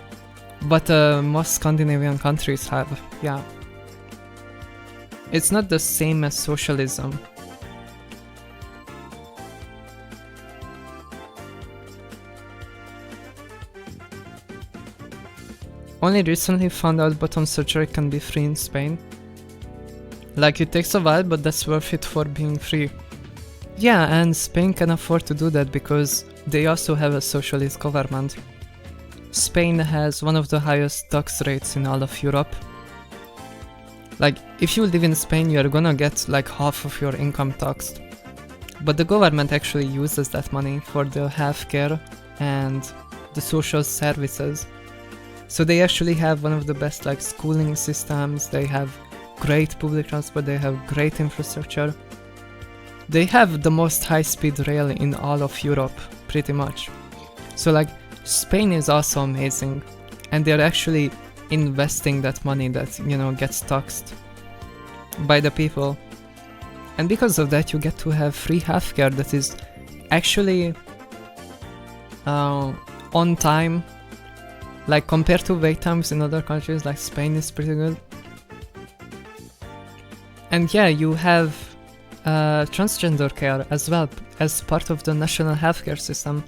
what most Scandinavian countries have, yeah. It's not the same as socialism. Only recently found out bottom surgery can be free in Spain. Like, it takes a while, but that's worth it for being free. Yeah, and Spain can afford to do that because they also have a socialist government. Spain has one of the highest tax rates in all of Europe. Like, if you live in Spain, you're gonna get like half of your income taxed. But the government actually uses that money for the healthcare and the social services. So they actually have one of the best like schooling systems, they have great public transport, they have great infrastructure. They have the most high-speed rail in all of Europe, pretty much. So like, Spain is also amazing, and they're actually investing that money that, you know, gets taxed by the people. And because of that, you get to have free healthcare that is actually on time. Like, compared to wait times in other countries, like Spain is pretty good. And yeah, you have transgender care as well as part of the national healthcare system.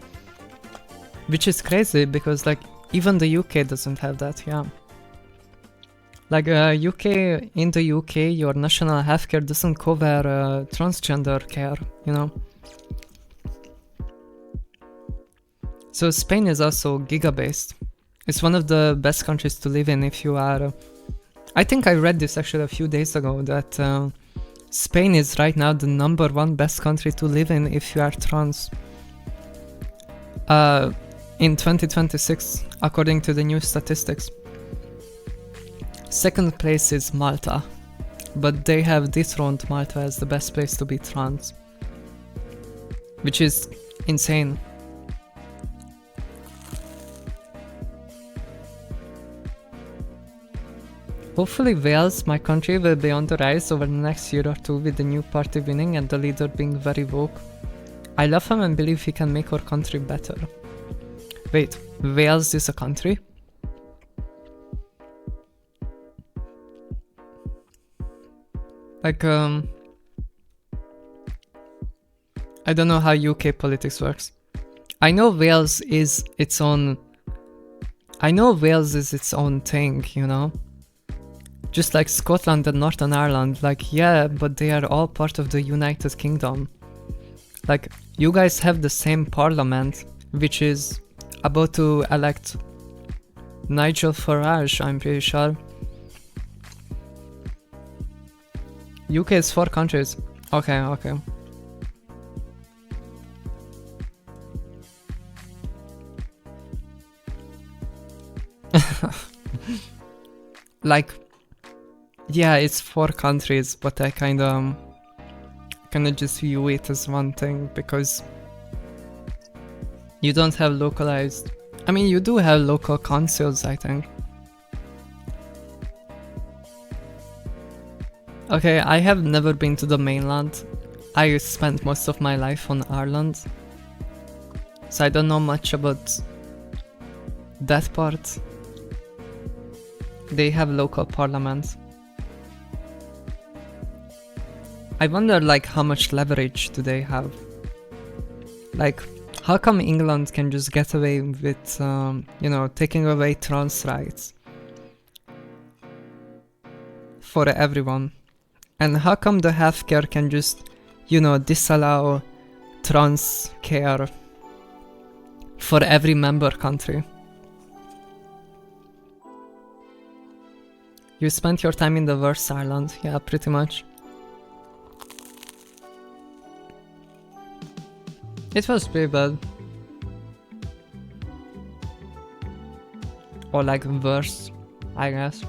Which is crazy because like even the UK doesn't have that, yeah. Like in the UK, your national healthcare doesn't cover transgender care, you know. So Spain is also giga-based. It's one of the best countries to live in if you are... I think I read this actually a few days ago, that Spain is right now the #1 best country to live in if you are trans. In 2026, according to the new statistics. Second place is Malta, but they have dethroned Malta as the best place to be trans, which is insane. Hopefully Wales, my country, will be on the rise over the next year or two with the new party winning and the leader being very woke. I love him and believe he can make our country better. Wait, Wales is a country? Like, I don't know how UK politics works. I know Wales is its own... I know Wales is its own thing, you know? Just like Scotland and Northern Ireland, like, yeah, but they are all part of the United Kingdom. Like, you guys have the same parliament, which is about to elect Nigel Farage, I'm pretty sure. UK is 4 countries. Okay, okay. Like, yeah, it's 4 countries, but I kinda just view it as one thing, because you don't have localized... I mean, you do have local councils, I think. Okay, I have never been to the mainland. I spent most of my life on Ireland, so I don't know much about that part. They have local parliaments. I wonder, like, how much leverage do they have? Like, how come England can just get away with, you know, taking away trans rights for everyone? And how come the healthcare can just, you know, disallow trans care for every member country? You spent your time in the worst island, yeah, pretty much. It was pretty bad. Or like worse, I guess.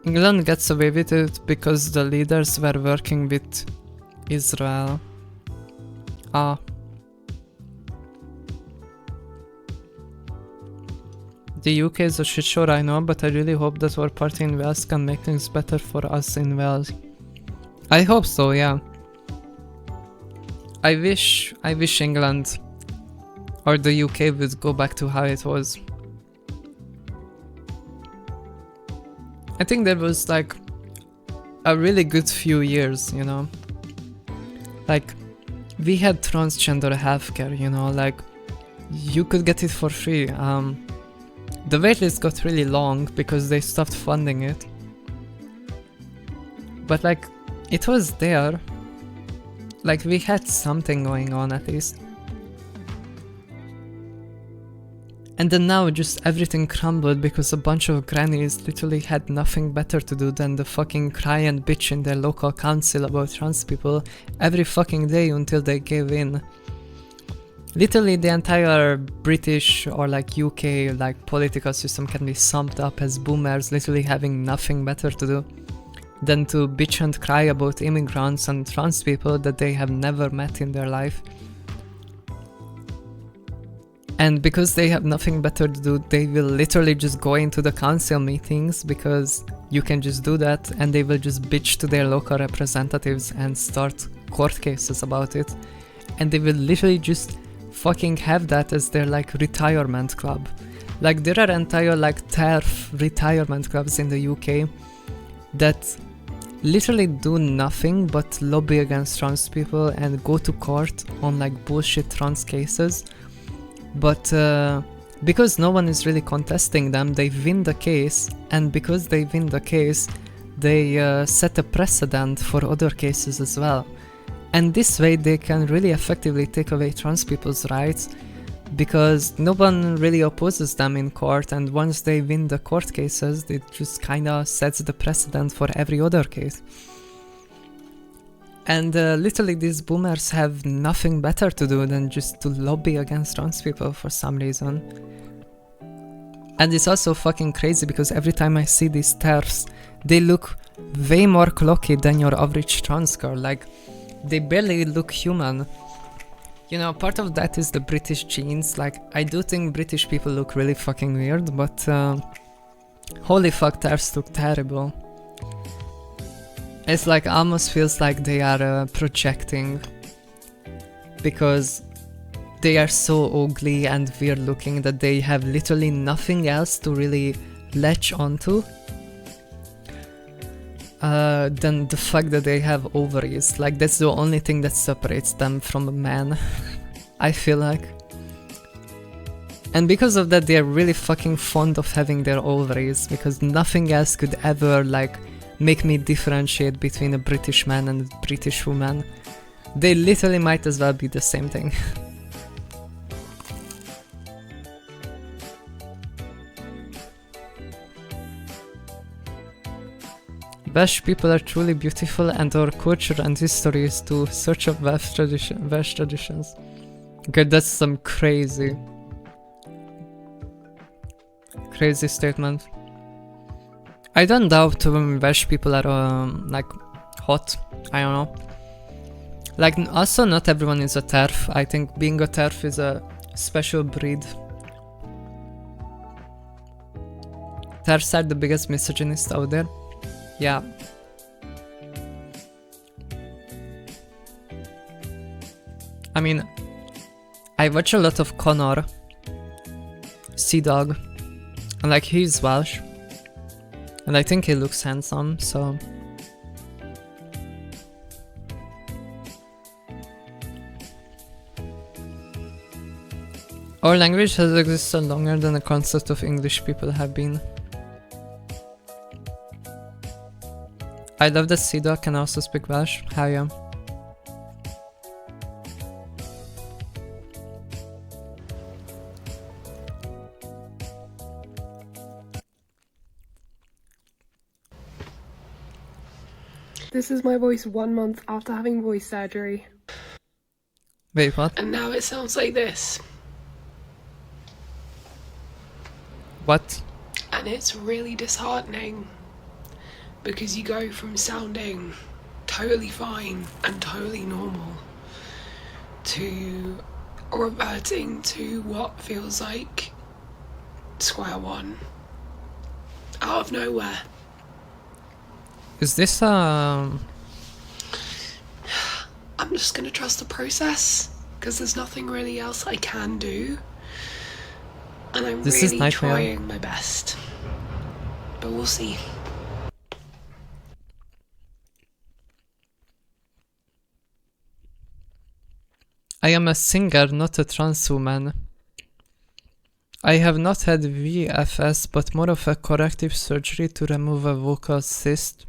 England gets away with it because the leaders were working with Israel. Ah. The UK is a shit show, I know, but I really hope that our party in Wales can make things better for us in Wales. I hope so, yeah. I wish England or the UK would go back to how it was. I think there was like a really good few years, you know. Like, we had transgender healthcare, you know, like, you could get it for free. The waitlist got really long because they stopped funding it. But like, it was there. Like, we had something going on at least. And then now just everything crumbled because a bunch of grannies literally had nothing better to do than to fucking cry and bitch in their local council about trans people every fucking day until they gave in. Literally the entire British or like UK like political system can be summed up as boomers literally having nothing better to do than to bitch and cry about immigrants and trans people that they have never met in their life. And because they have nothing better to do, they will literally just go into the council meetings because you can just do that, and they will just bitch to their local representatives and start court cases about it. And they will literally just fucking have that as their like retirement club. Like, there are entire like TERF retirement clubs in the UK that literally do nothing but lobby against trans people and go to court on like bullshit trans cases but because no one is really contesting them, they win the case, and because they win the case, they set a precedent for other cases as well. And this way they can really effectively take away trans people's rights, because no one really opposes them in court, and once they win the court cases, it just kinda sets the precedent for every other case. And literally these boomers have nothing better to do than just to lobby against trans people for some reason. And it's also fucking crazy because every time I see these TERFs, they look way more cloaky than your average trans girl. Like, they barely look human. You know, part of that is the British genes. Like, I do think British people look really fucking weird, but holy fuck, TERFs look terrible. It's like, almost feels like they are projecting, because they are so ugly and weird looking that they have literally nothing else to really latch onto than the fact that they have ovaries. Like, that's the only thing that separates them from a man, I feel like. And because of that, they are really fucking fond of having their ovaries, because nothing else could ever, like, make me differentiate between a British man and a British woman. They literally might as well be the same thing. Welsh people are truly beautiful, and our culture and history is to search up Welsh traditions. Okay, that's some crazy statement. I don't doubt Welsh people are like hot. I don't know. Like, also not everyone is a TERF. I think being a TERF is a special breed. TERFs are the biggest misogynists out there. Yeah. I mean, I watch a lot of Connor, Sea Dog, and like, he's Welsh. And I think he looks handsome, so... Our language has existed longer than the concept of English people have been. I love that Sea Dog can also speak Welsh. Hell yeah. This is my voice 1 month after having voice surgery. Wait, what? And now it sounds like this. What? And it's really disheartening, because you go from sounding totally fine and totally normal to reverting to what feels like square one out of nowhere. Is this I'm just gonna trust the process, because there's nothing really else I can do, and I'm really trying my best, but we'll see. I am a singer, not a trans woman. I have not had VFS, but more of a corrective surgery to remove a vocal cyst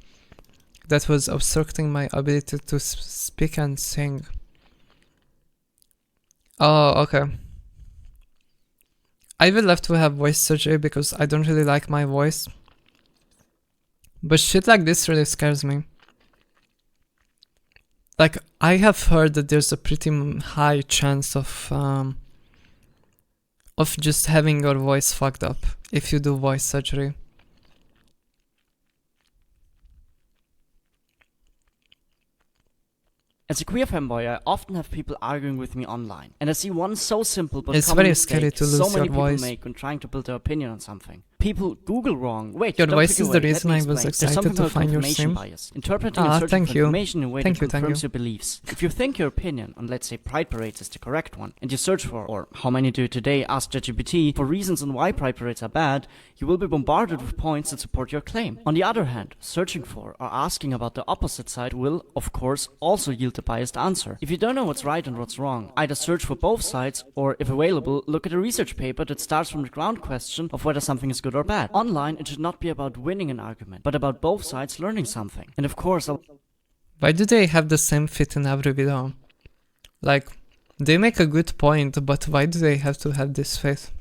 that was obstructing my ability to speak and sing. Oh, okay. I would love to have voice surgery because I don't really like my voice. But shit like this really scares me. Like, I have heard that there's a pretty high chance of just having your voice fucked up if you do voice surgery. As a queer femboy, I often have people arguing with me online, and I see one so simple but it's common very mistake scary to lose so many your people voice. make when trying to build their opinion on something. People Google wrong. Wait, Your don't voice click is away. the Let reason me I was explain. There's excited something to called find your confirmation stream. bias. Interpreting and searching Thank for you. information in a way Thank that you, thank confirms you. your beliefs. If you think your opinion on, let's say, pride parades is the correct one, and you search for, or how many do today ask ChatGPT for reasons on why pride parades are bad, you will be bombarded with points that support your claim. On the other hand, searching for or asking about the opposite side will, of course, also yield a biased answer. If you don't know what's right and what's wrong, either search for both sides, or if available, look at a research paper that starts from the ground question of whether something is good or bad. Online, it should not be about winning an argument, but about both sides learning something. And of course, Why do they have the same fit in every video? Like, they make a good point, but why do they have to have this fit?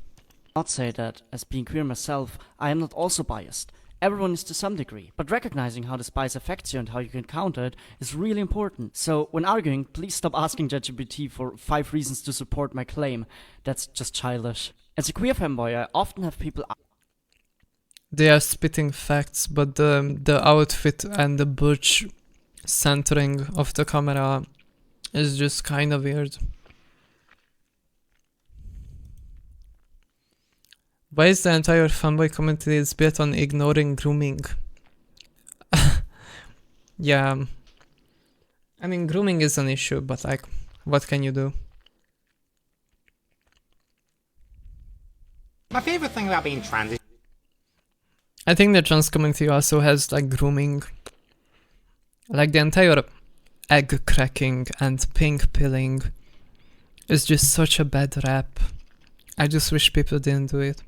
not say that, as being queer myself, I am not also biased. Everyone is to some degree, but recognizing how this bias affects you and how you can counter it is really important. So, when arguing, please stop asking ChatGPT for 5 reasons to support my claim. That's just childish. As a queer femboy, I often have people... They are spitting facts, but the outfit and the butch centering of the camera is just kind of weird. Why is the entire fanboy community is built on ignoring grooming? Yeah. I mean, grooming is an issue, but like, what can you do? My favorite thing about being trans is... I think the trans community also has like grooming. Like the entire egg cracking and pink pilling is just such a bad rap. I just wish people didn't do it.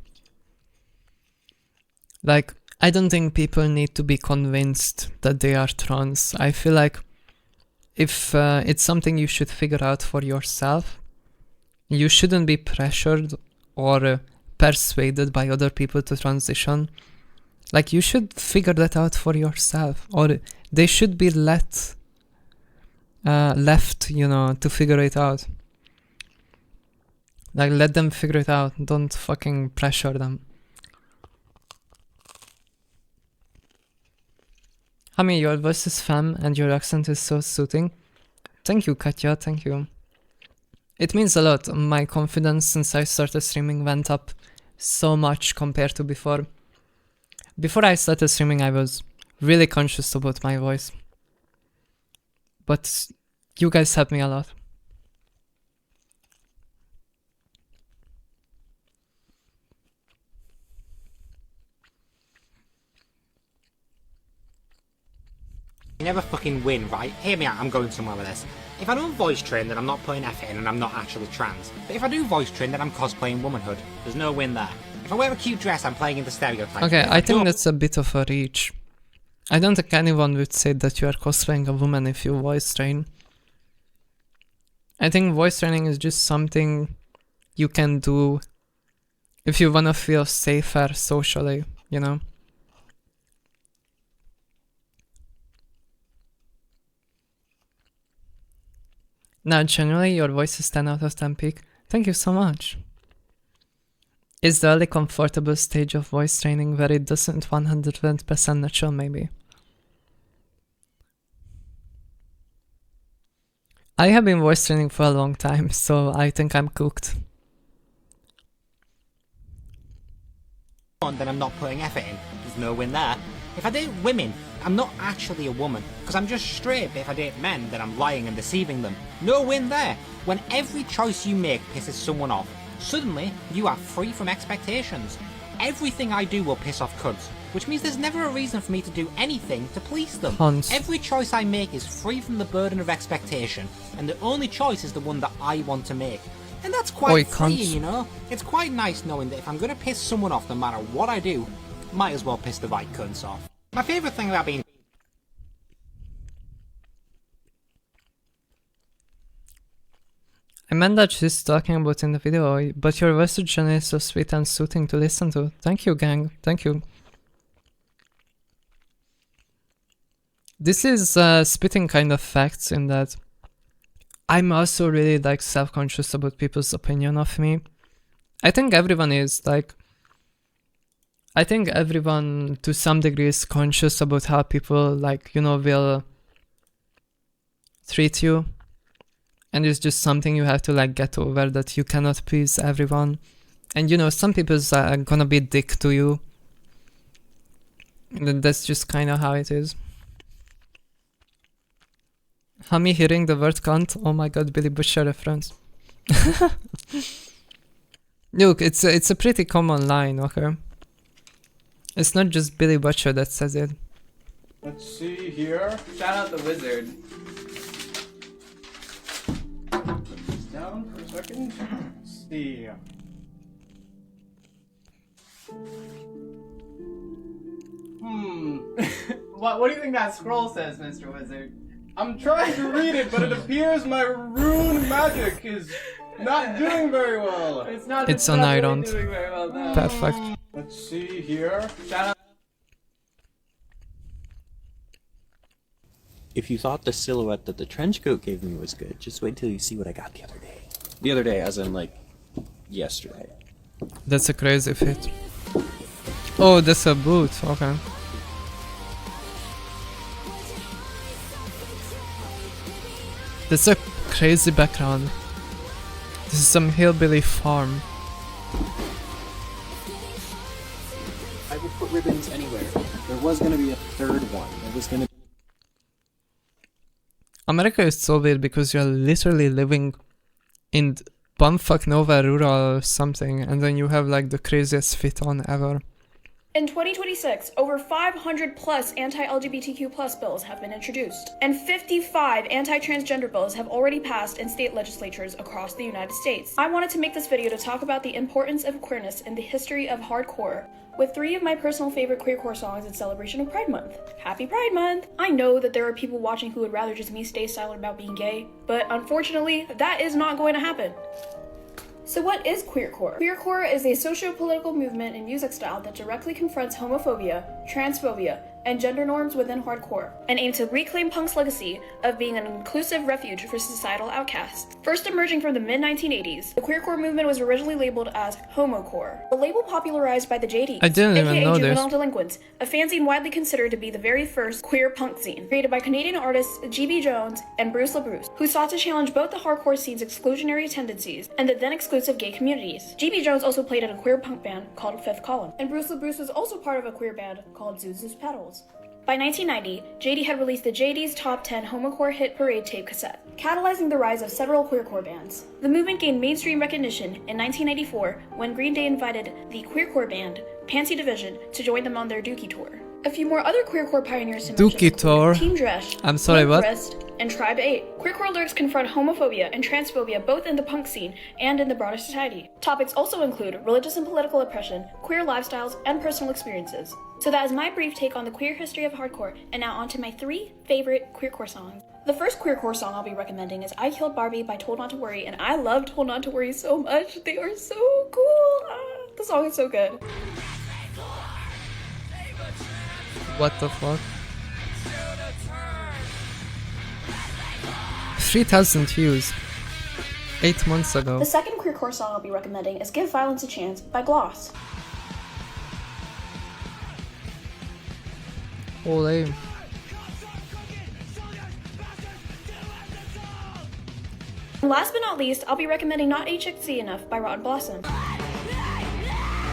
Like, I don't think people need to be convinced that they are trans. I feel like if it's something you should figure out for yourself, you shouldn't be pressured or persuaded by other people to transition. Like, you should figure that out for yourself, or they should be left, you know, to figure it out. Like, let them figure it out, don't fucking pressure them. Hami, your voice is femme and your accent is so soothing. Thank you, Katya, thank you. It means a lot. My confidence since I started streaming went up so much compared to before. Before I started streaming, I was really conscious about my voice. But you guys helped me a lot. You never fucking win, right? Hear me out, I'm going somewhere with this. If I don't voice train, then I'm not putting effort in and I'm not actually trans. But if I do voice train, then I'm cosplaying womanhood. There's no win there. If I wear a cute dress, I'm playing into stereotypes. Okay, I think that's a bit of a reach. I don't think anyone would say that you are cosplaying a woman if you voice train. I think voice training is just something you can do if you wanna feel safer socially, you know? Now, generally, your voice is 10 out of 10 peak. Thank you so much. Is the only comfortable stage of voice training where it doesn't 100% natural, maybe? I have been voice training for a long time, so I think I'm cooked. Then I'm not putting effort in. There's no win there. If I date women, I'm not actually a woman, because I'm just straight, but if I date men, then I'm lying and deceiving them. No win there. When every choice you make pisses someone off, suddenly you are free from expectations. Everything I do will piss off cunts, which means there's never a reason for me to do anything to please them. Cunts. Every choice I make is free from the burden of expectation, and the only choice is the one that I want to make. And that's quite freeing, you know? It's quite nice knowing that if I'm going to piss someone off no matter what I do, might as well piss the right cunts off. My favourite thing about being... I meant that she's talking about in the video, but your voice is so sweet and soothing to listen to. Thank you, gang. Thank you. This is spitting kind of facts in that I'm also really like self-conscious about people's opinion of me. I think everyone is like... I think everyone to some degree is conscious about how people like, you know, will treat you. And it's just something you have to like get over, that you cannot please everyone. And you know, some people are gonna be dick to you That's just kind of how it is. Hami hearing the word cunt. Oh my god, Billy Butcher reference. Look, it's a pretty common line, okay? It's not just Billy Butcher that says it. Let's see here. Shout out the wizard. Put this down for a second. Let's see. What do you think that scroll says, Mr. Wizard? I'm trying to read it, but it appears my rune magic is not doing very well. It's not. It's not really unironed. doing very well now. Perfect. Let's see here. Shout out. If you thought the silhouette that the trench coat gave me was good, just wait till you see what I got the other day. The other day, as in, like, yesterday. That's a crazy fit. Oh, that's a boot. Okay. That's a crazy background. This is some hillbilly farm. I would put ribbons anywhere. There was gonna be a third one. There was gonna. America is so weird because you're literally living in bumfuck Nova rural or something, and then you have like the craziest fit on ever. In 2026, over 500 plus anti-LGBTQ plus bills have been introduced, and 55 anti-transgender bills have already passed in state legislatures across the United States. I wanted to make this video to talk about the importance of queerness in the history of hardcore, with 3 of my personal favorite queercore songs in celebration of Pride Month. Happy Pride Month! I know that there are people watching who would rather just me stay silent about being gay, but unfortunately, that is not going to happen. So what is queercore? Queercore is a socio-political movement and music style that directly confronts homophobia, transphobia, and gender norms within hardcore, and aims to reclaim punk's legacy of being an inclusive refuge for societal outcasts. First emerging from the mid-1980s, the queercore movement was originally labeled as homocore, a label popularized by the JDs, I didn't even aka know Juvenile this. Delinquents, a fanzine widely considered to be the very first queer punk scene, created by Canadian artists G.B. Jones and Bruce LaBruce, who sought to challenge both the hardcore scene's exclusionary tendencies and the then exclusive gay communities. G.B. Jones also played in a queer punk band called Fifth Column, and Bruce LaBruce was also part of a queer band called Zuzu's Petals. By 1990, JD had released the JD's Top 10 Homocore Hit Parade tape cassette, catalyzing the rise of several queercore bands. The movement gained mainstream recognition in 1994 when Green Day invited the queercore band Pansy Division to join them on their Dookie tour. A few more other queercore pioneers to mention Dookie tour. Team Dresch, I'm sorry, Limp what? Wrist, and Tribe 8. Queercore lyrics confront homophobia and transphobia both in the punk scene and in the broader society. Topics also include religious and political oppression, queer lifestyles, and personal experiences. So that is my brief take on the queer history of hardcore, and now on to my 3 favorite queercore songs. The first queercore song I'll be recommending is I Killed Barbie by Told Not to Worry, and I love Told Not to Worry so much. They are so cool. The song is so good. What the fuck? 3,000 views. 8 months ago. The second queercore song I'll be recommending is Give Violence a Chance by Gloss. Holy. And last but not least, I'll be recommending Not HXZ Enough by Rotten Blossom.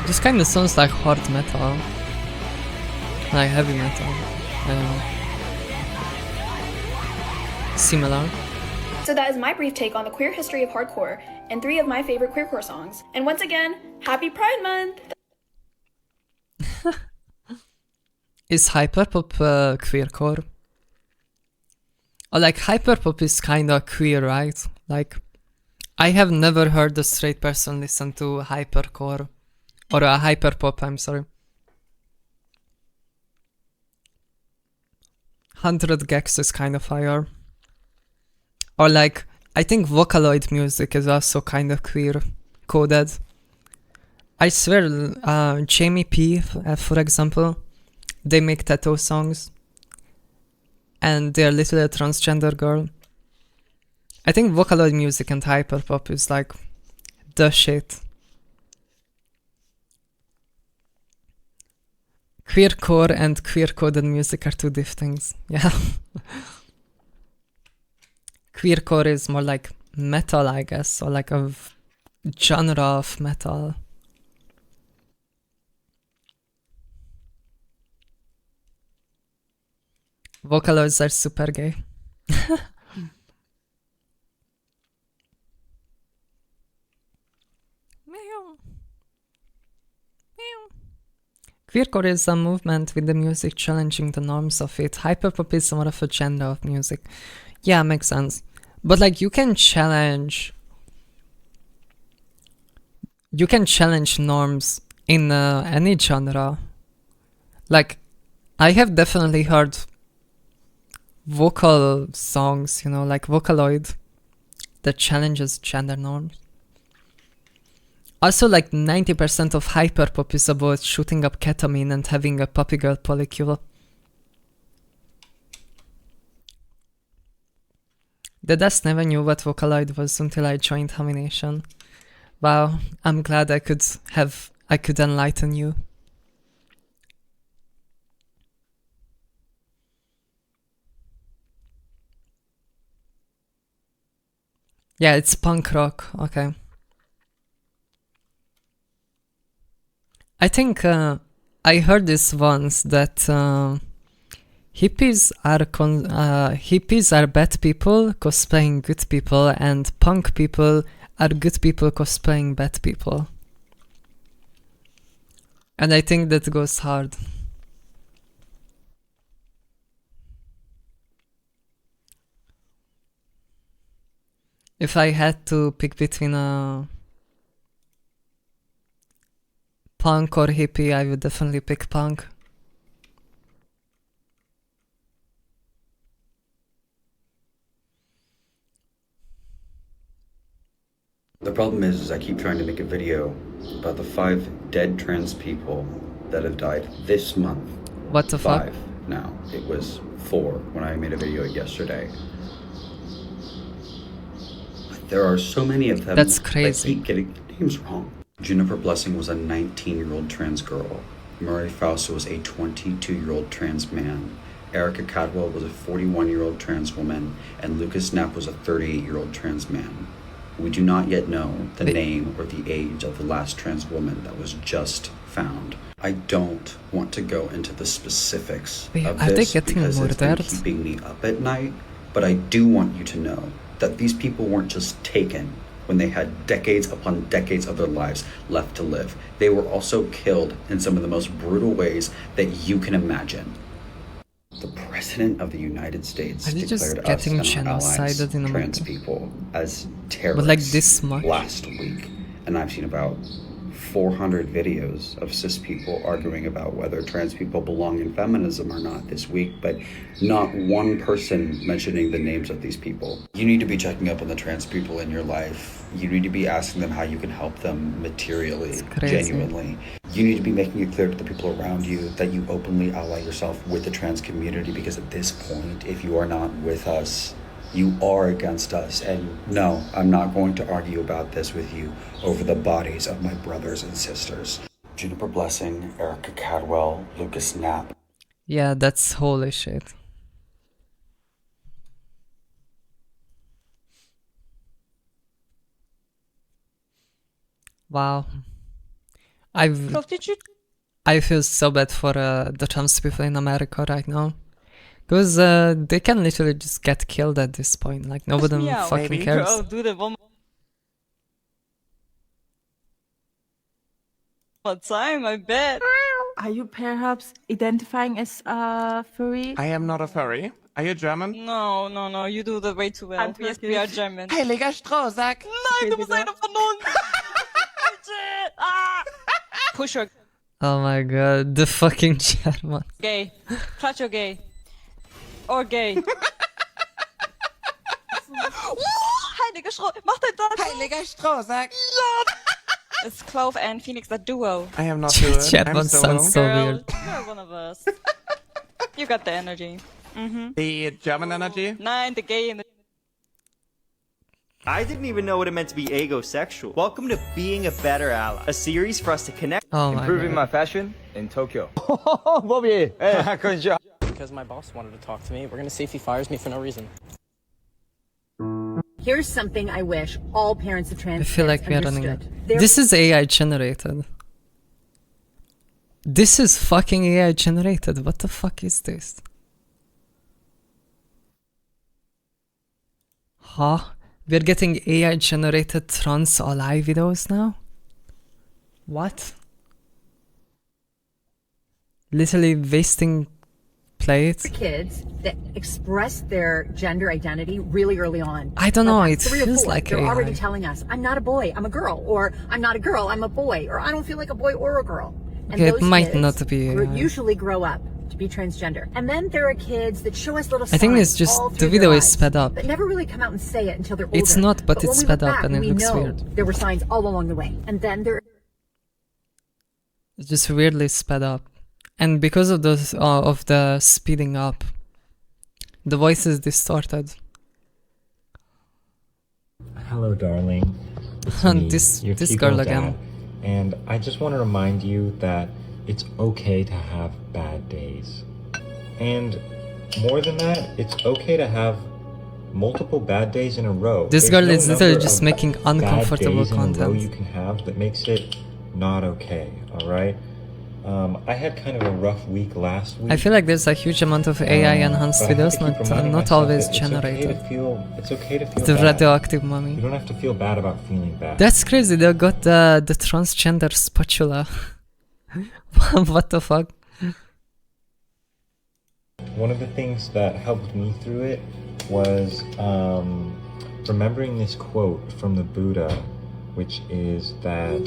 This kind of sounds like hard metal. Like heavy metal. I don't know. Similar. So that is my brief take on the queer history of hardcore and 3 of my favorite queercore songs. And once again, happy Pride Month! Is hyperpop queercore? Or like hyperpop is kinda queer, right? Like, I have never heard a straight person listen to hypercore. Or a hyperpop, I'm sorry. 100 gex is kind of fire. Or like, I think Vocaloid music is also kind of queer coded. I swear, Jamie P, for example, they make tattoo songs. And they're literally a transgender girl. I think Vocaloid music and hyperpop is like the shit. Queercore and queer-coded music are 2 different things. Yeah. Queercore is more like metal, I guess, or like a genre of metal. Vocaloids are super gay. Queercore is a movement with the music challenging the norms of it. Hyperpop is more of a genre of music. Yeah, makes sense. But like you can challenge norms in any genre. Like I have definitely heard vocal songs, you know, like Vocaloid that challenges gender norms. Also, like 90% of hyperpop is about shooting up ketamine and having a puppy girl polycule. The dust never knew what Vocaloid was until I joined Hamination. Wow, I'm glad I could enlighten you. Yeah, it's punk rock, okay. I think I heard this once that hippies are bad people cosplaying good people, and punk people are good people cosplaying bad people. And I think that goes hard. If I had to pick between a punk or hippie, I would definitely pick punk. The problem is I keep trying to make a video about the 5 dead trans people that have died this month. What the fuck? 5 now. It was 4 when I made a video yesterday. There are so many of them. That's crazy. That keep getting names wrong. Juniper Blessing was a 19-year-old trans girl. Murray Fausto was a 22-year-old trans man. Erica Cadwell was a 41-year-old trans woman, and Lucas Knapp was a 38-year-old trans man. We do not yet know the name or the age of the last trans woman that was just found. I don't want to go into the specifics of this because it's been keeping me up at night, but I do want you to know that these people weren't just taken when they had decades upon decades of their lives left to live. They were also killed in some of the most brutal ways that you can imagine. The President of the United States declared us and our allies, trans people, as terrorists like this much? Last week. And I've seen about 400 videos of cis people arguing about whether trans people belong in feminism or not this week, but not one person mentioning the names of these people. You need to be checking up on the trans people in your life. You need to be asking them how you can help them materially, genuinely. You need to be making it clear to the people around you that you openly ally yourself with the trans community, because at this point, if you are not with us, you are against us. And no, I'm not going to argue about this with you over the bodies of my brothers and sisters. Juniper Blessing, Erica Cadwell, Lucas Knapp. Yeah, that's holy shit. Wow. I feel so bad for the trans people in America right now. Because they can literally just get killed at this point. Like, nobody fucking cares. I'll do that one more time, I bet. Are you perhaps identifying as furry? I am not a furry. Are you German? No, you do that way too well. Yes, we are German. Heiliger Strohsack! Nein, du bist einer von uns! Push her. Oh my god, the fucking German. Gay. Klatsch or gay. Or gay. Heiliger Stroh. Mach dein Tanz. Heiliger Strohsack. Ja. It's Clove and Phoenix that duo. I am not good. German sounds so weird. You're one of us. You got the energy. The German energy? Nein, the gay and the... I didn't even know what it meant to be agosexual. Welcome to Being a Better Ally, a series for us to connect. Improving my fashion in Tokyo. Bobby! Hey, konnichiwa. Because my boss wanted to talk to me, we're gonna see if he fires me for no reason. Here's something I wish all parents of trans I feel like we are understood. running out. This is AI generated. This is fucking AI generated. What the fuck is this? Huh? We're getting AI generated trans ally videos now? What? Literally wasting plate. Kids that express their gender identity really early on. I don't know, Like, it 3 or feels 4, like they're AI. already telling us, I'm not a boy, I'm a girl, or I'm not a girl, I'm a boy, or I don't feel like a boy or a girl. And Okay, it those might kids not be AI. usually grow up to be transgender. And then there are kids that show us little signs I think it's just all the through video their is lives, sped up. but never really come out and say it until they're older. It's not, but when it's we sped look up back, and it we looks know weird. there were signs all along the way. And then there It's just weirdly sped up. And because of the speeding up, the voice is distorted. Hello, darling. It's me, This your this cute girl dad. again. And I just want to remind you that it's okay to have bad days. And more than that, it's okay to have multiple bad days in a row. This There's girl no is literally number just of making bad uncomfortable days in a row content. you can have that makes it not okay, alright? I had kind of a rough week last week. I feel like there's a huge amount of AI enhanced but I have videos, to keep not reminding not myself always that generated. It's okay to feel The bad. radioactive mommy. You don't have to feel bad about feeling bad. That's crazy. They got the transgender spatula. What the fuck? One of the things that helped me through it was remembering this quote from the Buddha, which is that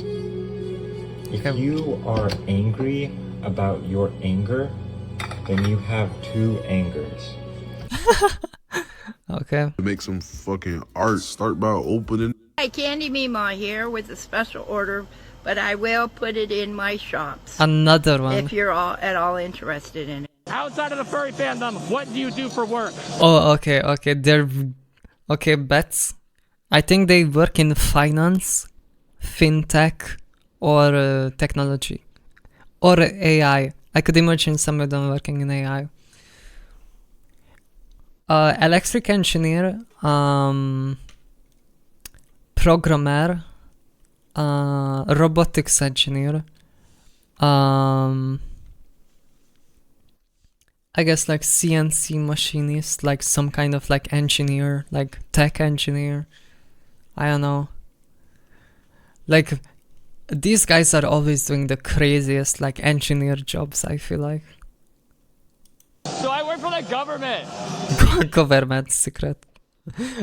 if you are angry about your anger, then you have two angers. Okay. To make some fucking art, start by opening. Hi, Candy Mima here with a special order, but I will put it in my shops. Another one. If you're at all interested in it. Outside of the furry fandom, what do you do for work? Oh, okay, okay. They're okay. Bets. I think they work in finance, fintech, or technology, or AI. I could imagine some of them working in AI. Electric engineer, programmer, robotics engineer, I guess like CNC machinist, like some kind of like engineer, like tech engineer. I don't know. Like these guys are always doing the craziest like engineer jobs, I feel like. So I work for the government. Government secret.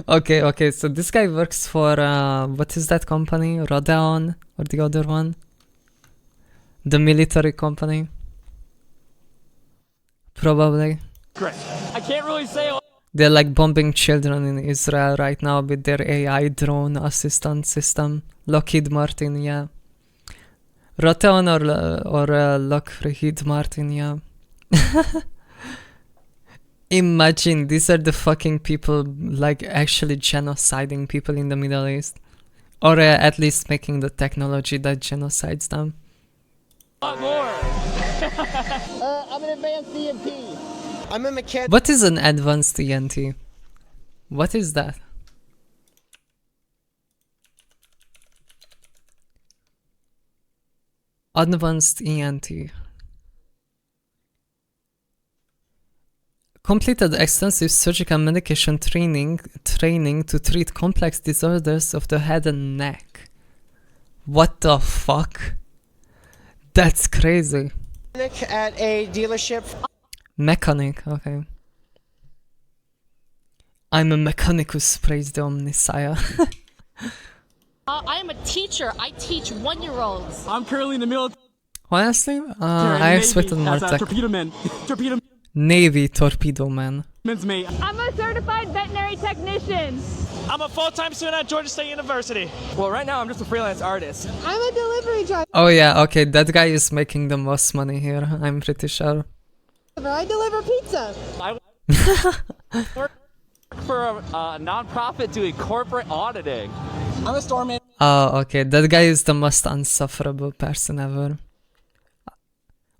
Okay, okay, so this guy works for what is that company? Rodeon or the other one? The military company. Probably. Great. I can't really say. They're like bombing children in Israel right now with their AI drone assistant system. Lockheed Martin, yeah. Roteon or Lockheed Martin, yeah. Imagine, these are the fucking people like actually genociding people in the Middle East. Or at least making the technology that genocides them. A lot more. I'm an advanced EMT. I'm a mechanic. What is an advanced ENT? What is that? Advanced ENT. Completed extensive surgical medication training to treat complex disorders of the head and neck. What the fuck? That's crazy. At a dealership. Mechanic, okay. I'm a mechanicus, praise the Omnissiah. I am a teacher. I teach 1-year-olds. I'm currently in the military. Honestly, I expected more tech. Torpedo man. Torpedo Navy torpedo man. man's mate. I'm a certified veterinary technician. I'm a full-time student at Georgia State University. Well, right now I'm just a freelance artist. I'm a delivery driver. Oh yeah, okay, that guy is making the most money here, I'm pretty sure. I deliver pizza. I work for a non-profit doing corporate auditing. I'm a store manager. Oh, okay, that guy is the most insufferable person ever.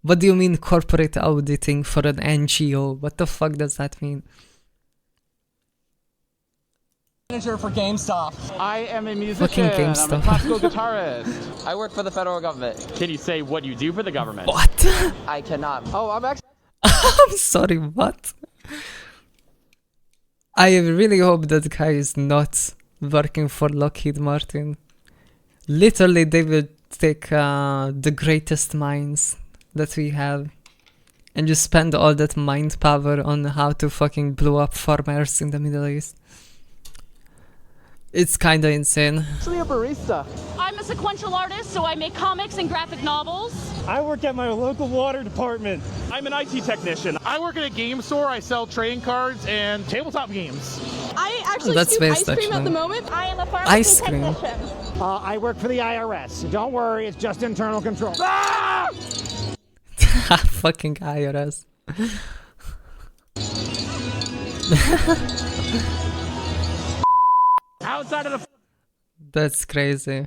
What do you mean corporate auditing for an NGO? What the fuck does that mean? Manager for GameStop. I am a Fucking musician. I'm a GameStop. classical guitarist. I work for the federal government. Can you say what you do for the government? What? I cannot. Oh, I'm actually. I'm sorry, what? I really hope that guy is not working for Lockheed Martin. Literally, they will take the greatest minds that we have and just spend all that mind power on how to fucking blow up farmers in the Middle East. It's kinda insane. Actually a barista. I'm a sequential artist, so I make comics and graphic novels. I work at my local water department. I'm an IT technician. I work at a game store. I sell trading cards and tabletop games. I actually That's scoop based, ice cream at the actually. moment. I am a pharmacy Ice cream. technician. I work for the IRS. Don't worry, it's just internal control. Fucking IRS. Outside of the That's crazy.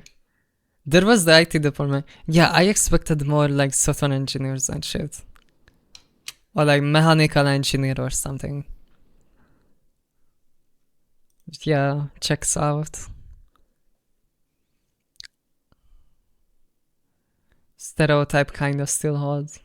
There was the IT department. Yeah, I expected more like software engineers and shit. Or like mechanical engineer or something. Yeah, checks out. Stereotype kind of still holds.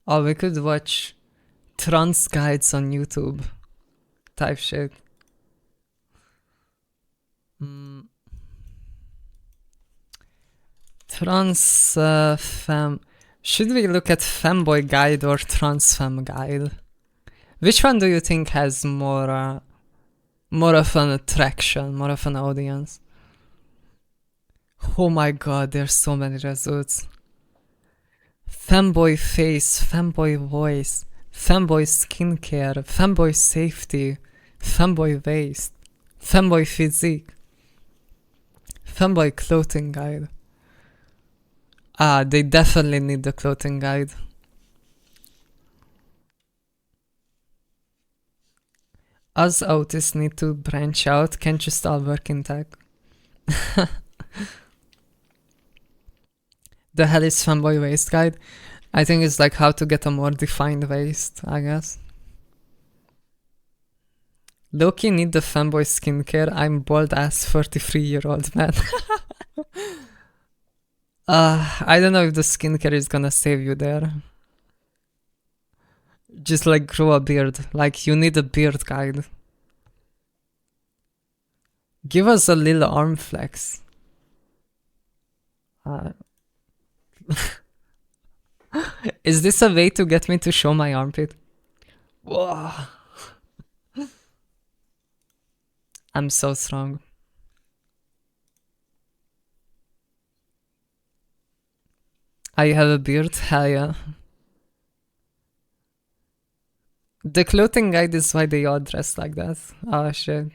Oh, we could watch trans guides on YouTube type shit. Trans femme. Should we look at femboy guide or trans femme guide? Which one do you think has more of an attraction, more of an audience? Oh my god, there's so many results. Femboy face, femboy voice, femboy skincare, femboy safety, femboy waist, femboy physique, femboy clothing guide. Ah, they definitely need the clothing guide. Us autists need to branch out, can't just all work in tech. The hell is femboy waist guide? I think it's like how to get a more defined waist, I guess. Loki need the femboy skincare. I'm bald ass 33-year-old man. I don't know if the skincare is gonna save you there. Just like grow a beard. Like you need a beard guide. Give us a little arm flex. Is this a way to get me to show my armpit? Whoa. I'm so strong. I have a beard? Hell yeah. The clothing guide is why they all dress like that. Oh shit.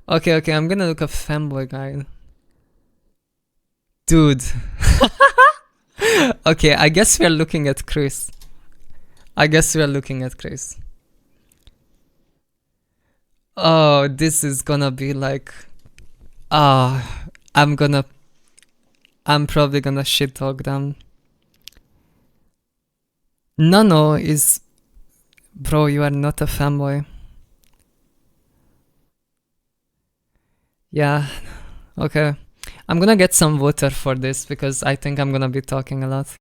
Okay, I'm gonna look up femboy guide. Dude. Okay, I guess we are looking at Chris. Oh, this is gonna be like... I'm probably gonna shit talk them. No, is... Bro, you are not a fanboy. Yeah, okay. I'm gonna get some water for this because I think I'm gonna be talking a lot.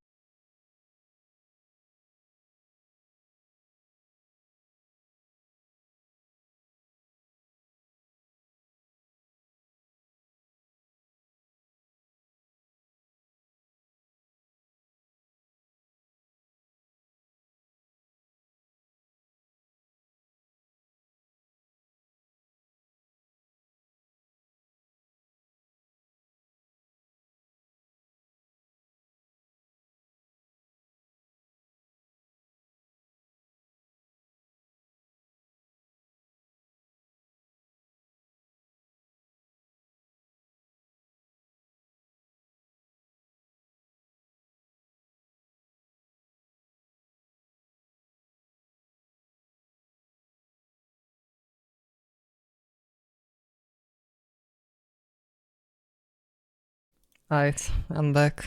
Alright, I'm back.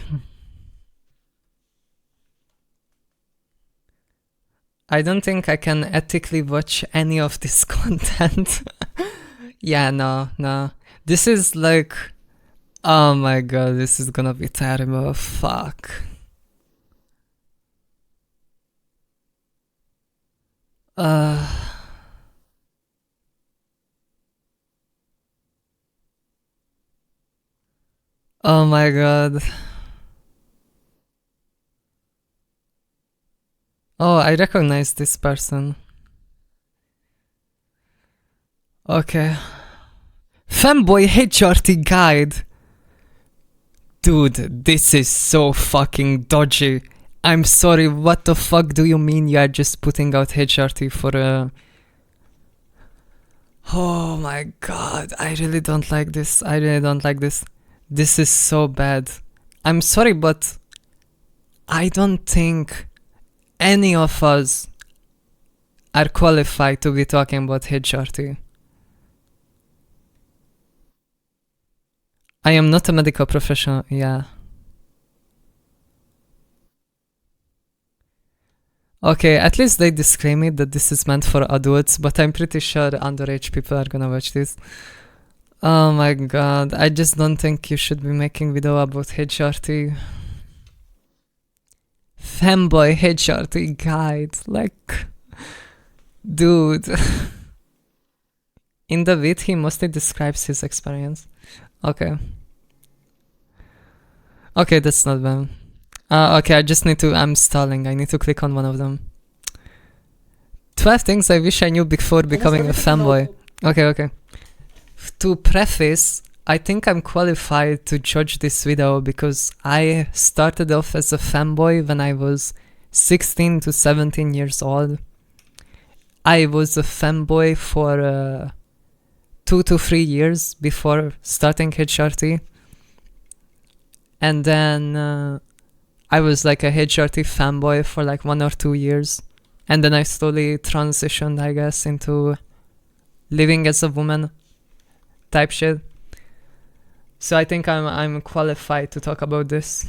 I don't think I can ethically watch any of this content. Yeah, no. This is like... Oh my god, this is gonna be terrible. Fuck. Oh my god. Oh, I recognize this person. Okay. Femboy HRT guide. Dude, this is so fucking dodgy. I'm sorry, what the fuck do you mean you are just putting out HRT for a... Oh my god, I really don't like this. I really don't like this. This is so bad. I'm sorry, but I don't think any of us are qualified to be talking about HRT. I am not a medical professional, yeah. Okay, at least they disclaim it that this is meant for adults, but I'm pretty sure underage people are gonna watch this. Oh my god, I just don't think you should be making video about HRT. Femboy HRT guide, like... Dude. In the vid, he mostly describes his experience. Okay. Okay, that's not bad. Okay, I just need to... I'm stalling. I need to click on one of them. 12 things I wish I knew before becoming a femboy. Okay. To preface, I think I'm qualified to judge this video because I started off as a femboy when I was 16 to 17 years old. I was a femboy for 2 to 3 years before starting HRT. And then I was like a HRT fanboy for like 1 or 2 years. And then I slowly transitioned, I guess, into living as a woman type shit. So I think I'm qualified to talk about this.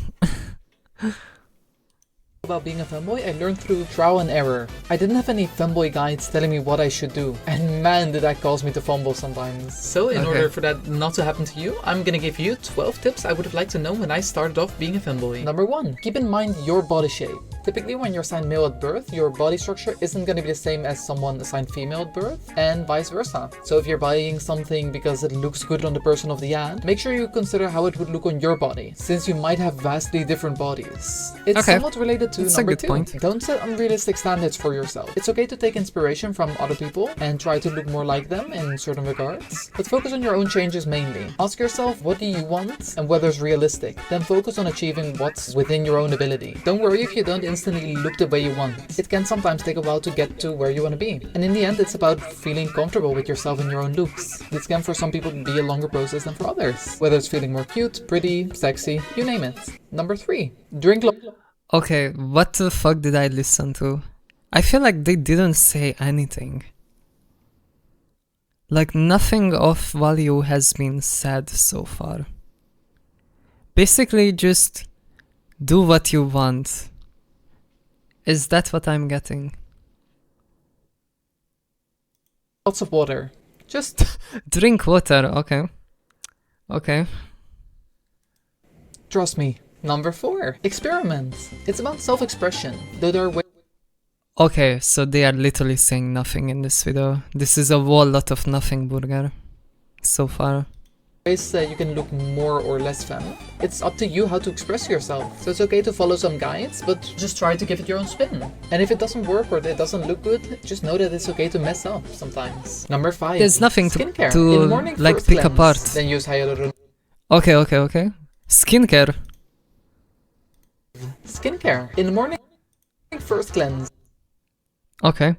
About being a femboy, I learned through trial and error. I didn't have any femboy guides telling me what I should do, and man did that cause me to fumble sometimes. So in order for that not to happen to you, I'm gonna give you 12 tips I would have liked to know when I started off being a femboy. Number 1. Keep in mind your body shape. Typically when you're assigned male at birth, your body structure isn't going to be the same as someone assigned female at birth, and vice versa. So if you're buying something because it looks good on the person of the ad, make sure you consider how it would look on your body, since you might have vastly different bodies. It's somewhat related to number 2. Don't set unrealistic standards for yourself. It's okay to take inspiration from other people and try to look more like them in certain regards, but focus on your own changes mainly. Ask yourself, what do you want and whether it's realistic? Then focus on achieving what's within your own ability. Don't worry if you don't instantly look the way you want. It can sometimes take a while to get to where you want to be. And in the end, it's about feeling comfortable with yourself and your own looks. This can for some people be a longer process than for others. Whether it's feeling more cute, pretty, sexy, you name it. Number 3. Drink Okay, what the fuck did I listen to? I feel like they didn't say anything. Like nothing of value has been said so far. Basically just do what you want. Is that what I'm getting? Lots of water. Just drink water, okay. Okay. Trust me. Number 4. Experiment. It's about self-expression, though there are ways. Okay, so they are literally saying nothing in this video. This is a whole lot of nothing burger so far. Ways that you can look more or less femme. It's up to you how to express yourself. So it's okay to follow some guides, but just try to give it your own spin. And if it doesn't work or it doesn't look good, just know that it's okay to mess up sometimes. Number 5. There's nothing to morning, like first pick cleanse, apart. Then use hyaluronic. Okay. Skincare. Skincare. In the morning, first cleanse. Okay.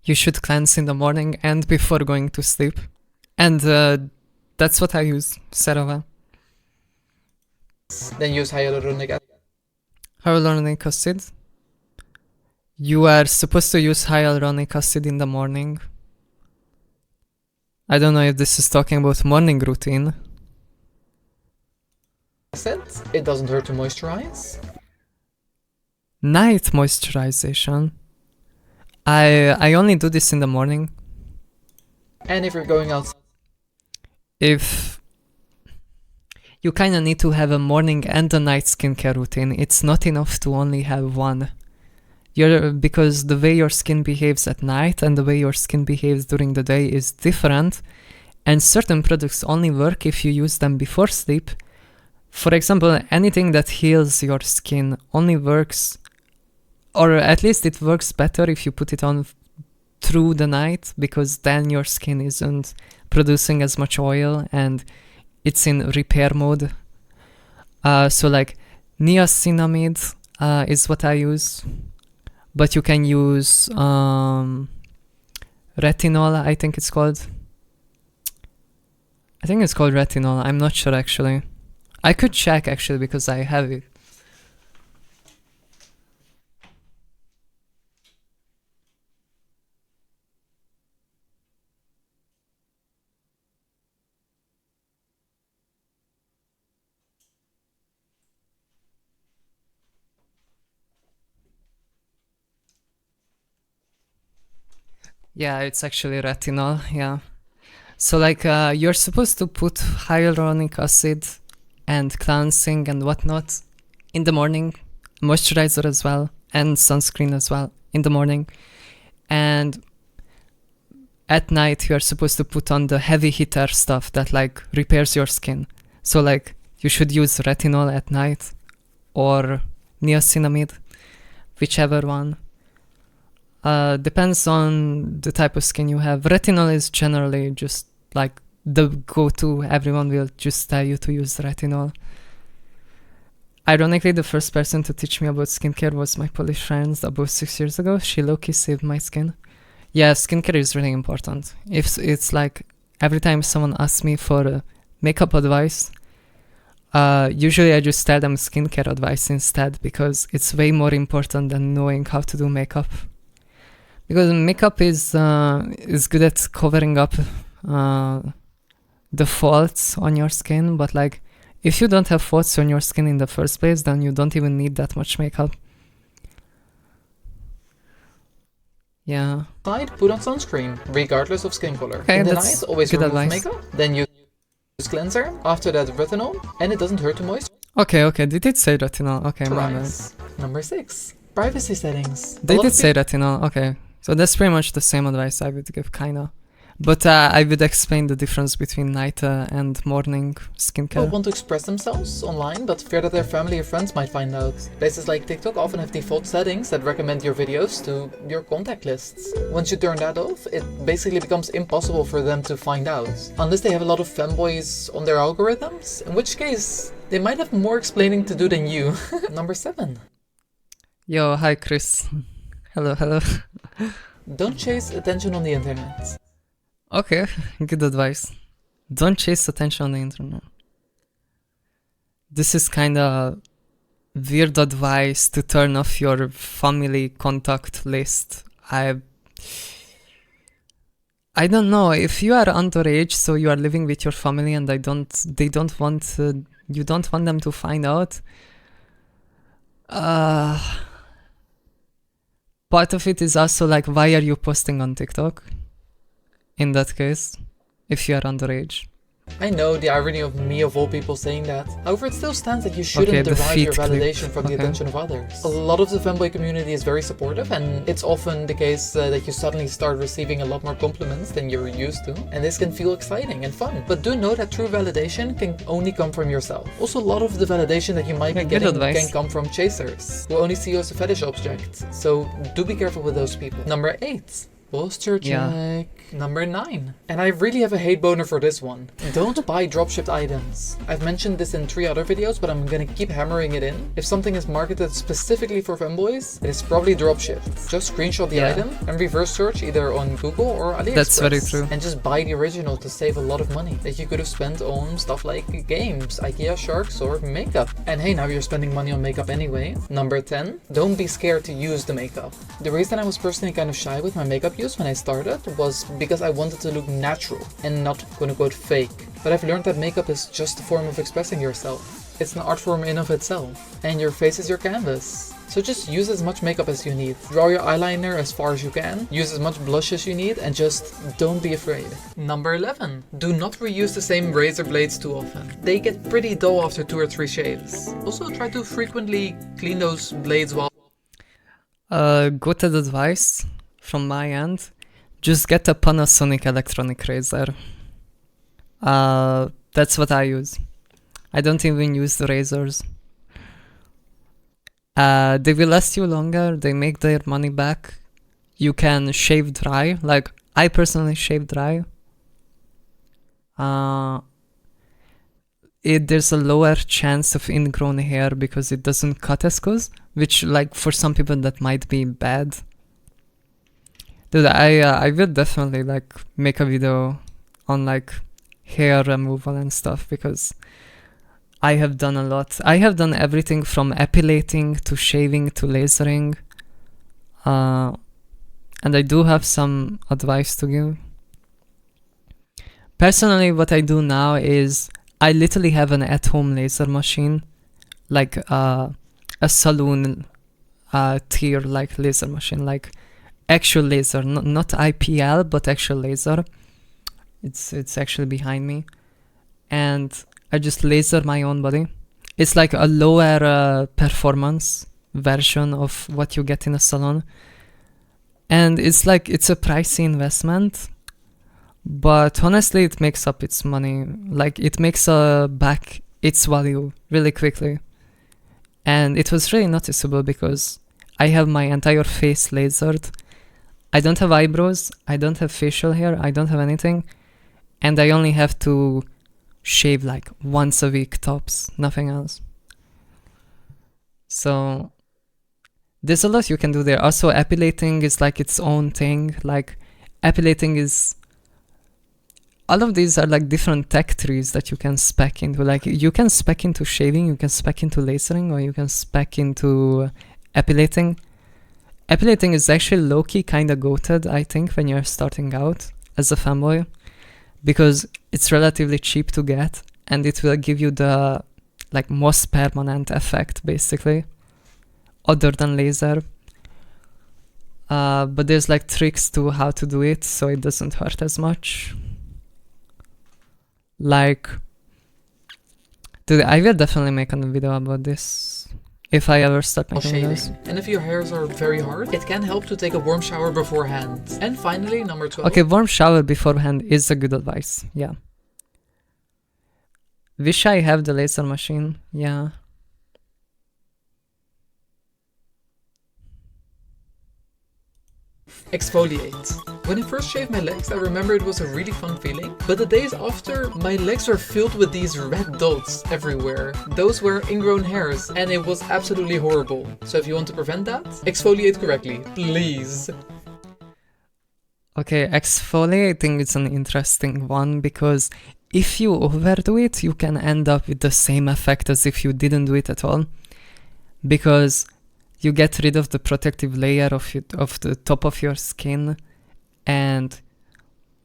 You should cleanse in the morning and before going to sleep. And that's what I use, CeraVe. Then use hyaluronic acid. Hyaluronic acid. You are supposed to use hyaluronic acid in the morning. I don't know if this is talking about morning routine. It doesn't hurt to moisturize. Night moisturization. I only do this in the morning. And if you're going out, if you kind of need to have a morning and a night skincare routine, it's not enough to only have one. Because the way your skin behaves at night and the way your skin behaves during the day is different, and certain products only work if you use them before sleep. For example, anything that heals your skin only works, or at least it works better if you put it on through the night, because then your skin isn't producing as much oil and it's in repair mode. So like niacinamide is what I use. But you can use retinol, I think it's called. I think it's called retinol, I'm not sure actually. I could check actually because I have it. Yeah, it's actually retinol, yeah. So like you're supposed to put hyaluronic acid and cleansing and whatnot in the morning, moisturizer as well, and sunscreen as well in the morning. And at night you're supposed to put on the heavy hitter stuff that like repairs your skin. So like you should use retinol at night or niacinamide, whichever one. Depends on the type of skin you have. Retinol is generally just like the go-to. Everyone will just tell you to use retinol. Ironically, the first person to teach me about skincare was my Polish friend about 6 years ago. She low-key saved my skin. Yeah, skincare is really important. If it's like every time someone asks me for makeup advice, usually I just tell them skincare advice instead, because it's way more important than knowing how to do makeup. Because makeup is good at covering up the faults on your skin, but like if you don't have faults on your skin in the first place, then you don't even need that much makeup. Yeah. put on sunscreen, regardless of skin color. Okay, in the that's night, always good remove advice. makeup, then use cleanser, after that retinol, and it doesn't hurt to moisturize. Okay, they did say retinol. Okay, my bad. Number 6, privacy settings. They did say retinol, okay. So that's pretty much the same advice I would give, kinda. But I would explain the difference between night and morning skincare. People want to express themselves online, but fear that their family or friends might find out. Places like TikTok often have default settings that recommend your videos to your contact lists. Once you turn that off, it basically becomes impossible for them to find out. Unless they have a lot of femboys on their algorithms, in which case, they might have more explaining to do than you. Number 7. Yo, hi Chris. Hello. Don't chase attention on the internet. Okay, good advice. Don't chase attention on the internet. This is kinda weird advice to turn off your family contact list. I don't know, if you are underage, so you are living with your family and you don't want them to find out. Part of it is also like, why are you posting on TikTok? In that case, if you are underage. I know the irony of me of all people saying that. However, it still stands that you shouldn't derive your validation from the attention of others. A lot of the femboy community is very supportive, and it's often the case that you suddenly start receiving a lot more compliments than you're used to, and this can feel exciting and fun. But do know that true validation can only come from yourself. Also, a lot of the validation that you might be getting can come from chasers, who only see you as a fetish object. So do be careful with those people. Number 8. Posture check. Number 9. And I really have a hate boner for this one. Don't buy dropshipped items. I've mentioned this in 3 other videos, but I'm gonna keep hammering it in. If something is marketed specifically for femboys, it is probably dropshipped. Just screenshot the item and reverse search either on Google or AliExpress. That's very true. And just buy the original to save a lot of money that you could have spent on stuff like games, IKEA sharks, or makeup. And hey, now you're spending money on makeup anyway. Number 10. Don't be scared to use the makeup. The reason I was personally kind of shy with my makeup use when I started was because I wanted to look natural and not quote-unquote fake. But I've learned that makeup is just a form of expressing yourself. It's an art form in of itself, and your face is your canvas. So just use as much makeup as you need. Draw your eyeliner as far as you can. Use as much blush as you need and just don't be afraid. Number 11. Do not reuse the same razor blades too often. They get pretty dull after 2 or 3 shaves. Also try to frequently clean those blades while... Good advice from my end. Just get a Panasonic electronic razor. That's what I use. I don't even use the razors. They will last you longer, they make their money back. You can shave dry, like I personally shave dry. There's a lower chance of ingrown hair because it doesn't cut as good, which like for some people that might be bad. Dude, I will definitely like make a video on like hair removal and stuff because I have done a lot. I have done everything from epilating to shaving to lasering. And I do have some advice to give. Personally, what I do now is I literally have an at-home laser machine, like a saloon tier like laser machine, like actual laser, not IPL, but actual laser. It's actually behind me, and I just laser my own body. It's like a lower performance version of what you get in a salon, and it's like it's a pricey investment, but honestly it makes up its money. Like it makes back its value really quickly, and it was really noticeable because I have my entire face lasered. I don't have eyebrows, I don't have facial hair, I don't have anything, and I only have to shave like once a week tops, nothing else. So there's a lot you can do there. Also epilating is like its own thing. Like epilating is, all of these are like different tech trees that you can spec into. Like you can spec into shaving, you can spec into lasering, or you can spec into epilating. Epilating is actually low-key kind of goated, I think, when you're starting out as a femboy, because it's relatively cheap to get and it will give you the like most permanent effect basically, other than laser. But there's like tricks to how to do it so it doesn't hurt as much. Like, dude, I will definitely make a video about this if I ever start making videos. And if your hairs are very hard, it can help to take a warm shower beforehand. And finally, number 12. Okay, warm shower beforehand is a good advice, yeah. Wish I have the laser machine, yeah. Exfoliate. When I first shaved my legs, I remember it was a really fun feeling, but the days after, my legs were filled with these red dots everywhere. Those were ingrown hairs, and it was absolutely horrible. So if you want to prevent that, exfoliate correctly, please. Okay, exfoliating is an interesting one because if you overdo it, you can end up with the same effect as if you didn't do it at all. Because you get rid of the protective layer of the top of your skin, and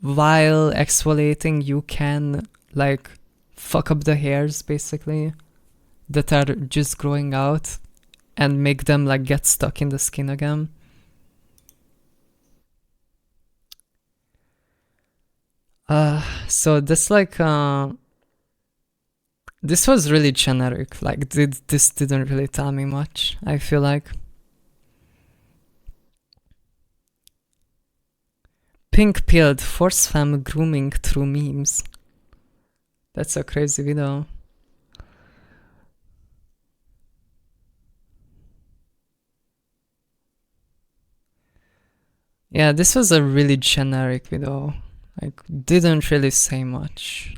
while exfoliating you can like fuck up the hairs basically that are just growing out and make them like get stuck in the skin again. So this like this was really generic, like this didn't really tell me much, I feel like. Pink pilled force femme grooming through memes. That's a crazy video. Yeah, this was a really generic video. Like, didn't really say much.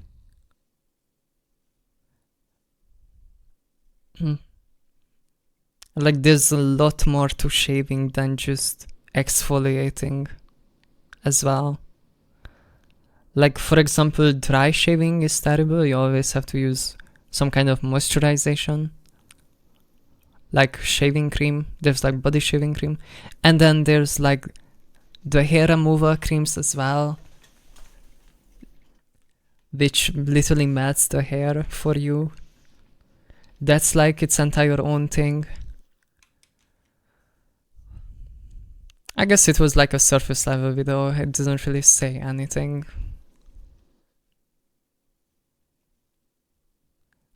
Like, there's a lot more to shaving than just exfoliating as well. Like, for example, dry shaving is terrible. You always have to use some kind of moisturization, like shaving cream. There's like body shaving cream, and then there's like the hair removal creams as well, which literally melts the hair for you. That's like its entire own thing. I guess it was like a surface level video, it didn't really say anything.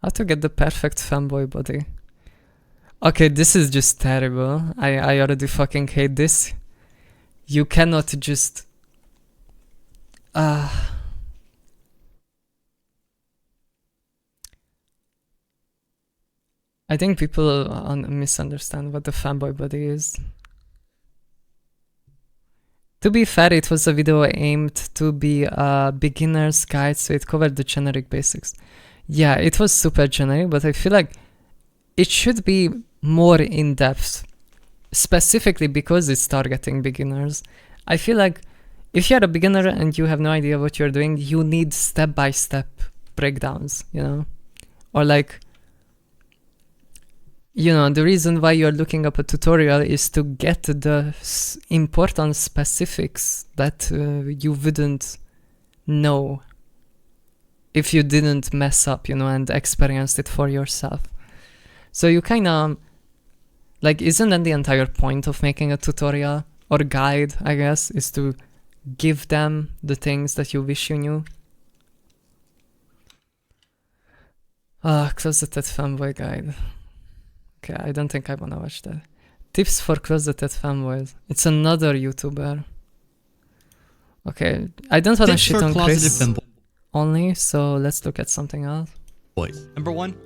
How to get the perfect femboy body. Okay, this is just terrible. I already fucking hate this. You cannot just... I think people misunderstand what the femboy body is. To be fair, it was a video aimed to be a beginner's guide, so it covered the generic basics. Yeah, it was super generic, but I feel like it should be more in-depth, specifically because it's targeting beginners. I feel like if you're a beginner and you have no idea what you're doing, you need step-by-step breakdowns, you know? Or like, you know, the reason why you're looking up a tutorial is to get the important specifics that you wouldn't know if you didn't mess up, you know, and experienced it for yourself. So you kind of, like, isn't that the entire point of making a tutorial or guide, I guess, is to give them the things that you wish you knew? Closeted fanboy guide. Okay, I don't think I wanna watch that. Tips for closeted fanboys. It's another YouTuber. Okay, I don't wanna shit on Chris only, so let's look at something else. Boys. Number 1,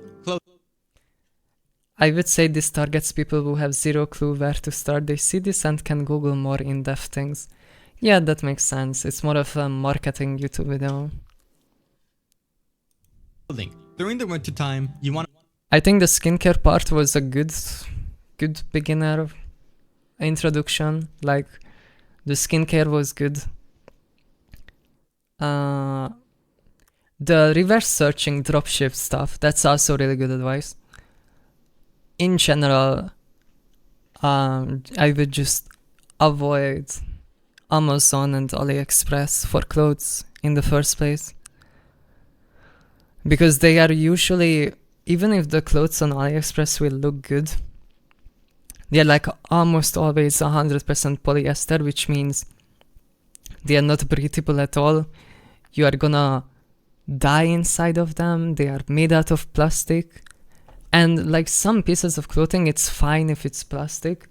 I would say this targets people who have zero clue where to start. They see this and can Google more in-depth things. Yeah, that makes sense. It's more of a marketing YouTube video. clothing. During the winter time, you want. I think the skincare part was a good beginner introduction. Like, the skincare was good. The reverse searching dropship stuff, that's also really good advice. In general, I would just avoid Amazon and AliExpress for clothes in the first place. Because they are usually, even if the clothes on AliExpress will look good, they're like almost always 100% polyester, which means they are not breathable at all. You are gonna die inside of them. They are made out of plastic. And like some pieces of clothing, it's fine if it's plastic.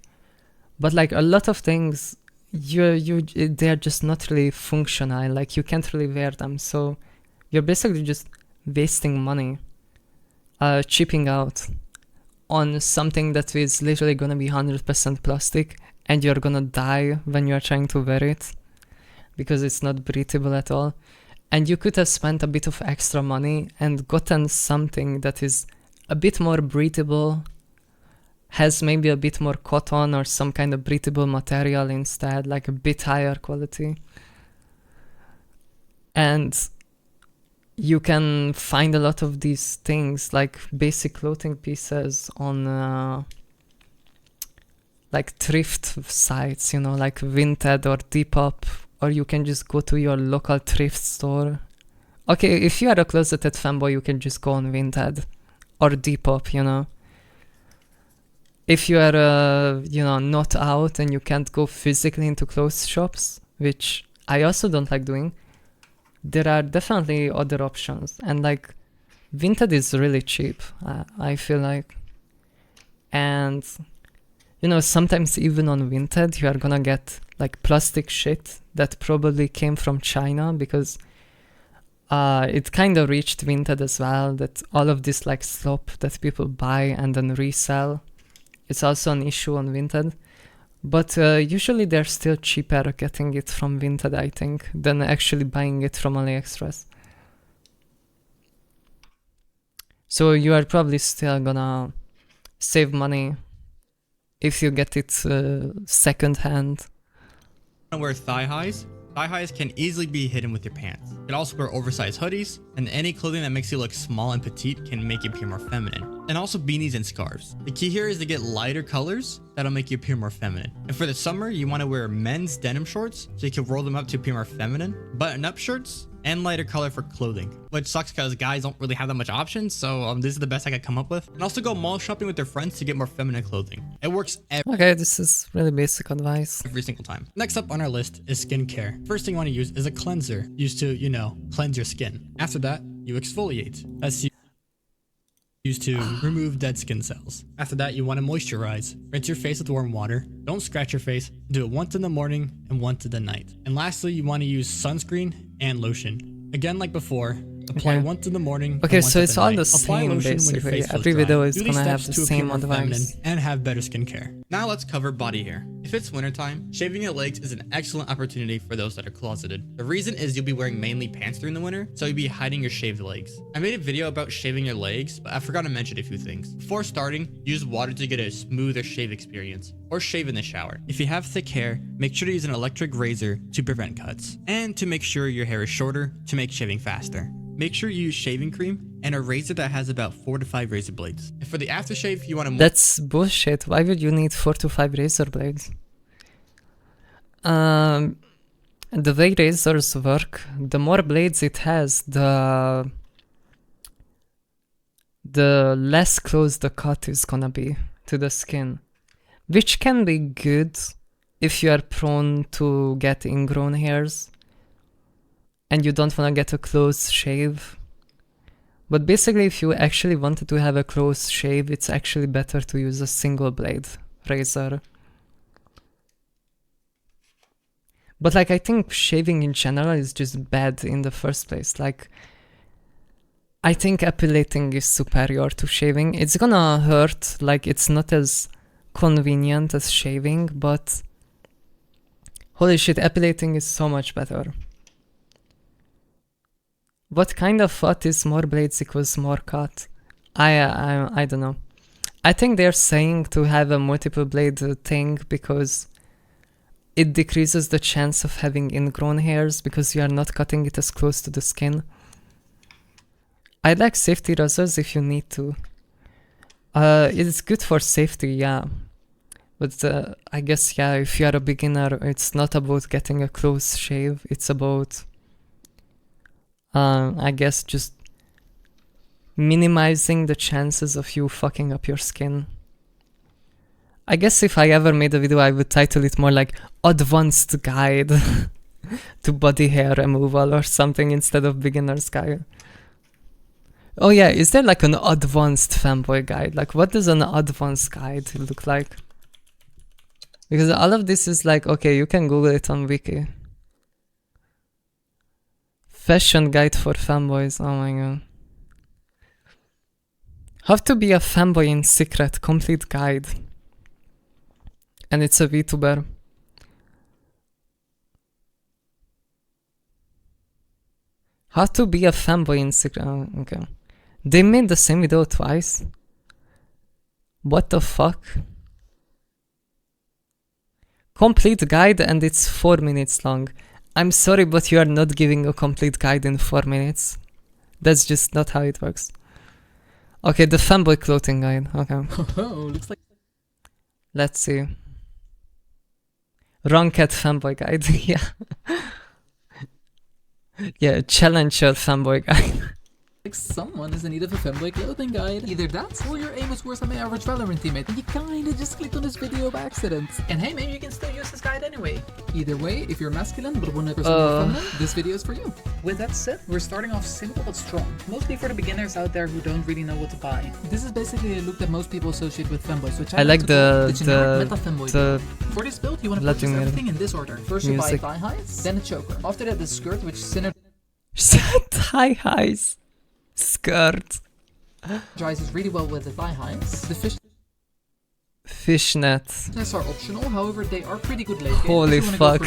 But like a lot of things, they're just not really functional. Like, you can't really wear them. So you're basically just wasting money, chipping out on something that is literally gonna be 100% plastic, and you're gonna die when you're trying to wear it because it's not breathable at all. And you could have spent a bit of extra money and gotten something that is a bit more breathable, has maybe a bit more cotton or some kind of breathable material instead, like a bit higher quality. And you can find a lot of these things, like basic clothing pieces on like thrift sites, you know, like Vinted or Depop, or you can just go to your local thrift store. Okay, if you are a closeted fanboy, you can just go on Vinted or Depop, you know. If you are, you know, not out and you can't go physically into clothes shops, which I also don't like doing, there are definitely other options. And like, Vinted is really cheap, I feel like. And, you know, sometimes even on Vinted, you are gonna get like plastic shit that probably came from China, because it kind of reached Vinted as well, that all of this like slop that people buy and then resell, it's also an issue on Vinted. But usually they're still cheaper getting it from Vinted, I think, than actually buying it from AliExpress. So you are probably still gonna save money if you get it second hand. Wear thigh highs. Thigh highs can easily be hidden with your pants. You can also wear oversized hoodies, and any clothing that makes you look small and petite can make you appear more feminine. And also beanies and scarves. The key here is to get lighter colors that'll make you appear more feminine. And for the summer, you want to wear men's denim shorts so you can roll them up to appear more feminine. Button-up shirts and lighter color for clothing, which sucks because guys don't really have that much options. So this is the best I could come up with. And also go mall shopping with their friends to get more feminine clothing. It works Okay, this is really basic advice. every single time. Next up on our list is skincare. First thing you want to use is a cleanser used to, you know, cleanse your skin. After that, you exfoliate. That's used to remove dead skin cells. After that, you want to moisturize. Rinse your face with warm water. Don't scratch your face. Do it once in the morning and once in the night. And lastly, you want to use sunscreen and lotion. Again, like before, apply once in the morning. Okay, and once so at it's the all night. the Apply same lotion when your basically. face feels Every dry. video is Do these gonna have steps the to same appear more feminine advice. and have better skincare. Now let's cover body hair. If it's wintertime, shaving your legs is an excellent opportunity for those that are closeted. The reason is you'll be wearing mainly pants during the winter, so you'll be hiding your shaved legs. I made a video about shaving your legs, but I forgot to mention a few things. Before starting, use water to get a smoother shave experience, or shave in the shower. If you have thick hair, make sure to use an electric razor to prevent cuts, and to make sure your hair is shorter to make shaving faster. Make sure you use shaving cream and a razor that has about 4 to 5 razor blades. And for the aftershave, you want to... That's bullshit. Why would you need 4 to 5 razor blades? The way razors work, the more blades it has, the less close the cut is gonna be to the skin. Which can be good if you are prone to get ingrown hairs and you don't want to get a close shave. But basically, if you actually wanted to have a close shave, it's actually better to use a single blade razor. But like, I think shaving in general is just bad in the first place. Like, I think epilating is superior to shaving. It's gonna hurt, like it's not as convenient as shaving, but holy shit, epilating is so much better. What kind of thought is more blades equals more cut? I don't know. I think they're saying to have a multiple blade thing because it decreases the chance of having ingrown hairs because you are not cutting it as close to the skin. I like safety razors if you need to. It's good for safety, yeah. But I guess, yeah, if you are a beginner, it's not about getting a close shave. It's about, I guess, just minimizing the chances of you fucking up your skin. I guess if I ever made a video, I would title it more like Advanced Guide to Body Hair Removal or something instead of Beginner's Guide. Oh yeah, is there like an advanced femboy guide? Like, what does an advanced guide look like? Because all of this is like, okay, you can Google it on Wiki. Fashion guide for femboys, oh my god. How to be a femboy in secret, complete guide. And it's a VTuber. How to be a femboy in secret, oh, okay. They made the same video twice? What the fuck? Complete guide and it's 4 minutes long. I'm sorry, but you are not giving a complete guide in 4 minutes. That's just not how it works. Okay, the femboy clothing guide, okay. Oh, looks like... Let's see. Wrong cat femboy guide, yeah. Yeah, challenge your femboy guide. Like someone is in need of a femboy clothing guide. Either that, or your aim was worse than my average Valorant teammate, and you kinda just clicked on this video by accident. And hey, maybe you can still use this guide anyway. Either way, if you're masculine but 100% more feminine, this video is for you. With that said, we're starting off simple but strong, mostly for the beginners out there who don't really know what to buy. This is basically a look that most people associate with femboys, which I like the meta femboy. For this build, you want to purchase everything in this order. First you buy thigh highs, then a choker. After that, the skirt, which thigh highs. Skirt. Dries really well with the thigh highs. The fishnets are optional, however they are pretty good late game. Holy fuck.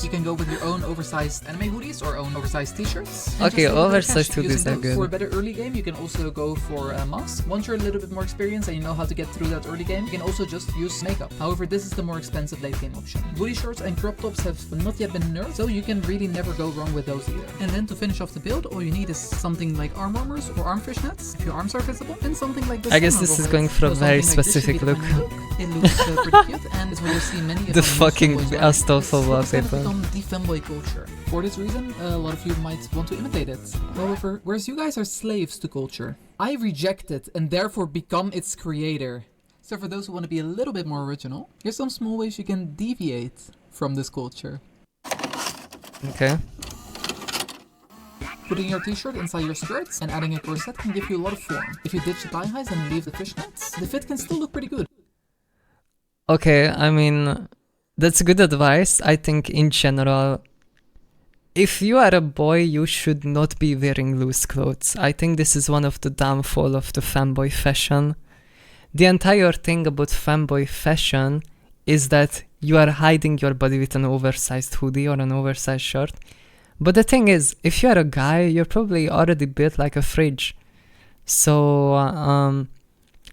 You can go with your own oversized anime hoodies or own oversized t-shirts. Okay, oversized hoodies are good. For a better early game, you can also go for a mask. Once you're a little bit more experienced and you know how to get through that early game, you can also just use makeup. However, this is the more expensive late game option. Booty shorts and crop tops have not yet been nerfed, so you can really never go wrong with those either. And then to finish off the build, all you need is something like arm warmers or arm fishnets, if your arms are visible, and something like this. I guess this is going for a very specific look. look. It looks pretty cute, and it's where you see many of The our fucking femboys wearing. Astolfo It's wallpaper. become the femboy culture. For this reason, a lot of you might want to imitate it. However, whereas you guys are slaves to culture, I reject it and therefore become its creator. So for those who want to be a little bit more original, here's some small ways you can deviate from this culture. Okay. Putting your t-shirt inside your skirts and adding a corset can give you a lot of form. If you ditch the thigh highs and leave the fishnets, the fit can still look pretty good. Okay, I mean, that's good advice. I think in general, if you are a boy, you should not be wearing loose clothes. I think this is one of the downfall of the femboy fashion. The entire thing about femboy fashion is that you are hiding your body with an oversized hoodie or an oversized shirt. But the thing is, if you are a guy, you're probably already built like a fridge. So,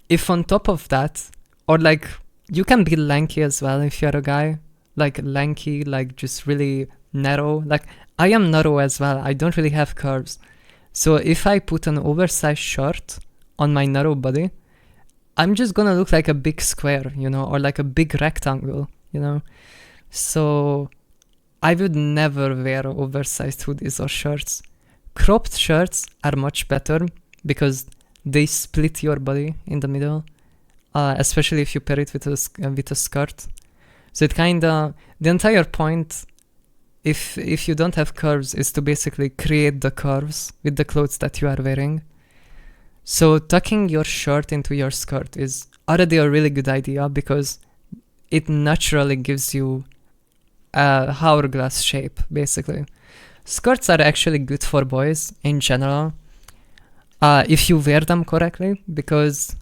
if on top of that, or like, you can be lanky as well if you're a guy. Like lanky, like just really narrow. Like, I am narrow as well, I don't really have curves. So if I put an oversized shirt on my narrow body, I'm just gonna look like a big square, you know, or like a big rectangle, you know. So I would never wear oversized hoodies or shirts. Cropped shirts are much better because they split your body in the middle, especially if you pair it with a skirt. So it kinda, the entire point, if you don't have curves, is to basically create the curves with the clothes that you are wearing. So tucking your shirt into your skirt is already a really good idea because it naturally gives you a hourglass shape, basically. Skirts are actually good for boys in general, if you wear them correctly, because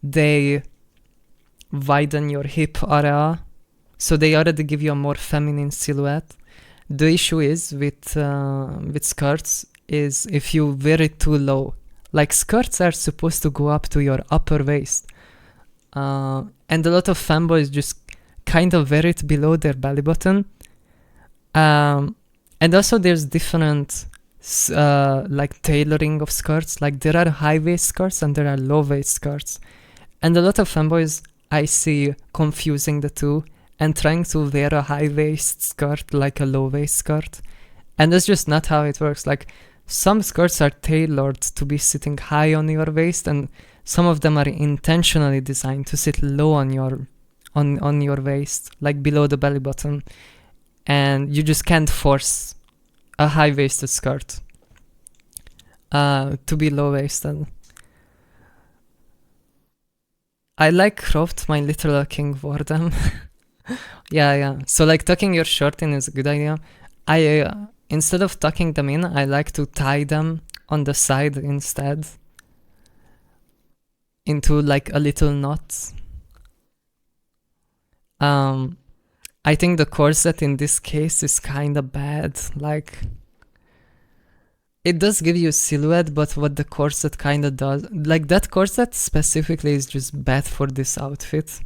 they widen your hip area, so they already give you a more feminine silhouette. The issue is with skirts is if you wear it too low. Like, skirts are supposed to go up to your upper waist, and a lot of femboys just kind of wear it below their belly button. And also there's different like tailoring of skirts. Like, there are high waist skirts and there are low waist skirts, and a lot of femboys I see confusing the two and trying to wear a high waist skirt like a low waist skirt, and that's just not how it works. Like, some skirts are tailored to be sitting high on your waist, and some of them are intentionally designed to sit low on your waist, like below the belly button, and you just can't force a high-waisted skirt to be low-waisted. I like cropped, my little king wore them. Yeah. So like tucking your shirt in is a good idea. Instead of tucking them in, I like to tie them on the side instead into like a little knot. I think the corset in this case is kinda bad. Like, it does give you silhouette, but what the corset kinda does, like that corset specifically is just bad for this outfit.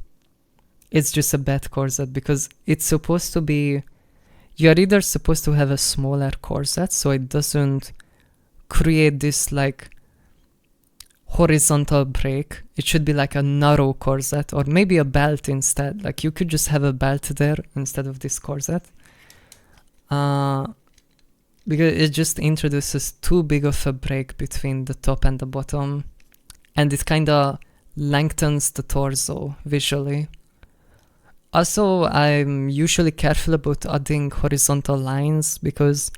It's just a bad corset because it's supposed to be, you're either supposed to have a smaller corset so it doesn't create this like horizontal break. It should be like a narrow corset, or maybe a belt instead. Like, you could just have a belt there instead of this corset, because it just introduces too big of a break between the top and the bottom, and it kind of lengthens the torso visually. Also, I'm usually careful about adding horizontal lines because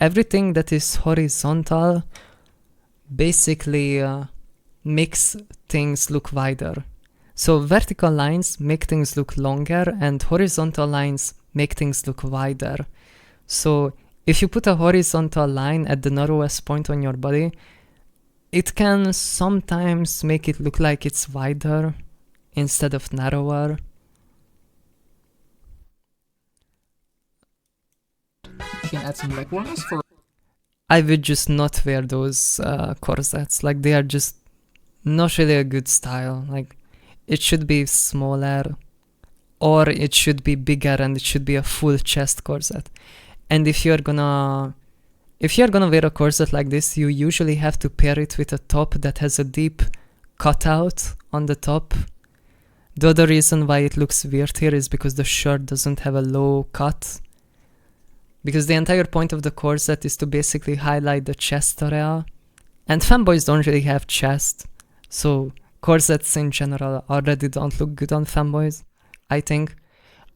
everything that is horizontal basically makes things look wider. So vertical lines make things look longer and horizontal lines make things look wider. So if you put a horizontal line at the narrowest point on your body, it can sometimes make it look like it's wider instead of narrower. You can add some leg warmers for... I would just not wear those corsets. Like, they are just not really a good style. Like, it should be smaller, or it should be bigger and it should be a full chest corset. And if you're gonna wear a corset like this, you usually have to pair it with a top that has a deep cutout on the top The other reason why it looks weird here is because the shirt doesn't have a low cut. Because the entire point of the corset is to basically highlight the chest area. And femboys don't really have chest. So corsets in general already don't look good on femboys, I think.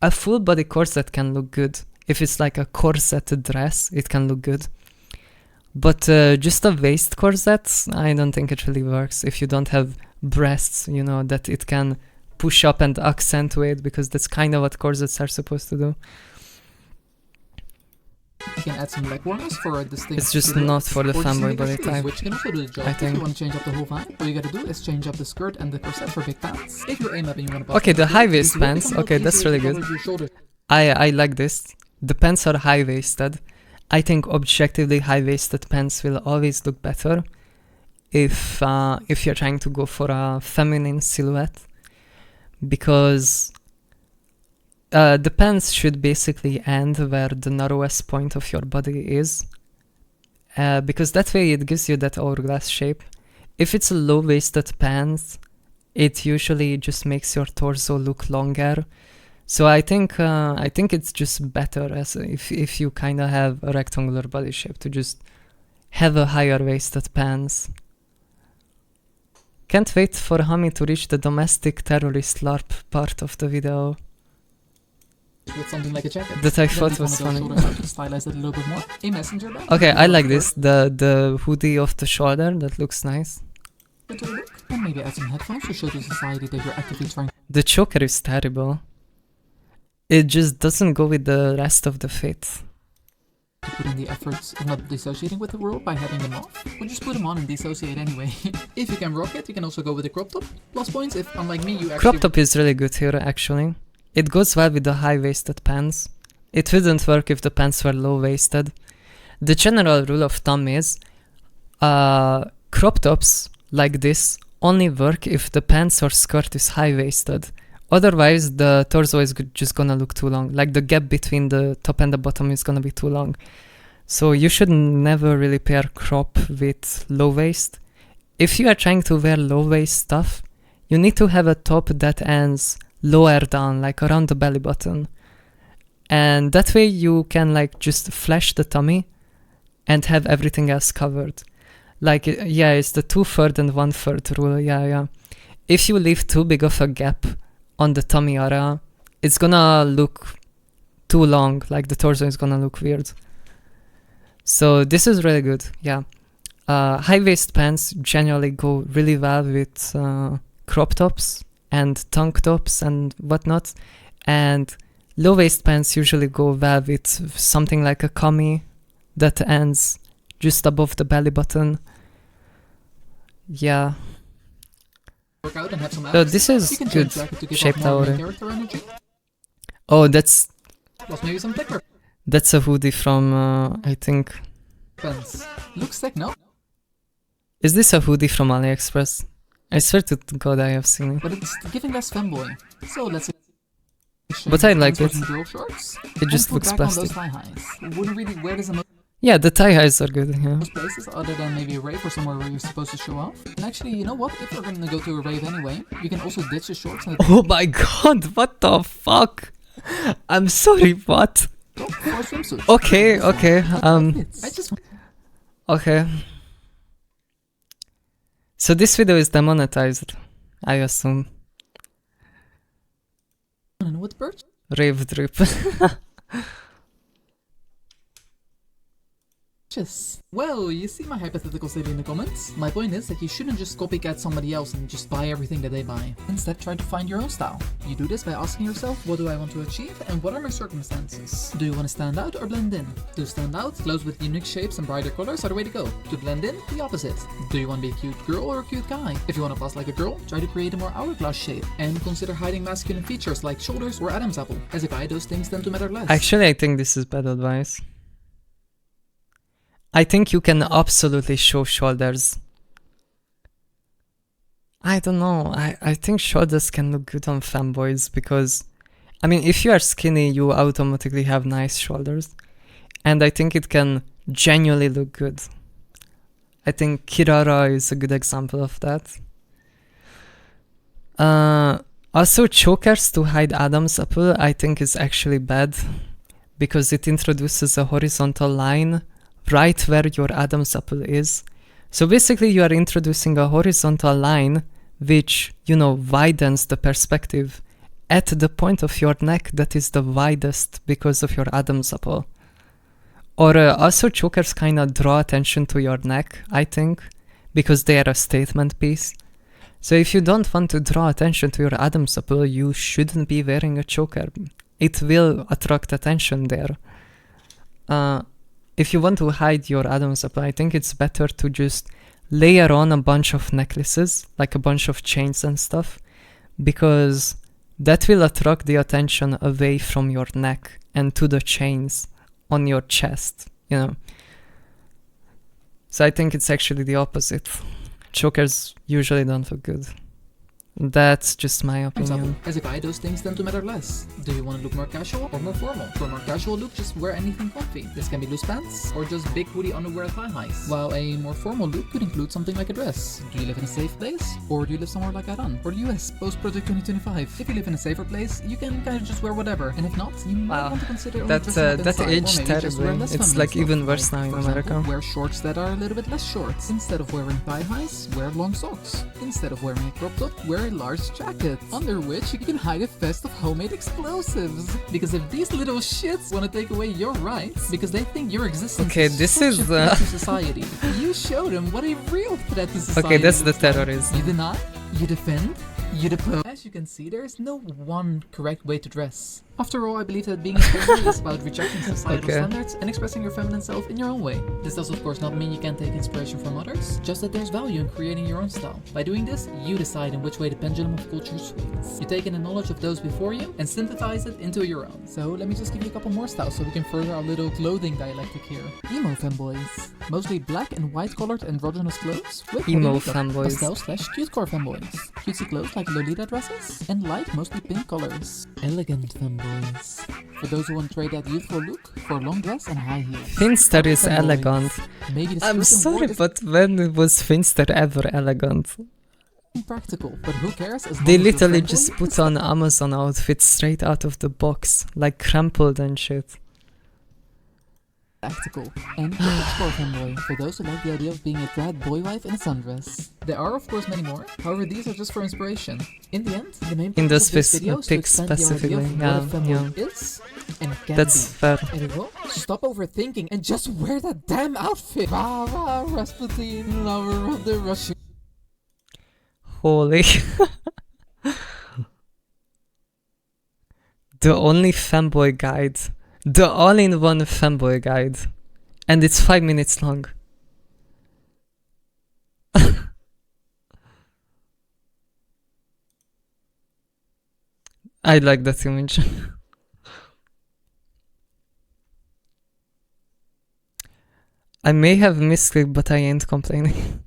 A full body corset can look good. If it's like a corset dress, it can look good. But just a waist corset, I don't think it really works if you don't have breasts, you know, that it can push up and accentuate, because that's kind of what corsets are supposed to do. You can add some leg warmers for a distinct. It's just not for the femboy body type, Which can also do the job. I think. If you want to change up the whole vibe, all you gotta do is change up the skirt and the corset for big pants. If you're aim up and you want to Okay, the high waist pants, okay, that's really good. I like this. The pants are high-waisted. I think objectively high-waisted pants will always look better if you're trying to go for a feminine silhouette, because the pants should basically end where the narrowest point of your body is, because that way it gives you that hourglass shape. If it's a low-waisted pants, it usually just makes your torso look longer. So I think it's just better as if you kind of have a rectangular body shape to just have a higher waisted pants. Can't wait for Hami to reach the domestic terrorist LARP part of the video. With something like a jacket. That I thought was funny. Stylize it a little bit more. A messenger bag. Okay, I like this. The hoodie off the shoulder, that looks nice. And maybe add some headphones to show to society that you're actively trying. The choker is terrible. It just doesn't go with the rest of the fit. To put in the efforts of not dissociating with the world by having them off, or just put them on and dissociate anyway. If you can rock it, you can also go with the crop top. Plus points if, unlike me, you actually... Crop top is really good here, actually. It goes well with the high-waisted pants. It wouldn't work if the pants were low-waisted. The general rule of thumb is crop tops like this only work if the pants or skirt is high-waisted. Otherwise, the torso is just gonna look too long. Like, the gap between the top and the bottom is gonna be too long. So you should never really pair crop with low waist. If you are trying to wear low waist stuff, you need to have a top that ends lower down, like around the belly button. And that way you can like just flash the tummy and have everything else covered. Like, yeah, it's the 2/3 and 1/3 rule, yeah. If you leave too big of a gap on the tummy area, it's gonna look too long, like the torso is gonna look weird. So this is really good, yeah. High waist pants generally go really well with crop tops and tank tops and whatnot, and low waist pants usually go well with something like a kami that ends just above the belly button. Yeah. Work out and have some So abs. this is You can good change jacket to give shape off more main tower. character energy. Oh, that's Plus maybe some thicker a hoodie from I think. pants. Looks sick, no? Is this a hoodie from AliExpress? I swear to God I have seen it. But it's giving less femboy. So let's But I like it. Girl shorts. It just And put looks back on plastic. those thigh highs. Wouldn't really wear this in most Yeah, the thigh highs are good, yeah. places other than maybe a rave or somewhere where you're supposed to show off. And actually, you know what? If you're gonna go to a rave anyway, you can also ditch the shorts and Oh my God, what the fuck? I'm sorry, what? or swimsuits. Okay, I just okay. So this video is demonetized, I assume. wanna know what birds? Rave drip. Well, you see my hypothetical statement in the comments. My point is that you shouldn't just copycat somebody else and just buy everything that they buy. Instead, try to find your own style. You do this by asking yourself, what do I want to achieve and what are my circumstances? Do you want to stand out or blend in? To stand out, clothes with unique shapes and brighter colors are the way to go. To blend in, the opposite. Do you want to be a cute girl or a cute guy? If you want to pass like a girl, try to create a more hourglass shape. And consider hiding masculine features like shoulders or Adam's apple. As a guy, those things tend to matter less. Actually, I think this is bad advice. I think you can absolutely show shoulders. I don't know, I think shoulders can look good on femboys because, I mean, if you are skinny, you automatically have nice shoulders. And I think it can genuinely look good. I think Kirara is a good example of that. Also, chokers to hide Adam's apple, I think is actually bad, because it introduces a horizontal line right where your Adam's apple is. So basically you are introducing a horizontal line which, you know, widens the perspective at the point of your neck that is the widest because of your Adam's apple. Or also chokers kind of draw attention to your neck, I think, because they are a statement piece. So if you don't want to draw attention to your Adam's apple, you shouldn't be wearing a choker. It will attract attention there. If you want to hide your Adam's apple, I think it's better to just layer on a bunch of necklaces, like a bunch of chains and stuff, because that will attract the attention away from your neck and to the chains on your chest, you know. So I think it's actually the opposite. Chokers usually don't look good. That's just my opinion. As a guy, those things tend to matter less. Do you want to look more casual or more formal? For a more casual look, just wear anything comfy. This can be loose pants or just big hoodie underwear thigh highs. While a more formal look could include something like a dress. Do you live in a safe place? Or do you live somewhere like Iran? Or the US, post-Project 2025? If you live in a safer place, you can kind of just wear whatever. And if not, you might want to consider that aged terribly. It's like even worse now in America. Wear shorts that are a little bit less short. Instead of wearing thigh highs, wear long socks. Instead of wearing a crop top, wear a large jacket, under which you can hide a vest of homemade explosives. Because if these little shits want to take away your rights, because they think your existence is such a threat to society, you show them what a real threat to society. Okay, that's the terrorism. You deny, you defend, you depose. As you can see, there is no one correct way to dress. After all, I believe that being a femboy is about rejecting societal standards and expressing your feminine self in your own way. This does of course not mean you can't take inspiration from others, just that there's value in creating your own style. By doing this, you decide in which way the pendulum of culture swings. You take in the knowledge of those before you and synthesize it into your own. So let me just give you a couple more styles so we can further our little clothing dialectic here. Emo femboys. Mostly black and white colored androgynous clothes with emo femboys. Pastel/cute core femboys. Cutesy clothes like Lolita dresses and light, mostly pink colors. Elegant femboys. For those who want to trade that youthful look for a long dress and high heels. Finster is elegant. I'm sorry, but when was Finster ever elegant? Practical, but who cares? They literally just put on Amazon outfits straight out of the box, like crumpled and shit. Practical and core femboy for those who like the idea of being a grad boy wife in a sundress. There are of course many more, however these are just for inspiration. In the end, the main purpose of this video is to expand the idea of what a femboy is and can That's be. fair. Anyway, stop overthinking and just wear that damn outfit! Rah rah, Rasputin, lover of the Russian. Holy. The only femboy guide. The all-in-one femboy guide. And it's 5 minutes long. I like that image. I may have misclicked, but I ain't complaining.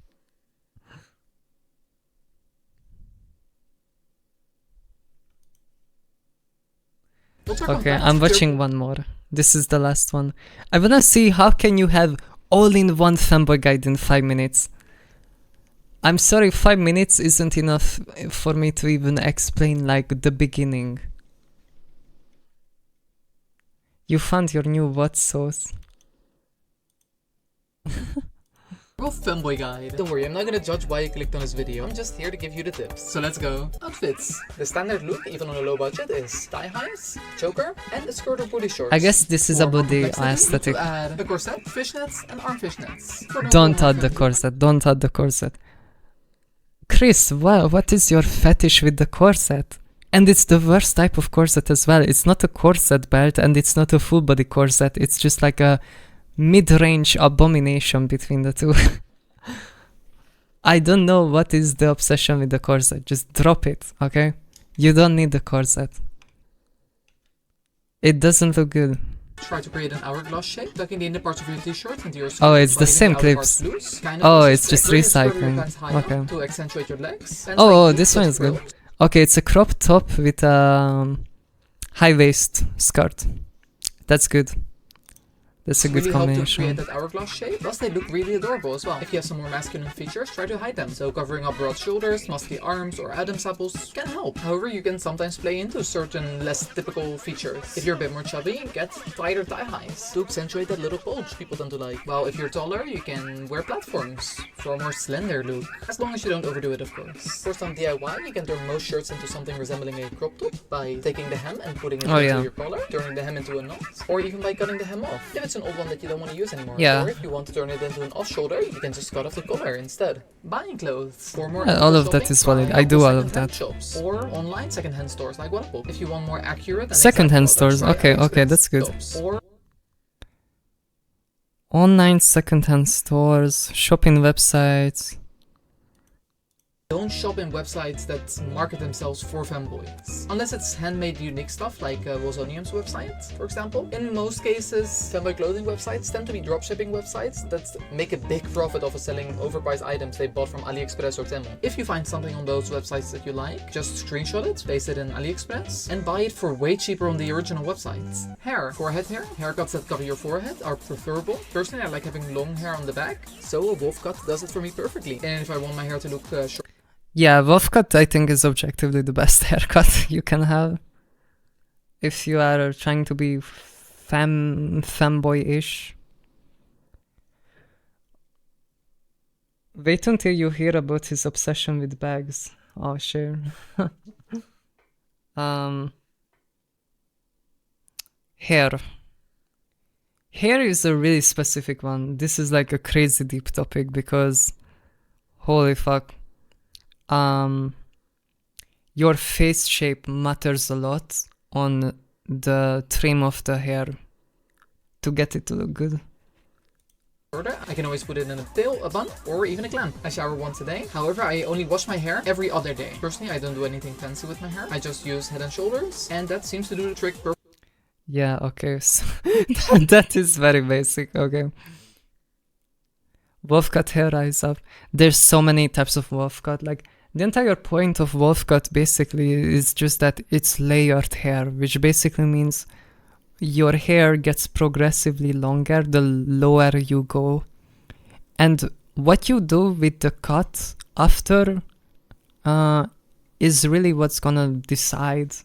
Okay, I'm watching one more. This is the last one. I wanna see how can you have all-in-one femboy guide in 5 minutes. I'm sorry, 5 minutes isn't enough for me to even explain like the beginning. You found your new what sauce? Femboy guide. Don't worry, I'm not gonna judge why you clicked on this video. I'm just here to give you the tips. So let's go. Outfits. The standard look, even on a low budget, is thigh highs, choker, and a skirt or booty shorts. I guess this is about the aesthetic. Add a corset, fishnets, and arm fishnets. Don't add the corset. Don't add the corset. Chris, wow, what is your fetish with the corset? And it's the worst type of corset as well. It's not a corset belt and it's not a full body corset. It's just like a mid-range abomination between the two. I don't know what is the obsession with the corset. Just drop it, okay? You don't need the corset. It doesn't look good. Try to create an hourglass shape, tucking the inner parts of your t-shirt into your skirt. Oh, it's the same clips. Oh, it's just recycling. Okay. To accentuate your legs. Oh, this one is good. Okay, it's a crop top with a high waist skirt. That's good. That's a good really help to combination. create that hourglass shape. Plus, they look really adorable as well. If you have some more masculine features, try to hide them. So covering up broad shoulders, muscly arms, or Adam's apples can help. However, you can sometimes play into certain less typical features. If you're a bit more chubby, get tighter thigh highs to accentuate that little bulge people tend to like. While if you're taller, you can wear platforms for a more slender look. As long as you don't overdo it, of course. For some DIY, you can turn most shirts into something resembling a crop top by taking the hem and putting it into your collar, turning the hem into a knot, or even by cutting the hem off. If it's an old one that you don't want to use anymore. Yeah. Or if you want to turn it into an off shoulder, you can just cut off the collar instead. Buying clothes. For more all of that is valid. I do all of that. Shops, or online secondhand stores like Wallapop. If you want more accurate and Secondhand exact products, stores. try Okay, AliExpress. that's good. Tops. Or Online secondhand stores, shopping websites. don't shop in websites that market themselves for femboys. Unless it's handmade unique stuff like Wozonium's website, for example. In most cases, femboy clothing websites tend to be dropshipping websites that make a big profit off of selling overpriced items they bought from AliExpress or Temu. If you find something on those websites that you like, just screenshot it, paste it in AliExpress, and buy it for way cheaper on the original websites. Hair. Forehead hair. Haircuts that cover your forehead are preferable. Personally, I like having long hair on the back, so a wolf cut does it for me perfectly. And if I want my hair to look short, Yeah, wolf cut I think is objectively the best haircut you can have. If you are trying to be femboy-ish. Wait until you hear about his obsession with bags. Oh, sure. Hair. Hair is a really specific one. This is like a crazy deep topic because holy fuck. Your face shape matters a lot on the trim of the hair to get it to look good. I can always put it in a tail, a bun, or even a clamp. I shower once a day. However, I only wash my hair every other day. Personally, I don't do anything fancy with my hair. I just use Head and Shoulders, and that seems to do the trick perfectly. Yeah, okay. So that is very basic, okay. Wolf cut hair rise up. There's so many types of wolf cut. Like, the entire point of wolf cut basically is just that it's layered hair, which basically means your hair gets progressively longer the lower you go. And what you do with the cut after is really what's gonna decide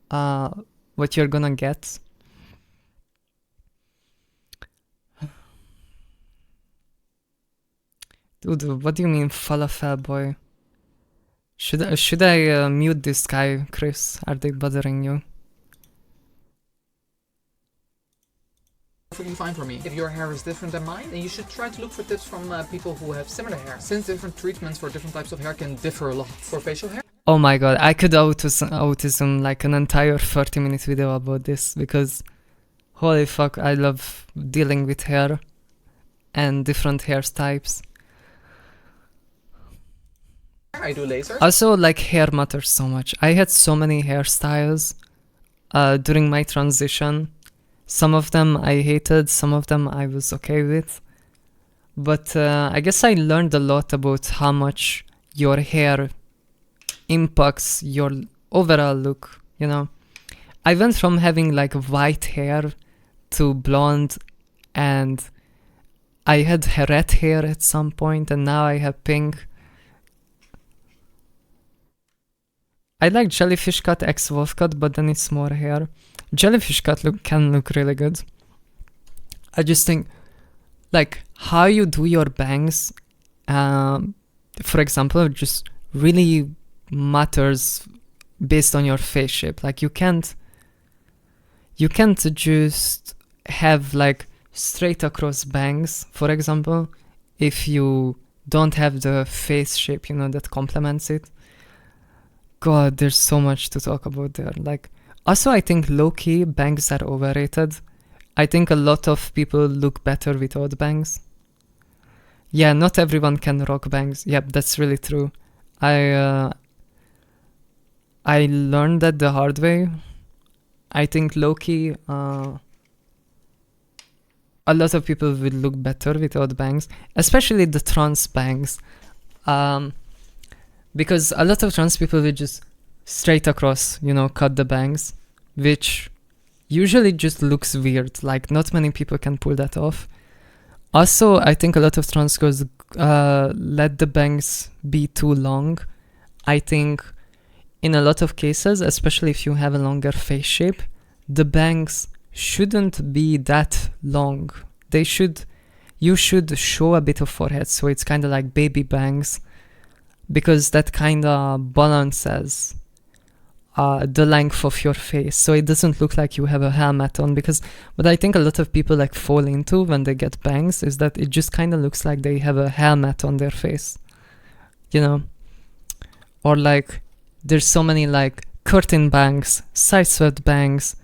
what you're gonna get. Dude, what do you mean falafel boy? Should I mute this guy, Chris? Are they bothering you? Perfectly fine for me. If your hair is different than mine, then you should try to look for tips from people who have similar hair, since different treatments for different types of hair can differ a lot. For facial hair, Oh my god, I could autism like an entire 30-minute video about this because holy fuck, I love dealing with hair and different hair types. I do lasers. Also, like, hair matters so much. I had so many hairstyles during my transition. Some of them I hated, some of them I was okay with. But I guess I learned a lot about how much your hair impacts your overall look, you know. I went from having like white hair to blonde, and I had red hair at some point, and now I have pink. I like jellyfish cut x wolf cut, but then it's more hair. Jellyfish cut can look really good. I just think, like, how you do your bangs, for example, just really matters based on your face shape. Like, you can't just have like straight across bangs, for example, if you don't have the face shape, you know, that complements it. God, there's so much to talk about there. Like, also, I think low-key bangs are overrated. I think a lot of people look better without bangs. Yeah, not everyone can rock bangs. Yep, that's really true. I learned that the hard way. I think low-key, a lot of people will look better without bangs, especially the trans bangs. Because a lot of trans people will just straight across, you know, cut the bangs, which usually just looks weird. Like not many people can pull that off. Also, I think a lot of trans girls let the bangs be too long. I think in a lot of cases, especially if you have a longer face shape, the bangs shouldn't be that long. You should show a bit of forehead, so it's kind of like baby bangs, because that kind of balances the length of your face, so it doesn't look like you have a helmet on. Because what I think a lot of people like fall into when they get bangs is that it just kind of looks like they have a helmet on their face, you know? Or like there's so many like curtain bangs, side swept bangs,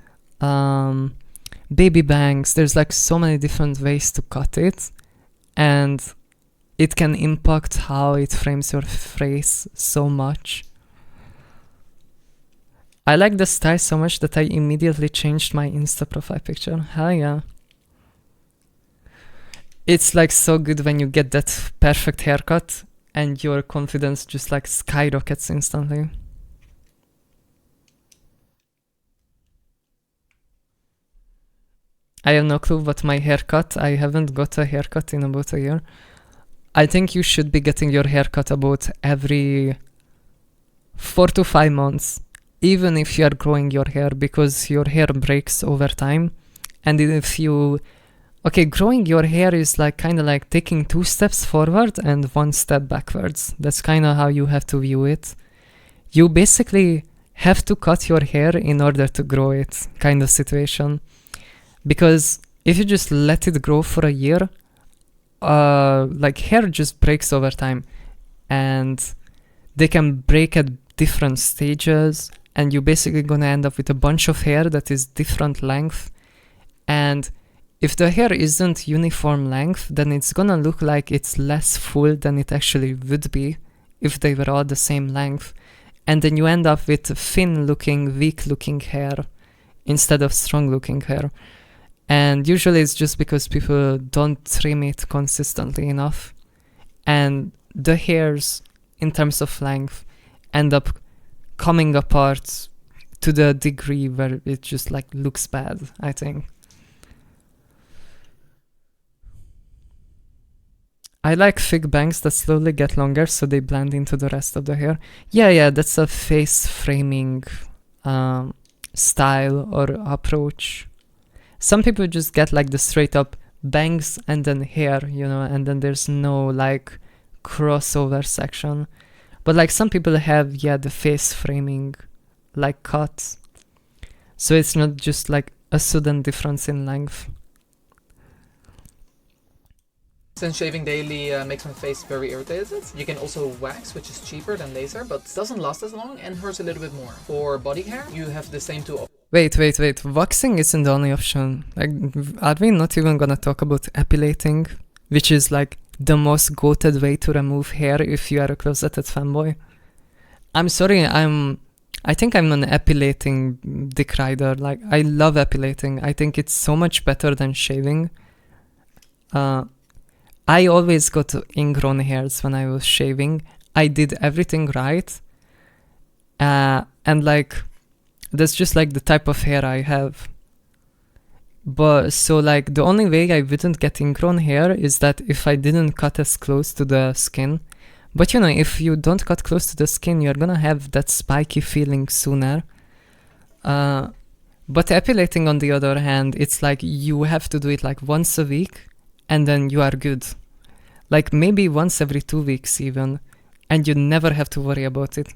baby bangs. There's like so many different ways to cut it, and it can impact how it frames your face so much. I like the style so much that I immediately changed my Insta profile picture. Hell yeah. It's like so good when you get that perfect haircut and your confidence just like skyrockets instantly. I have no clue what my haircut. I haven't got a haircut in about a year. I think you should be getting your haircut about every 4 to 5 months, even if you are growing your hair, because your hair breaks over time. And if you... Okay, growing your hair is like kind of like taking 2 steps forward and 1 step backwards. That's kind of how you have to view it. You basically have to cut your hair in order to grow it, kind of situation. Because if you just let it grow for a year, like hair just breaks over time, and they can break at different stages, and you're basically gonna end up with a bunch of hair that is different length. And if the hair isn't uniform length, then it's gonna look like it's less full than it actually would be if they were all the same length. And then you end up with thin looking, weak looking hair instead of strong looking hair. And usually it's just because people don't trim it consistently enough. And the hairs, in terms of length, end up coming apart to the degree where it just like looks bad, I think. I like thick bangs that slowly get longer so they blend into the rest of the hair. Yeah, that's a face framing style or approach. Some people just get like the straight up bangs and then hair, you know, and then there's no like crossover section. But like some people have, the face framing like cuts. So it's not just like a sudden difference in length. Since shaving daily makes my face very irritated, you can also wax, which is cheaper than laser, but doesn't last as long and hurts a little bit more. For body hair, you have the same two. Wait. Waxing isn't the only option. Like, are we not even gonna talk about epilating, which is like the most goated way to remove hair if you are a closeted fanboy? I'm sorry, I think I'm an epilating dick rider. Like, I love epilating. I think it's so much better than shaving. I always got ingrown hairs when I was shaving. I did everything right. And like, that's just like the type of hair I have. But so like the only way I wouldn't get ingrown hair is that if I didn't cut as close to the skin. But you know, if you don't cut close to the skin, you're gonna have that spiky feeling sooner. But epilating on the other hand, it's like you have to do it like once a week and then you are good. Like maybe once every 2 weeks even, and you never have to worry about it.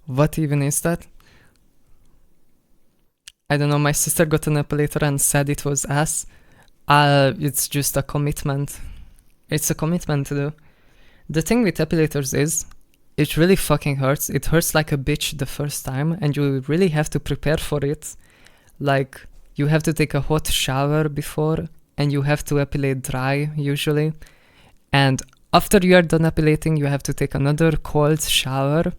What even is that? I don't know, my sister got an epilator and said it was ass. It's just a commitment. It's a commitment to do. The thing with epilators is, it really fucking hurts. It hurts like a bitch the first time, and you really have to prepare for it. Like, you have to take a hot shower before, and you have to epilate dry, usually. And after you are done epilating, you have to take another cold shower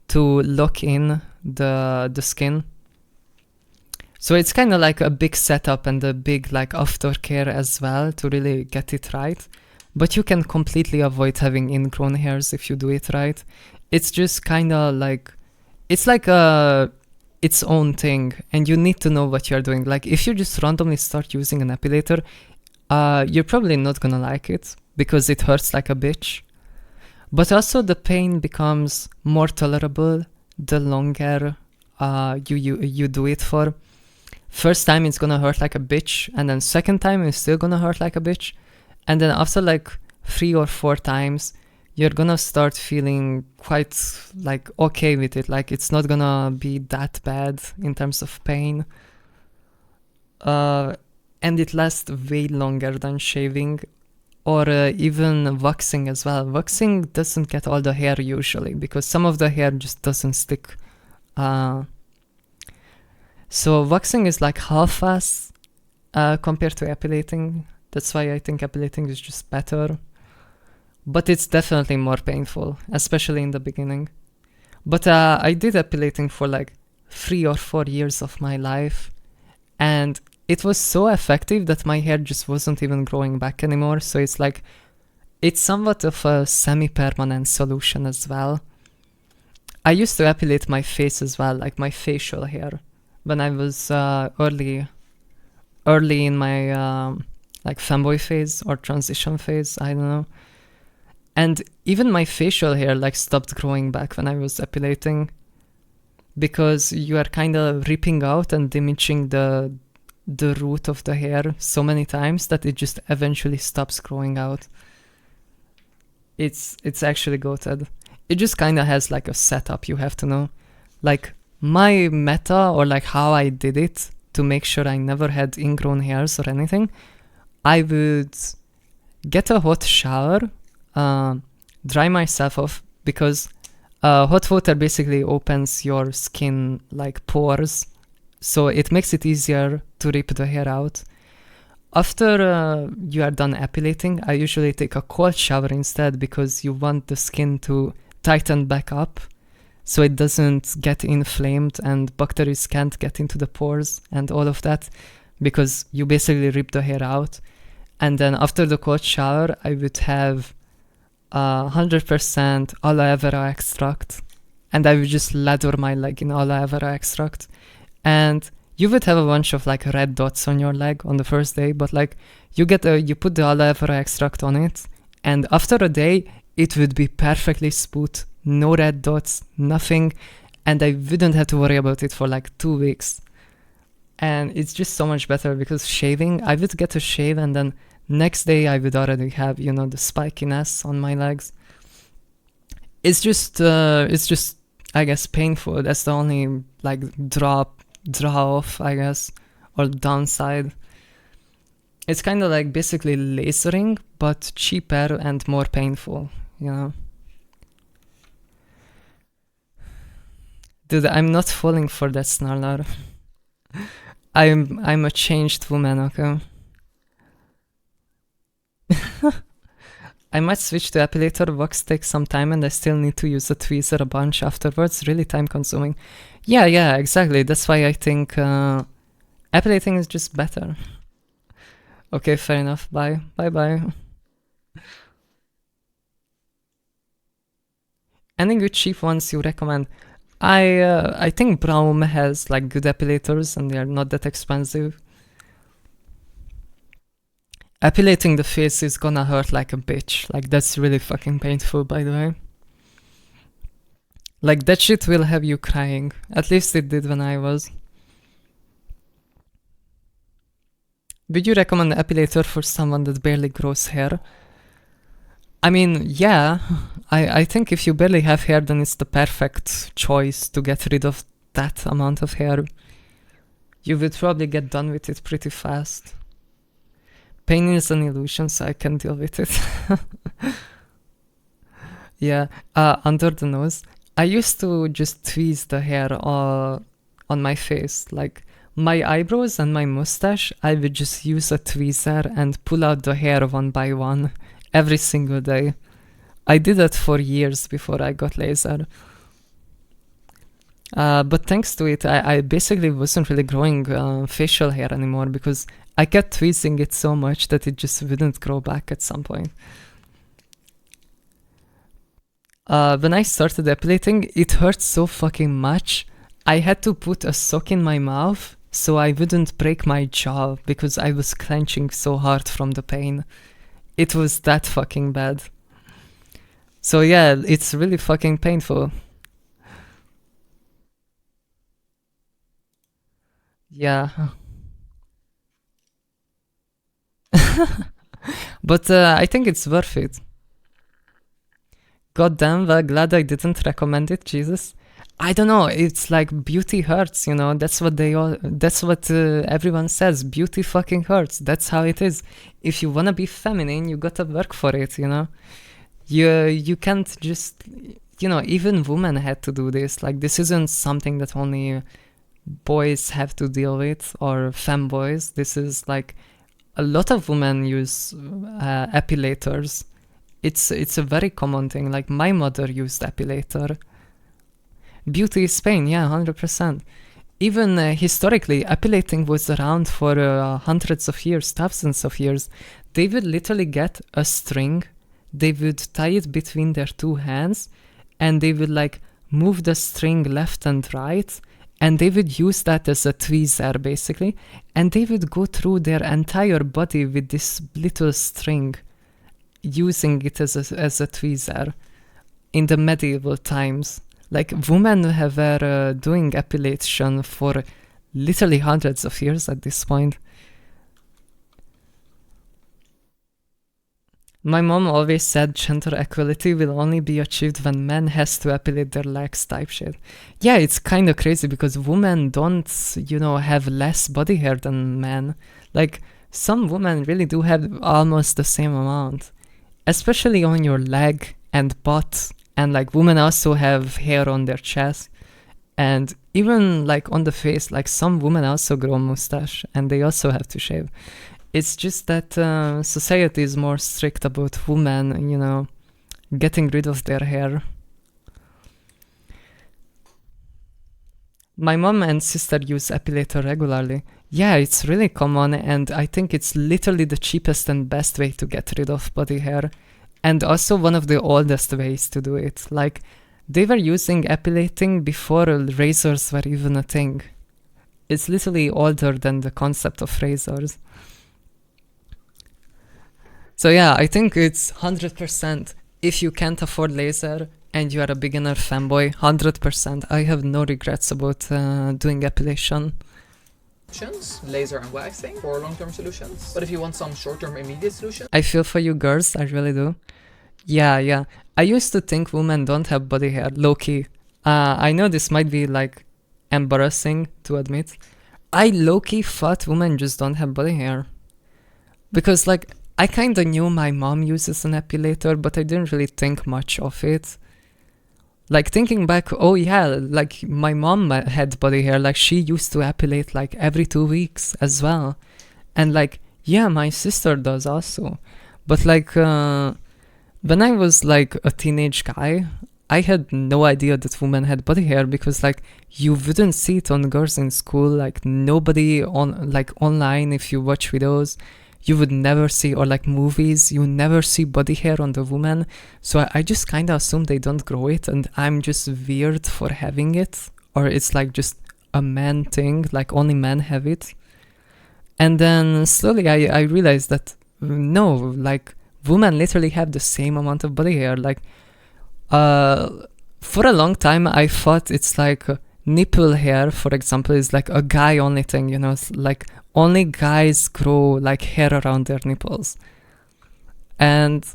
to lock in the skin. So it's kind of like a big setup and a big like aftercare as well to really get it right. But you can completely avoid having ingrown hairs if you do it right. It's just kind of like, it's like a its own thing, and you need to know what you're doing. Like if you just randomly start using an epilator, you're probably not gonna like it because it hurts like a bitch. But also the pain becomes more tolerable the longer you do it for. First time it's gonna hurt like a bitch, and then second time it's still gonna hurt like a bitch, and then after like 3 or 4 times you're gonna start feeling quite like okay with it. Like it's not gonna be that bad in terms of pain, and it lasts way longer than shaving or even waxing as well. Waxing doesn't get all the hair usually because some of the hair just doesn't stick. So waxing is like half-ass compared to epilating. That's why I think epilating is just better. But it's definitely more painful, especially in the beginning. But I did epilating for like 3 or 4 years of my life, and it was so effective that my hair just wasn't even growing back anymore. So it's like, it's somewhat of a semi-permanent solution as well. I used to epilate my face as well, like my facial hair, when I was early in my like femboy phase or transition phase, I don't know. And even my facial hair like stopped growing back when I was epilating, because you are kind of ripping out and damaging the root of the hair so many times that it just eventually stops growing out. It's actually goated. It just kind of has like a setup you have to know. Like my meta, or like how I did it to make sure I never had ingrown hairs or anything, I would get a hot shower, dry myself off, because hot water basically opens your skin like pores, so it makes it easier to rip the hair out. After you are done epilating, I usually take a cold shower instead, because you want the skin to tighten back up so it doesn't get inflamed and bacteria can't get into the pores and all of that, because you basically rip the hair out. And then after the cold shower, I would have 100% aloe vera extract, and I would just lather my leg in aloe vera extract. And you would have a bunch of like red dots on your leg on the first day, but like you put the aloe vera extract on it, and after a day it would be perfectly smooth, no red dots, nothing, and I wouldn't have to worry about it for like 2 weeks. And it's just so much better, because shaving, I would get a shave and then next day I would already have, you know, the spikiness on my legs. It's just I guess painful. That's the only like draw off, I guess, or downside. It's kind of like basically lasering, but cheaper and more painful, you know. Dude, I'm not falling for that snarler. I'm a changed woman, okay? I might switch to epilator. Wax takes some time and I still need to use a tweezer a bunch afterwards. Really time consuming. Yeah, exactly. That's why I think epilating is just better. Okay, fair enough. Bye. Any good cheap ones you recommend? I think Braum has like good epilators and they are not that expensive. Epilating the face is gonna hurt like a bitch. Like that's really fucking painful, by the way. Like that shit will have you crying. At least it did when I was. Would you recommend an epilator for someone that barely grows hair? I mean, yeah. I think if you barely have hair, then it's the perfect choice to get rid of that amount of hair. You would probably get done with it pretty fast. Pain is an illusion, so I can deal with it. Yeah, under the nose. I used to just tweeze the hair on my face. Like my eyebrows and my mustache, I would just use a tweezer and pull out the hair one by one every single day. I did that for years before I got laser. But thanks to it, I basically wasn't really growing facial hair anymore, because I kept tweezing it so much that it just wouldn't grow back at some point. When I started epilating, it hurt so fucking much. I had to put a sock in my mouth so I wouldn't break my jaw because I was clenching so hard from the pain. It was that fucking bad. So yeah, it's really fucking painful. Yeah. But I think it's worth it. God damn, well, glad I didn't recommend it, Jesus. I don't know, it's like beauty hurts, you know, that's what everyone says, beauty fucking hurts, that's how it is. If you wanna be feminine, you gotta work for it, you know. You can't just, you know, even women had to do this, like this isn't something that only boys have to deal with, or femboys. This is like, a lot of women use epilators. It's a very common thing, like my mother used epilator. Beauty is pain, yeah, 100%. Even historically, epilating was around for hundreds of years, thousands of years. They would literally get a string, they would tie it between their two hands, and they would like move the string left and right, and they would use that as a tweezer basically, and they would go through their entire body with this little string, using it as a tweezer in the medieval times. Like, women were doing epilation for literally hundreds of years at this point. My mom always said gender equality will only be achieved when men has to epilate their legs type shit. Yeah, it's kind of crazy because women don't, you know, have less body hair than men. Like, some women really do have almost the same amount. Especially on your leg and butt. And like women also have hair on their chest, and even like on the face, like some women also grow mustache and they also have to shave. It's just that society is more strict about women, you know, getting rid of their hair. My mom and sister use epilator regularly. Yeah, it's really common, and I think it's literally the cheapest and best way to get rid of body hair. And also one of the oldest ways to do it. Like, they were using epilating before razors were even a thing. It's literally older than the concept of razors. So yeah, I think it's 100%. If you can't afford laser and you are a beginner femboy, 100%. I have no regrets about doing epilation. Laser and waxing for long-term solutions. But if you want some short-term immediate solution, I feel for you girls, I really do. Yeah. I used to think women don't have body hair, low-key. I know this might be like embarrassing to admit. I low-key thought women just don't have body hair. Because like, I kinda knew my mom uses an epilator, but I didn't really think much of it. Like, thinking back, oh yeah, like my mom had body hair, like she used to epilate like every 2 weeks as well. And like, yeah, my sister does also. But like, when I was like a teenage guy, I had no idea that women had body hair, because like, you wouldn't see it on girls in school, like nobody on, like online, if you watch videos, you would never see, or like movies, you never see body hair on the woman. So I just kind of assume they don't grow it, and I'm just weird for having it, or it's like just a man thing, like only men have it. And then slowly I realized that no, like women literally have the same amount of body hair. Like for a long time I thought it's like nipple hair, for example, is like a guy only thing, you know, it's like only guys grow like hair around their nipples. And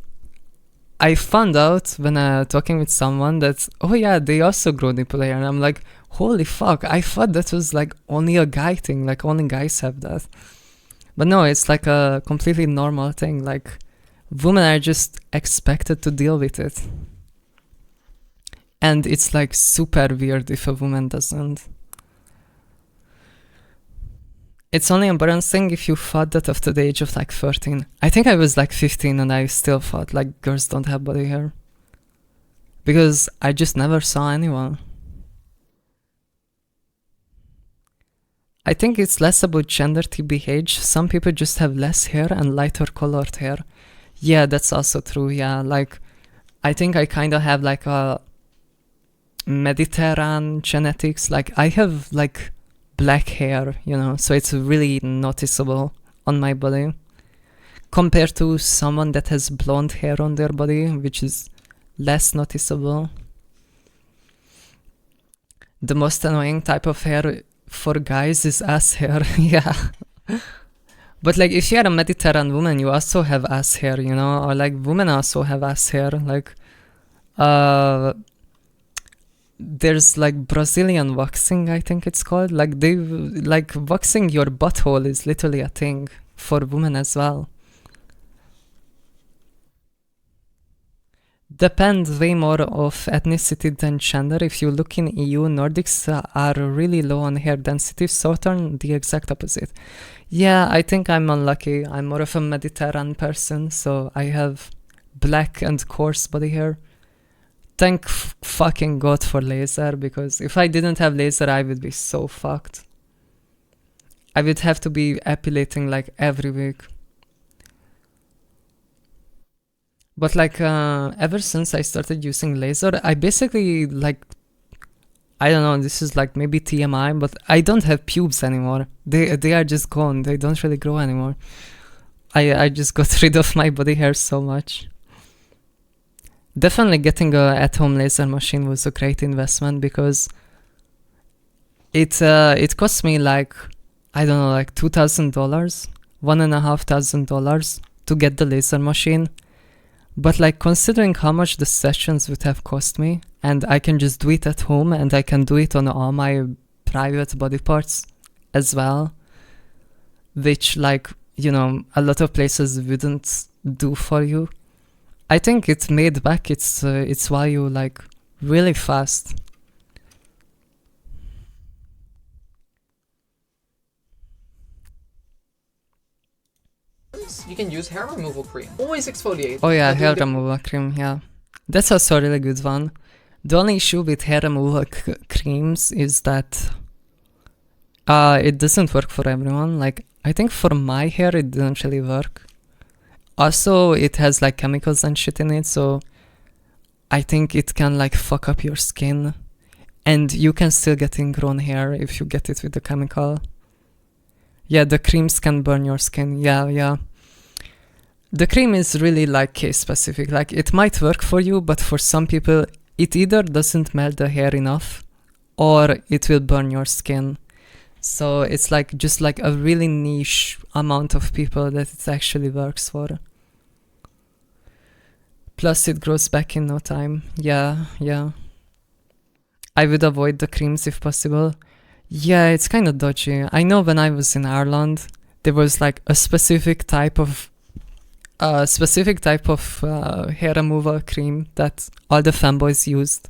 I found out when talking with someone that, oh yeah, they also grow nipple hair, and I'm like, holy fuck, I thought that was like only a guy thing, like only guys have that. But no, it's like a completely normal thing, like women are just expected to deal with it. And it's like super weird if a woman doesn't. It's only embarrassing if you thought that after the age of like 13. I think I was like 15 and I still thought like girls don't have body hair. Because I just never saw anyone. I think it's less about gender TBH. Some people just have less hair and lighter colored hair. Yeah, that's also true, yeah. Like, I think I kind of have like a Mediterranean genetics. Like I have like black hair, you know, so it's really noticeable on my body compared to someone that has blonde hair on their body, which is less noticeable. The most annoying type of hair for guys is ass hair. Yeah. But like if you're a Mediterranean woman, you also have ass hair, you know, or like women also have ass hair. Like there's like Brazilian waxing, I think it's called. Like they like waxing your butthole is literally a thing for women as well. Depends way more of ethnicity than gender. If you look in EU, Nordics are really low on hair density, Southern the exact opposite. Yeah, I think I'm unlucky. I'm more of a Mediterranean person, so I have black and coarse body hair. Thank fucking God for laser, because if I didn't have laser, I would be so fucked. I would have to be epilating like every week. But like ever since I started using laser, I basically like, I don't know, this is like maybe TMI, but I don't have pubes anymore. They are just gone. They don't really grow anymore. I just got rid of my body hair so much. Definitely getting a at-home laser machine was a great investment, because it cost me like, I don't know, like $2,000, $1,500 to get the laser machine. But like considering how much the sessions would have cost me, and I can just do it at home, and I can do it on all my private body parts as well, which like, you know, a lot of places wouldn't do for you. I think it made back its value like really fast. You can use hair removal cream. Always exfoliate. Oh yeah, hair removal cream, yeah. That's also a really good one. The only issue with hair removal creams is that it doesn't work for everyone. Like, I think for my hair it didn't really work. Also, it has like chemicals and shit in it, so I think it can like fuck up your skin. And you can still get ingrown hair if you get it with the chemical. Yeah, the creams can burn your skin. Yeah. The cream is really like case specific. Like it might work for you, but for some people it either doesn't melt the hair enough or it will burn your skin. So it's like just like a really niche amount of people that it actually works for. Plus it grows back in no time. Yeah. I would avoid the creams if possible. Yeah, it's kind of dodgy. I know when I was in Ireland, there was like a specific type of hair removal cream that all the femboys used,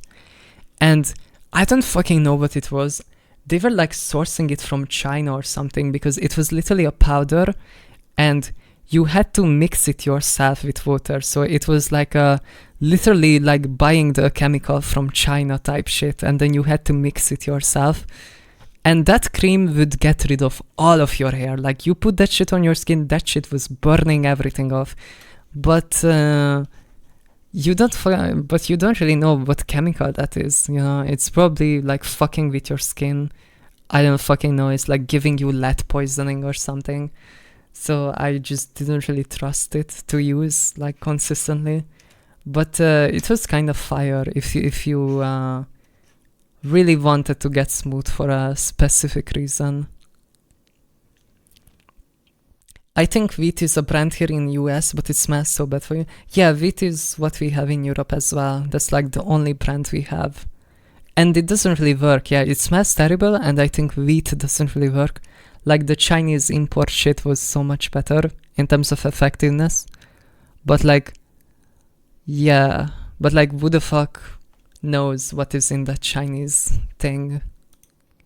and I don't fucking know what it was. They were like sourcing it from China or something, because it was literally a powder, and you had to mix it yourself with water. So it was like literally like buying the chemical from China type shit, and then you had to mix it yourself. And that cream would get rid of all of your hair. Like you put that shit on your skin, that shit was burning everything off. But you don't really know what chemical that is. You know, it's probably like fucking with your skin. I don't fucking know. It's like giving you lead poisoning or something. So I just didn't really trust it to use like consistently. But it was kind of fire if you really wanted to get smooth for a specific reason. I think Wheat is a brand here in US, but it smells so bad for you. Yeah, Wheat is what we have in Europe as well. That's like the only brand we have. And it doesn't really work. Yeah, it smells terrible, and I think Wheat doesn't really work. Like the Chinese import shit was so much better in terms of effectiveness. But like, yeah, but like who the fuck knows what is in that Chinese thing?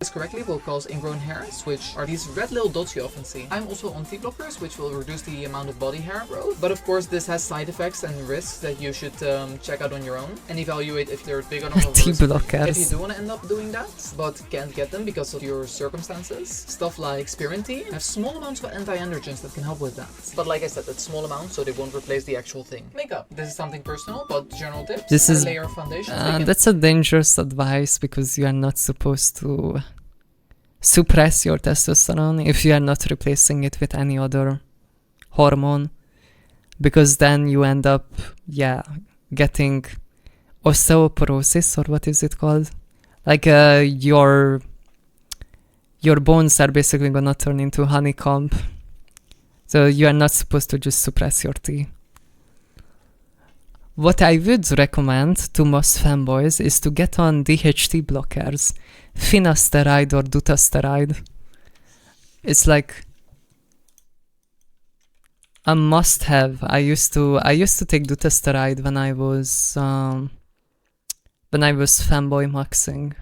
this correctly will cause ingrown hairs, which are these red little dots you often see. I'm also on T-blockers, which will reduce the amount of body hair growth. But of course, this has side effects and risks that you should check out on your own and evaluate if they're big enough of a risk. If you do want to end up doing that, but can't get them because of your circumstances, stuff like spearmint tea have small amounts of anti-androgens that can help with that. But like I said, it's small amounts, so they won't replace the actual thing. Makeup. This is something personal, but general tips. This is layer of foundation. that's a dangerous advice because you are not supposed to suppress your testosterone if you are not replacing it with any other hormone, because then you end up getting osteoporosis, or what is it called? Like your bones are basically gonna turn into honeycomb. So you are not supposed to just suppress your T. What I would recommend to most femboys is to get on DHT blockers, finasteride or dutasteride. It's like a must-have. I used to take dutasteride when I was femboy maxing.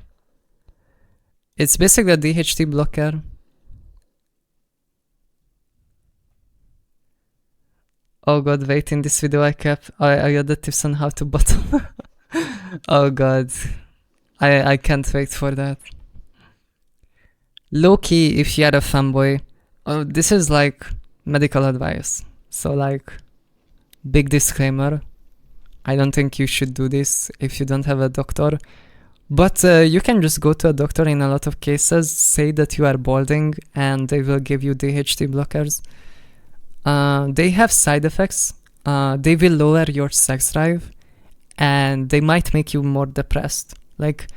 It's basically a DHT blocker. Oh god, wait, in this video I got the tips on how to bottle. Oh god. I can't wait for that. Low-key, if you are a femboy, this is like medical advice. So like, big disclaimer. I don't think you should do this if you don't have a doctor. But you can just go to a doctor in a lot of cases, say that you are balding, and they will give you DHT blockers. They have side effects. They will lower your sex drive, and they might make you more depressed. Like,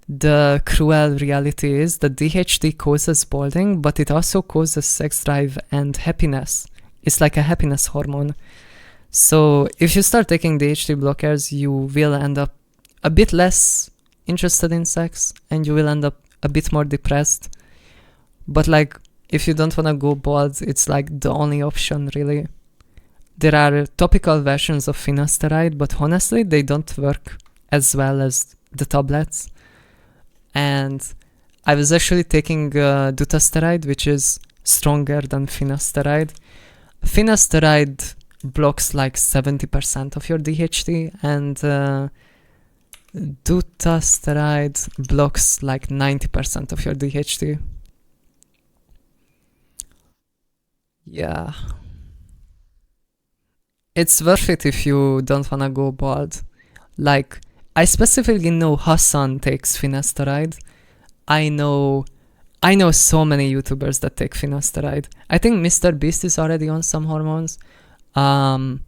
the cruel reality is that DHT causes balding, but it also causes sex drive and happiness. It's like a happiness hormone. So if you start taking DHT blockers, you will end up a bit less interested in sex, and you will end up a bit more depressed. But like, if you don't want to go bald, it's like the only option, really. There are topical versions of finasteride, but honestly, they don't work as well as the tablets. And I was actually taking dutasteride, which is stronger than finasteride. Finasteride blocks like 70% of your DHT, and dutasteride blocks like 90% of your DHT. Yeah. It's worth it if you don't wanna go bald. Like, I specifically know Hassan takes finasteride. I know so many YouTubers that take finasteride. I think Mr. Beast is already on some hormones. Elon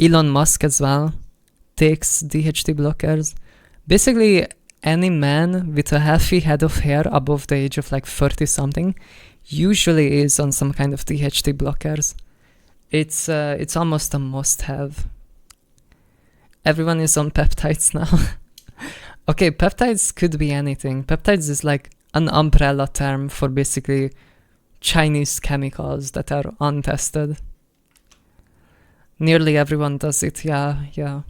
Musk as well takes DHT blockers. Basically, any man with a healthy head of hair above the age of like 30 something usually is on some kind of DHT blockers. It's almost a must-have. Everyone is on peptides now. Okay, peptides could be anything. Peptides is like an umbrella term for basically Chinese chemicals that are untested. Nearly everyone does it, yeah.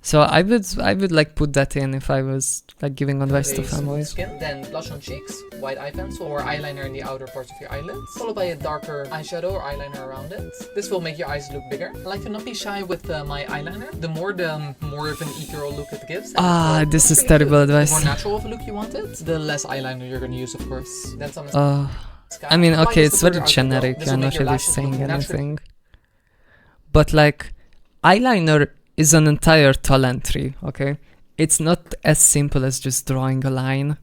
So I would like put that in if I was like giving advice to femboys. Skin, then blush on cheeks, white eye pencil or eyeliner in the outer parts of your eyelids, followed by a darker eyeshadow or eyeliner around it. This will make your eyes look bigger. I like to not be shy with my eyeliner. The more of an e-girl look it gives. This is terrible advice. The more natural of a look you want it, the less eyeliner you're going to use, of course. Then some I mean, okay, it's very generic. You're not really saying anything. But like, eyeliner is an entire talent tree, okay? It's not as simple as just drawing a line.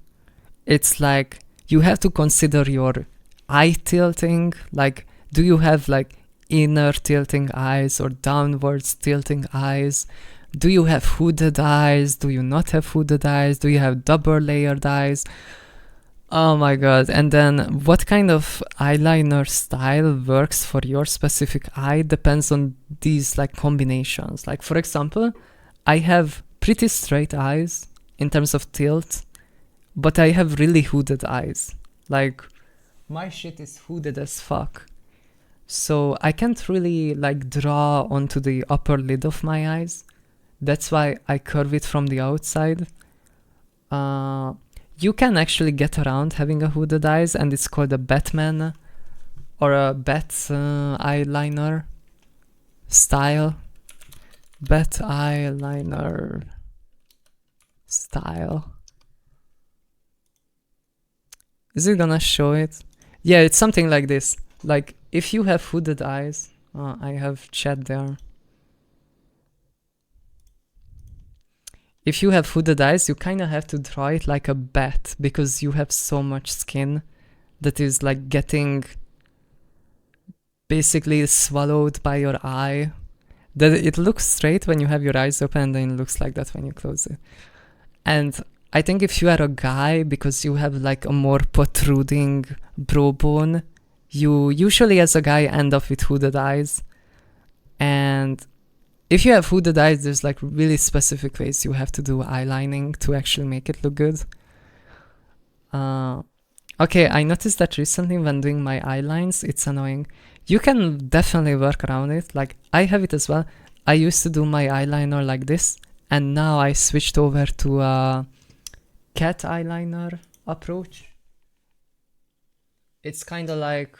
It's like, you have to consider your eye tilting. Like, do you have like inner tilting eyes or downwards tilting eyes? Do you have hooded eyes? Do you not have hooded eyes? Do you have double layered eyes? Oh my god. And then what kind of eyeliner style works for your specific eye depends on these like combinations. Like, for example, I have pretty straight eyes in terms of tilt, but I have really hooded eyes. Like, my shit is hooded as fuck. So I can't really like draw onto the upper lid of my eyes. That's why I curve it from the outside. you can actually get around having a hooded eyes, and it's called a Batman or a bat eyeliner style. Bat eyeliner style. Is it gonna show it? Yeah, it's something like this. Like, if you have hooded eyes, I have chat there. If you have hooded eyes, you kind of have to draw it like a bat, because you have so much skin that is like getting basically swallowed by your eye. That it looks straight when you have your eyes open, and then it looks like that when you close it. And I think if you are a guy, because you have like a more protruding brow bone, you usually as a guy end up with hooded eyes. And if you have hooded eyes, there's like really specific ways you have to do eyelining to actually make it look good. Okay, I noticed that recently when doing my eyelines, it's annoying. You can definitely work around it. Like, I have it as well. I used to do my eyeliner like this, and now I switched over to a cat eyeliner approach. It's kind of like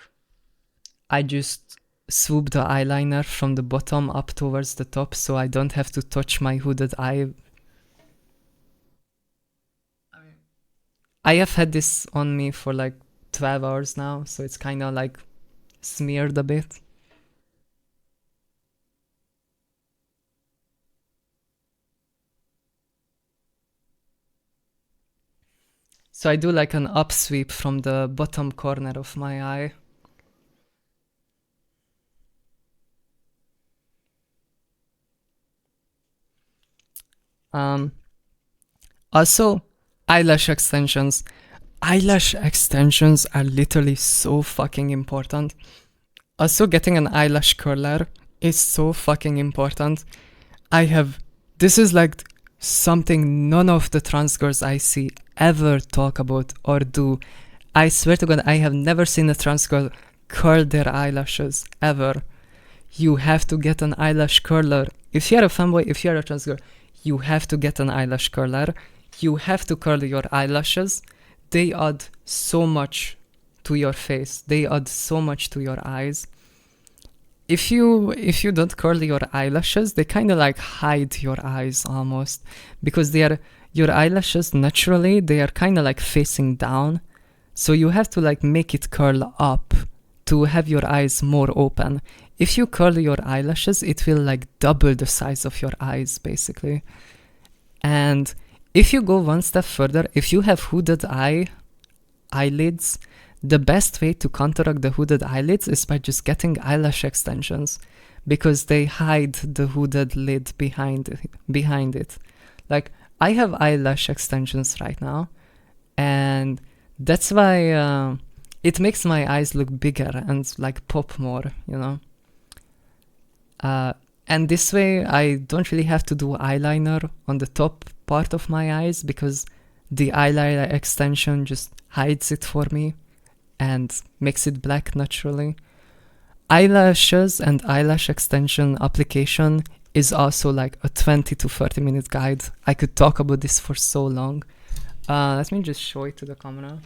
I just swoop the eyeliner from the bottom up towards the top, so I don't have to touch my hooded eye. I have had this on me for like 12 hours now, so it's kind of like smeared a bit. So I do like an upsweep from the bottom corner of my eye. Also, eyelash extensions. Eyelash extensions are literally so fucking important. Also, getting an eyelash curler is so fucking important. This is like something none of the trans girls I see ever talk about or do. I swear to God, I have never seen a trans girl curl their eyelashes, ever. You have to get an eyelash curler. If you're a femboy, if you're a trans girl, you have to get an eyelash curler. You have to curl your eyelashes. They add so much to your face. They add so much to your eyes. If you don't curl your eyelashes, they kind of like hide your eyes almost, because your eyelashes naturally, they are kind of like facing down. So you have to like make it curl up to have your eyes more open. If you curl your eyelashes, it will like double the size of your eyes basically. And if you go one step further, if you have hooded eyelids, the best way to counteract the hooded eyelids is by just getting eyelash extensions, because they hide the hooded lid behind it. Like, I have eyelash extensions right now, and that's why it makes my eyes look bigger and like pop more, you know. And this way I don't really have to do eyeliner on the top part of my eyes, because the eyeliner extension just hides it for me and makes it black naturally. Eyelashes and eyelash extension application is also like a 20 to 30 minute guide. I could talk about this for so long. Let me just show it to the camera.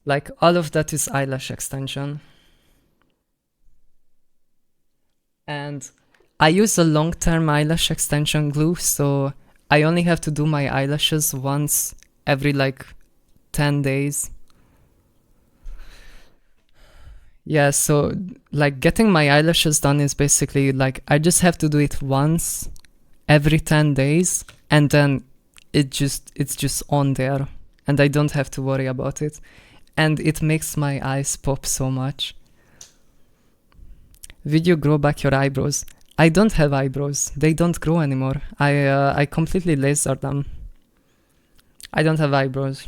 Like, all of that is eyelash extension. And I use a long-term eyelash extension glue, so I only have to do my eyelashes once every like 10 days. Yeah, so like getting my eyelashes done is basically like I just have to do it once every 10 days, and then it's just on there, and I don't have to worry about it. And it makes my eyes pop so much. Will you grow back your eyebrows? I don't have eyebrows. They don't grow anymore. I completely laser them. I don't have eyebrows.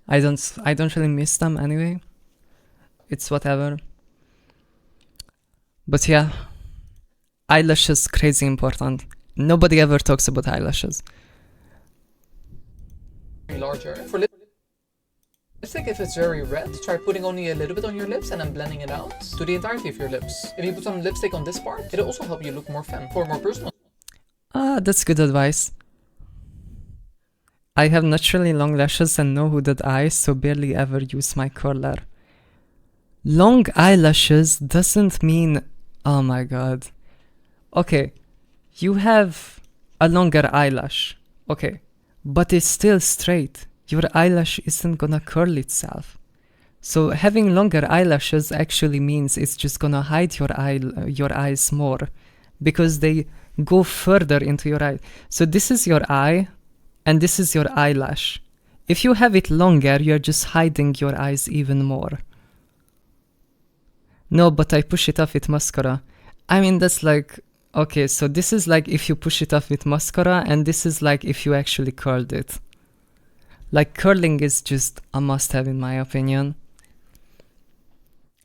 I don't really miss them anyway. It's whatever. But yeah, eyelashes crazy important. Nobody ever talks about eyelashes. Larger. Lipstick, if it's very red, try putting only a little bit on your lips and then blending it out to the entirety of your lips. If you put some lipstick on this part, it'll also help you look more femme, for more personal. Ah, that's good advice. I have naturally long lashes and no hooded eyes, so barely ever use my curler. Long eyelashes doesn't mean... Oh my god. Okay, you have a longer eyelash. Okay, but it's still straight. Your eyelash isn't gonna curl itself. So having longer eyelashes actually means it's just gonna hide your eyes more, because they go further into your eye. So this is your eye, and this is your eyelash. If you have it longer, you're just hiding your eyes even more. No, but I push it off with mascara. I mean, that's like... Okay, so this is like if you push it off with mascara, and this is like if you actually curled it. Like, curling is just a must-have in my opinion.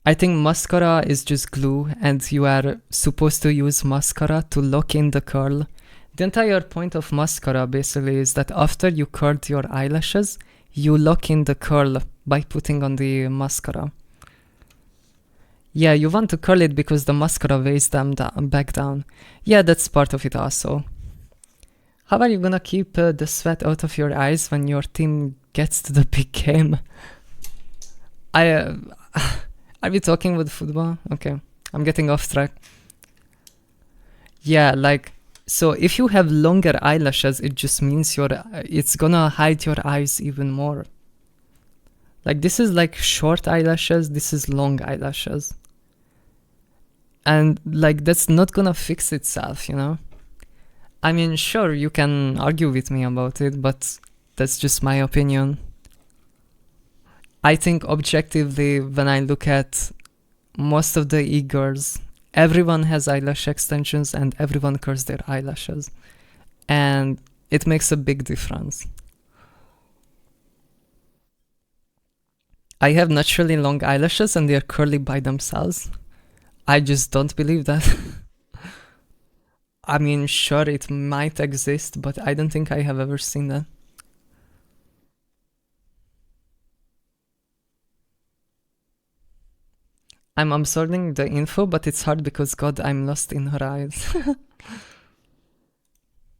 I think mascara is just glue, and you are supposed to use mascara to lock in the curl. The entire point of mascara basically is that after you curled your eyelashes, you lock in the curl by putting on the mascara. Yeah, you want to curl it because the mascara weighs them back down. Yeah, that's part of it also. How are you gonna keep the sweat out of your eyes when your team gets to the big game? Are we talking about football? Okay, I'm getting off track. Yeah, like, so if you have longer eyelashes, it just means it's gonna hide your eyes even more. Like, this is like short eyelashes, this is long eyelashes. And like, that's not gonna fix itself, you know? I mean, sure, you can argue with me about it, but that's just my opinion. I think objectively, when I look at most of the e-girls, everyone has eyelash extensions and everyone curls their eyelashes. And it makes a big difference. I have naturally long eyelashes and they are curly by themselves. I just don't believe that. I mean, sure, it might exist, but I don't think I have ever seen that. I'm absorbing the info, but it's hard because, God, I'm lost in her eyes.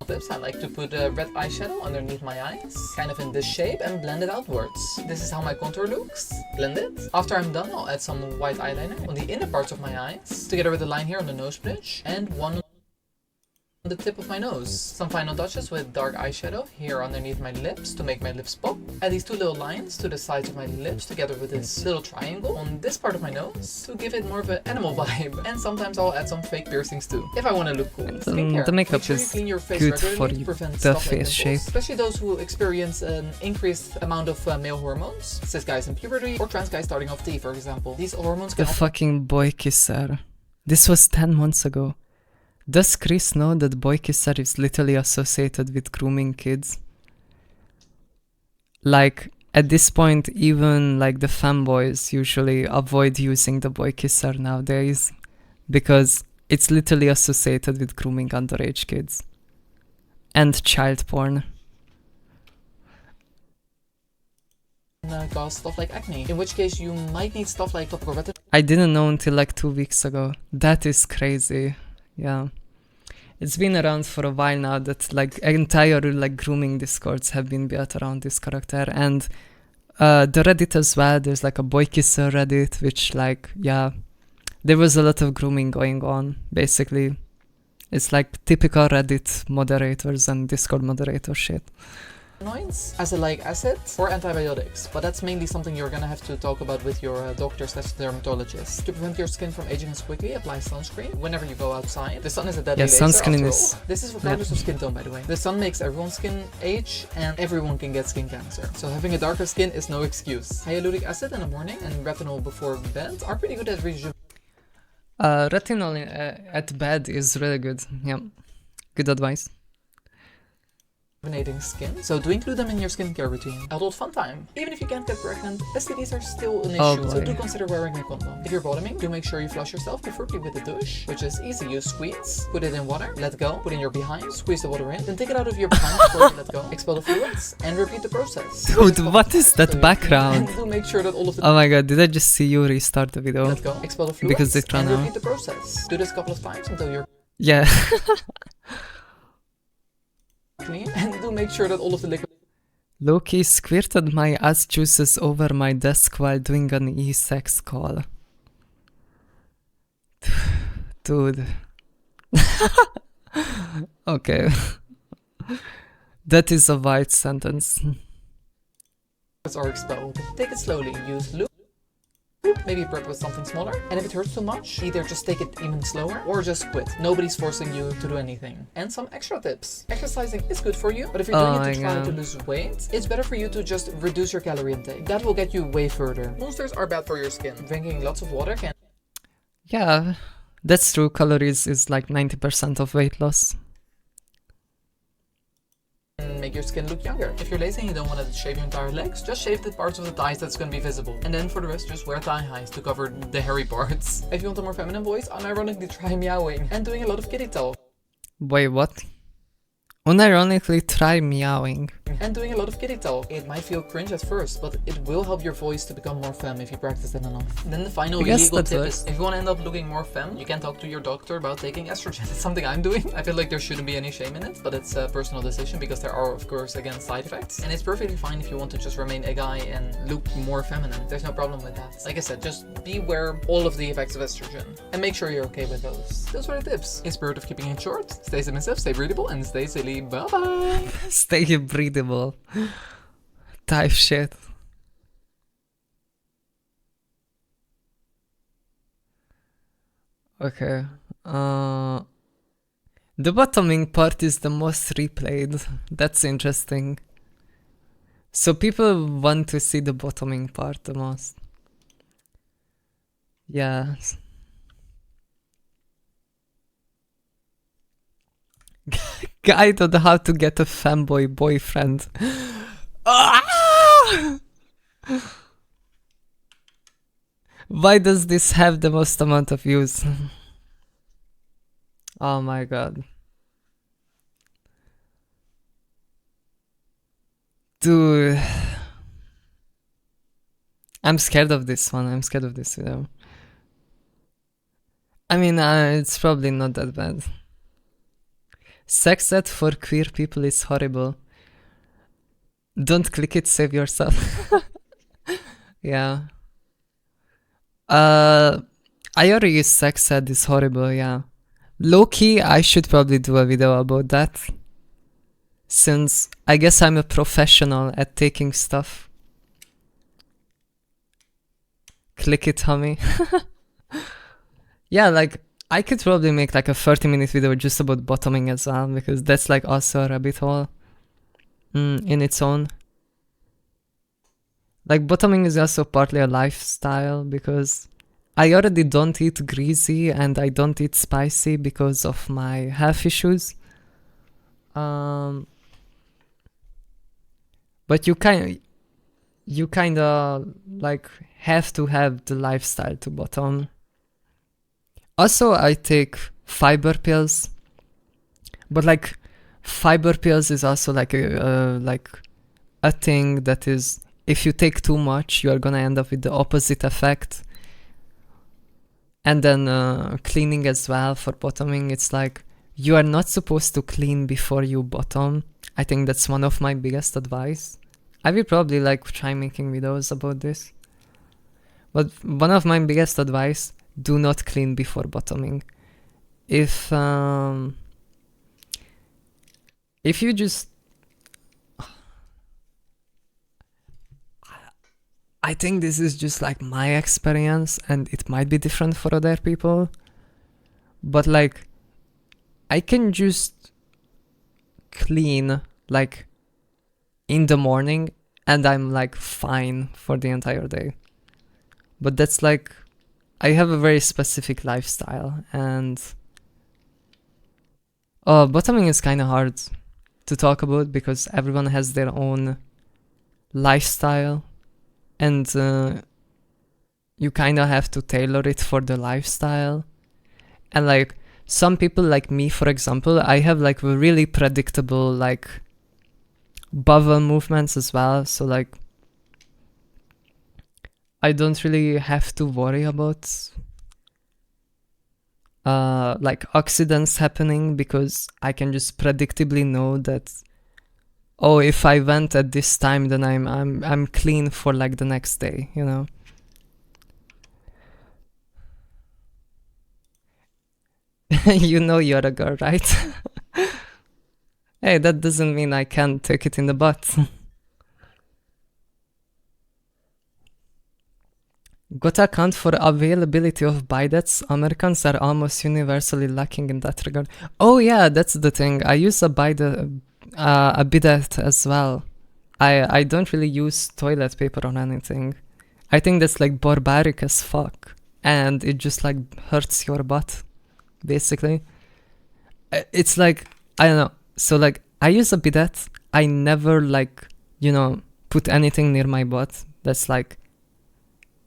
Lips, I like to put a red eyeshadow underneath my eyes, kind of in this shape, and blend it outwards. This is how my contour looks. Blend it. After I'm done, I'll add some white eyeliner on the inner parts of my eyes, together with a line here on the nose bridge, and one on the tip of my nose. Some final touches with dark eyeshadow here underneath my lips to make my lips pop. Add these two little lines to the sides of my lips together with this little triangle on this part of my nose to give it more of an animal vibe. And sometimes I'll add some fake piercings too, if I want to look cool. The makeup is good for the face shape. Especially those who experience an increased amount of male hormones. Cis guys in puberty or trans guys starting off T, for example. These hormones can... The fucking boy kisser. This was 10 months ago. Does Chris know that boy kisser is literally associated with grooming kids? Like, at this point, even like the femboys usually avoid using the boy kisser nowadays because it's literally associated with grooming underage kids and child porn. Cause stuff like acne, in which case you might need stuff like topical retinol. I didn't know until like 2 weeks ago. That is crazy. Yeah, it's been around for a while now that like entire like grooming discords have been built around this character, and the Reddit as well. There's like a boy kisser Reddit, which like, yeah, there was a lot of grooming going on. Basically, it's like typical Reddit moderators and Discord moderator shit. Azelaic acid or antibiotics, but that's mainly something you're gonna have to talk about with your doctor/dermatologist. To prevent your skin from aging as quickly, apply sunscreen whenever you go outside. The sun is a deadly laser sunscreen after is... all. This is regardless of skin tone, by the way. The sun makes everyone's skin age and everyone can get skin cancer. So having a darker skin is no excuse. Hyaluronic acid in the morning and retinol before bed are pretty good at rejuvenating. Retinol at bed is really good. Yeah, good advice. rejuvenating skin, so do include them in your skincare routine. Adult fun time. Even if you can't get pregnant, STDs are still an issue, so do consider wearing a condom. If you're bottoming, do make sure you flush yourself, preferably with a douche, which is easy. You squeeze, put it in water, let go, put in your behind, squeeze the water in, then take it out of your behind before you let go, expel the fluids, and repeat the process. Dude, what is that background? And do make sure that all of the Oh my god, did I just see you restart the video? let go, expel the fluids, Because it ran and out. repeat the process. Do this a couple of times until you're Yeah. clean, and do make sure that all of the liquid Loki squirted my ass juices over my desk while doing an e-sex call. Dude. Okay. That is a white sentence. are expelled. Take it slowly. Use lube. Maybe prep with something smaller. And if it hurts too much, either just take it even slower or just quit. Nobody's forcing you to do anything. And some extra tips. Exercising is good for you, but if you're doing it to try to lose weight, it's better for you to just reduce your calorie intake. That will get you way further. Monsters are bad for your skin. Drinking lots of water can... Yeah, that's true. Calories is like 90% of weight loss. Make your skin look younger. If you're lazy and you don't want to shave your entire legs, just shave the parts of the thighs that's going to be visible. And then for the rest, just wear thigh highs to cover the hairy parts. If you want a more feminine voice, unironically try meowing and doing a lot of kitty talk. Wait, what? Unironically try meowing. And doing a lot of kitty talk. It might feel cringe at first, but it will help your voice to become more femme if you practice it enough. Then the final illegal tip is, if you want to end up looking more femme, you can talk to your doctor about taking estrogen. It's something I'm doing. I feel like there shouldn't be any shame in it, but it's a personal decision because there are, of course, again, side effects. And it's perfectly fine if you want to just remain a guy and look more feminine. There's no problem with that. Like I said, just be aware of all of the effects of estrogen and make sure you're okay with those. Those were the tips. In spirit of keeping it short, stay submissive, stay breathable, and stay silly. Bye-bye! Stay breathable. Type shit. Okay. The bottoming part is the most replayed. That's interesting. So people want to see the bottoming part the most. Yeah. Guide on how to get a femboy boyfriend. Why does this have the most amount of views? Oh my god. Dude. I'm scared of this one. I'm scared of this video. I mean, it's probably not that bad. Sex ed for queer people is horrible. Don't click it, save yourself. Yeah. I already use sex ed is horrible, yeah. Low-key, I should probably do a video about that. Since I guess I'm a professional at taking stuff. Click it, homie. Yeah, like, I could probably make like a 30-minute video just about bottoming as well, because that's like also a rabbit hole in its own. Like, bottoming is also partly a lifestyle, because I already don't eat greasy and I don't eat spicy because of my health issues. But you kind of like have to have the lifestyle to bottom. Also, I take fiber pills, but like fiber pills is also like a thing that is, if you take too much, you are gonna end up with the opposite effect. And then cleaning as well for bottoming, it's like you are not supposed to clean before you bottom. I think that's one of my biggest advice. I will probably like try making videos about this. But one of my biggest advice, do not clean before bottoming. If you just... I think this is just like my experience and it might be different for other people. But like, I can just clean like in the morning and I'm like fine for the entire day. But that's like, I have a very specific lifestyle and bottoming is kind of hard. to talk about because everyone has their own lifestyle, and you kind of have to tailor it for the lifestyle. And like some people like me, for example, I have like really predictable like bowel movements as well, so like I don't really have to worry about like accidents happening, because I can just predictably know that, oh, if I went at this time, then I'm clean for like the next day, you know. You know you're a girl, right? Hey, that doesn't mean I can't take it in the butt. Gotta account for availability of bidets. Americans are almost universally lacking in that regard. Oh yeah, that's the thing. I use a bidet as well. I don't really use toilet paper or anything. I think that's like barbaric as fuck, and it just like hurts your butt, basically. It's like, I don't know. So like I use a bidet. I never like, you know, put anything near my butt that's like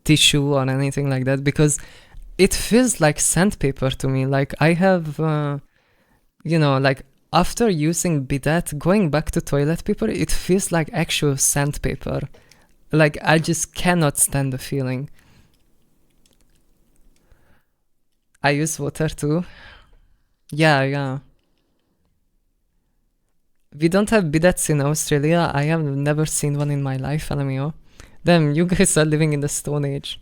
tissue or anything like that, because it feels like sandpaper to me. Like I have you know, like after using bidet, going back to toilet paper, it feels like actual sandpaper. Like I just cannot stand the feeling. I use water too. Yeah. We don't have bidets in Australia. I have never seen one in my life, LMAO. Damn, you guys are living in the Stone Age.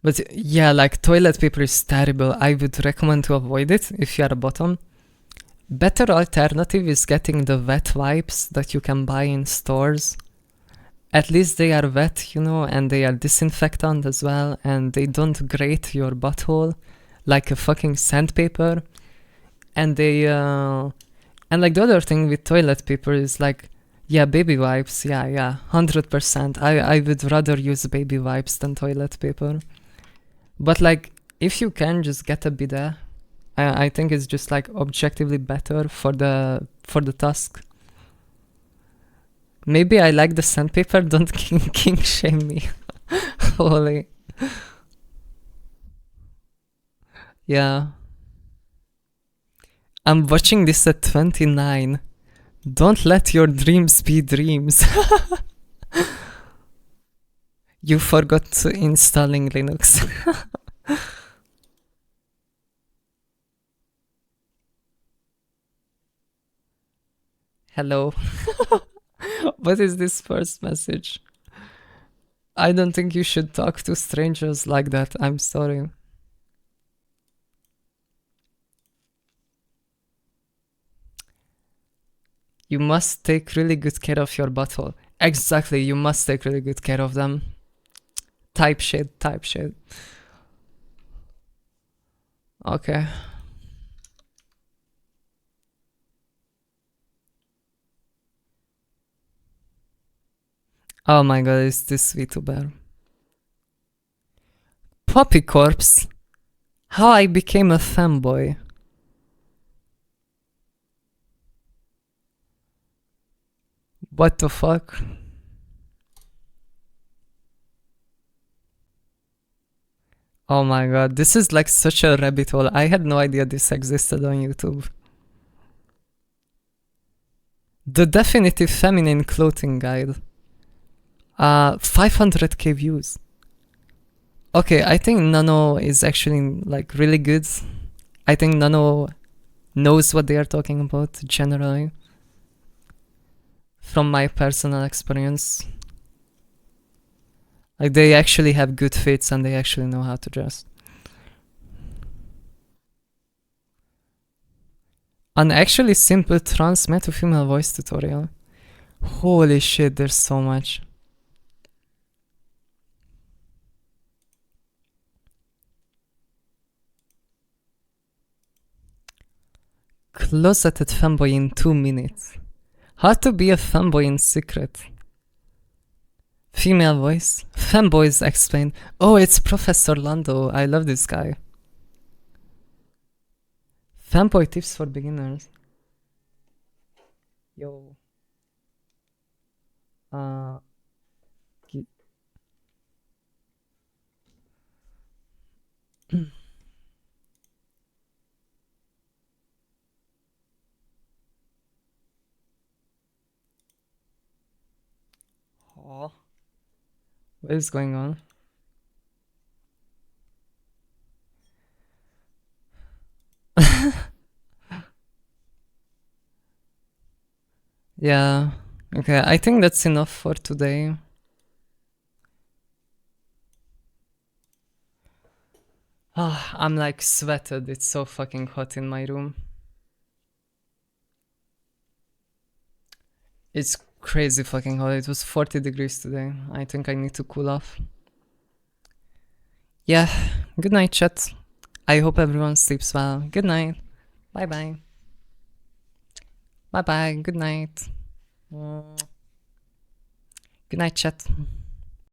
But yeah, like toilet paper is terrible. I would recommend to avoid it if you are a bottom. Better alternative is getting the wet wipes that you can buy in stores. At least they are wet, you know, and they are disinfectant as well, and they don't grate your butthole like a fucking sandpaper. And they and like the other thing with toilet paper is like, yeah, baby wipes, yeah, 100%. I would rather use baby wipes than toilet paper. But like, if you can just get a bidet, I think it's just like objectively better for the task. Maybe I like the sandpaper, don't king shame me. Holy. Yeah. I'm watching this at 29. Don't let your dreams be dreams. You forgot installing Linux. Hello. What is this first message? I don't think you should talk to strangers like that. I'm sorry. You must take really good care of your butthole. Exactly, you must take really good care of them. Type shit. Okay. Oh my god, is this VTuber? Poppy Corpse. How I became a femboy. What the fuck? Oh my god, this is like such a rabbit hole. I had no idea this existed on YouTube. The Definitive Feminine Clothing Guide. 500k views. Okay, I think Nano is actually like really good. I think Nano knows what they are talking about generally. From my personal experience. Like they actually have good fits and they actually know how to dress. An actually simple trans male to female voice tutorial. Holy shit, there's so much. Closeted femboy in 2 minutes. How to be a femboy in secret. Female voice. Femboys explain. Oh, it's Professor Lando. I love this guy. Fanboy tips for beginners. Yo. Gi- Oh. What is going on? Yeah. Okay, I think that's enough for today. Ah, I'm like sweated. It's so fucking hot in my room. It's crazy fucking hot. It was 40 degrees today. I think I need to cool off. Yeah. Good night, chat. I hope everyone sleeps well. Good night. Bye bye. Bye bye. Good night. Good night, chat.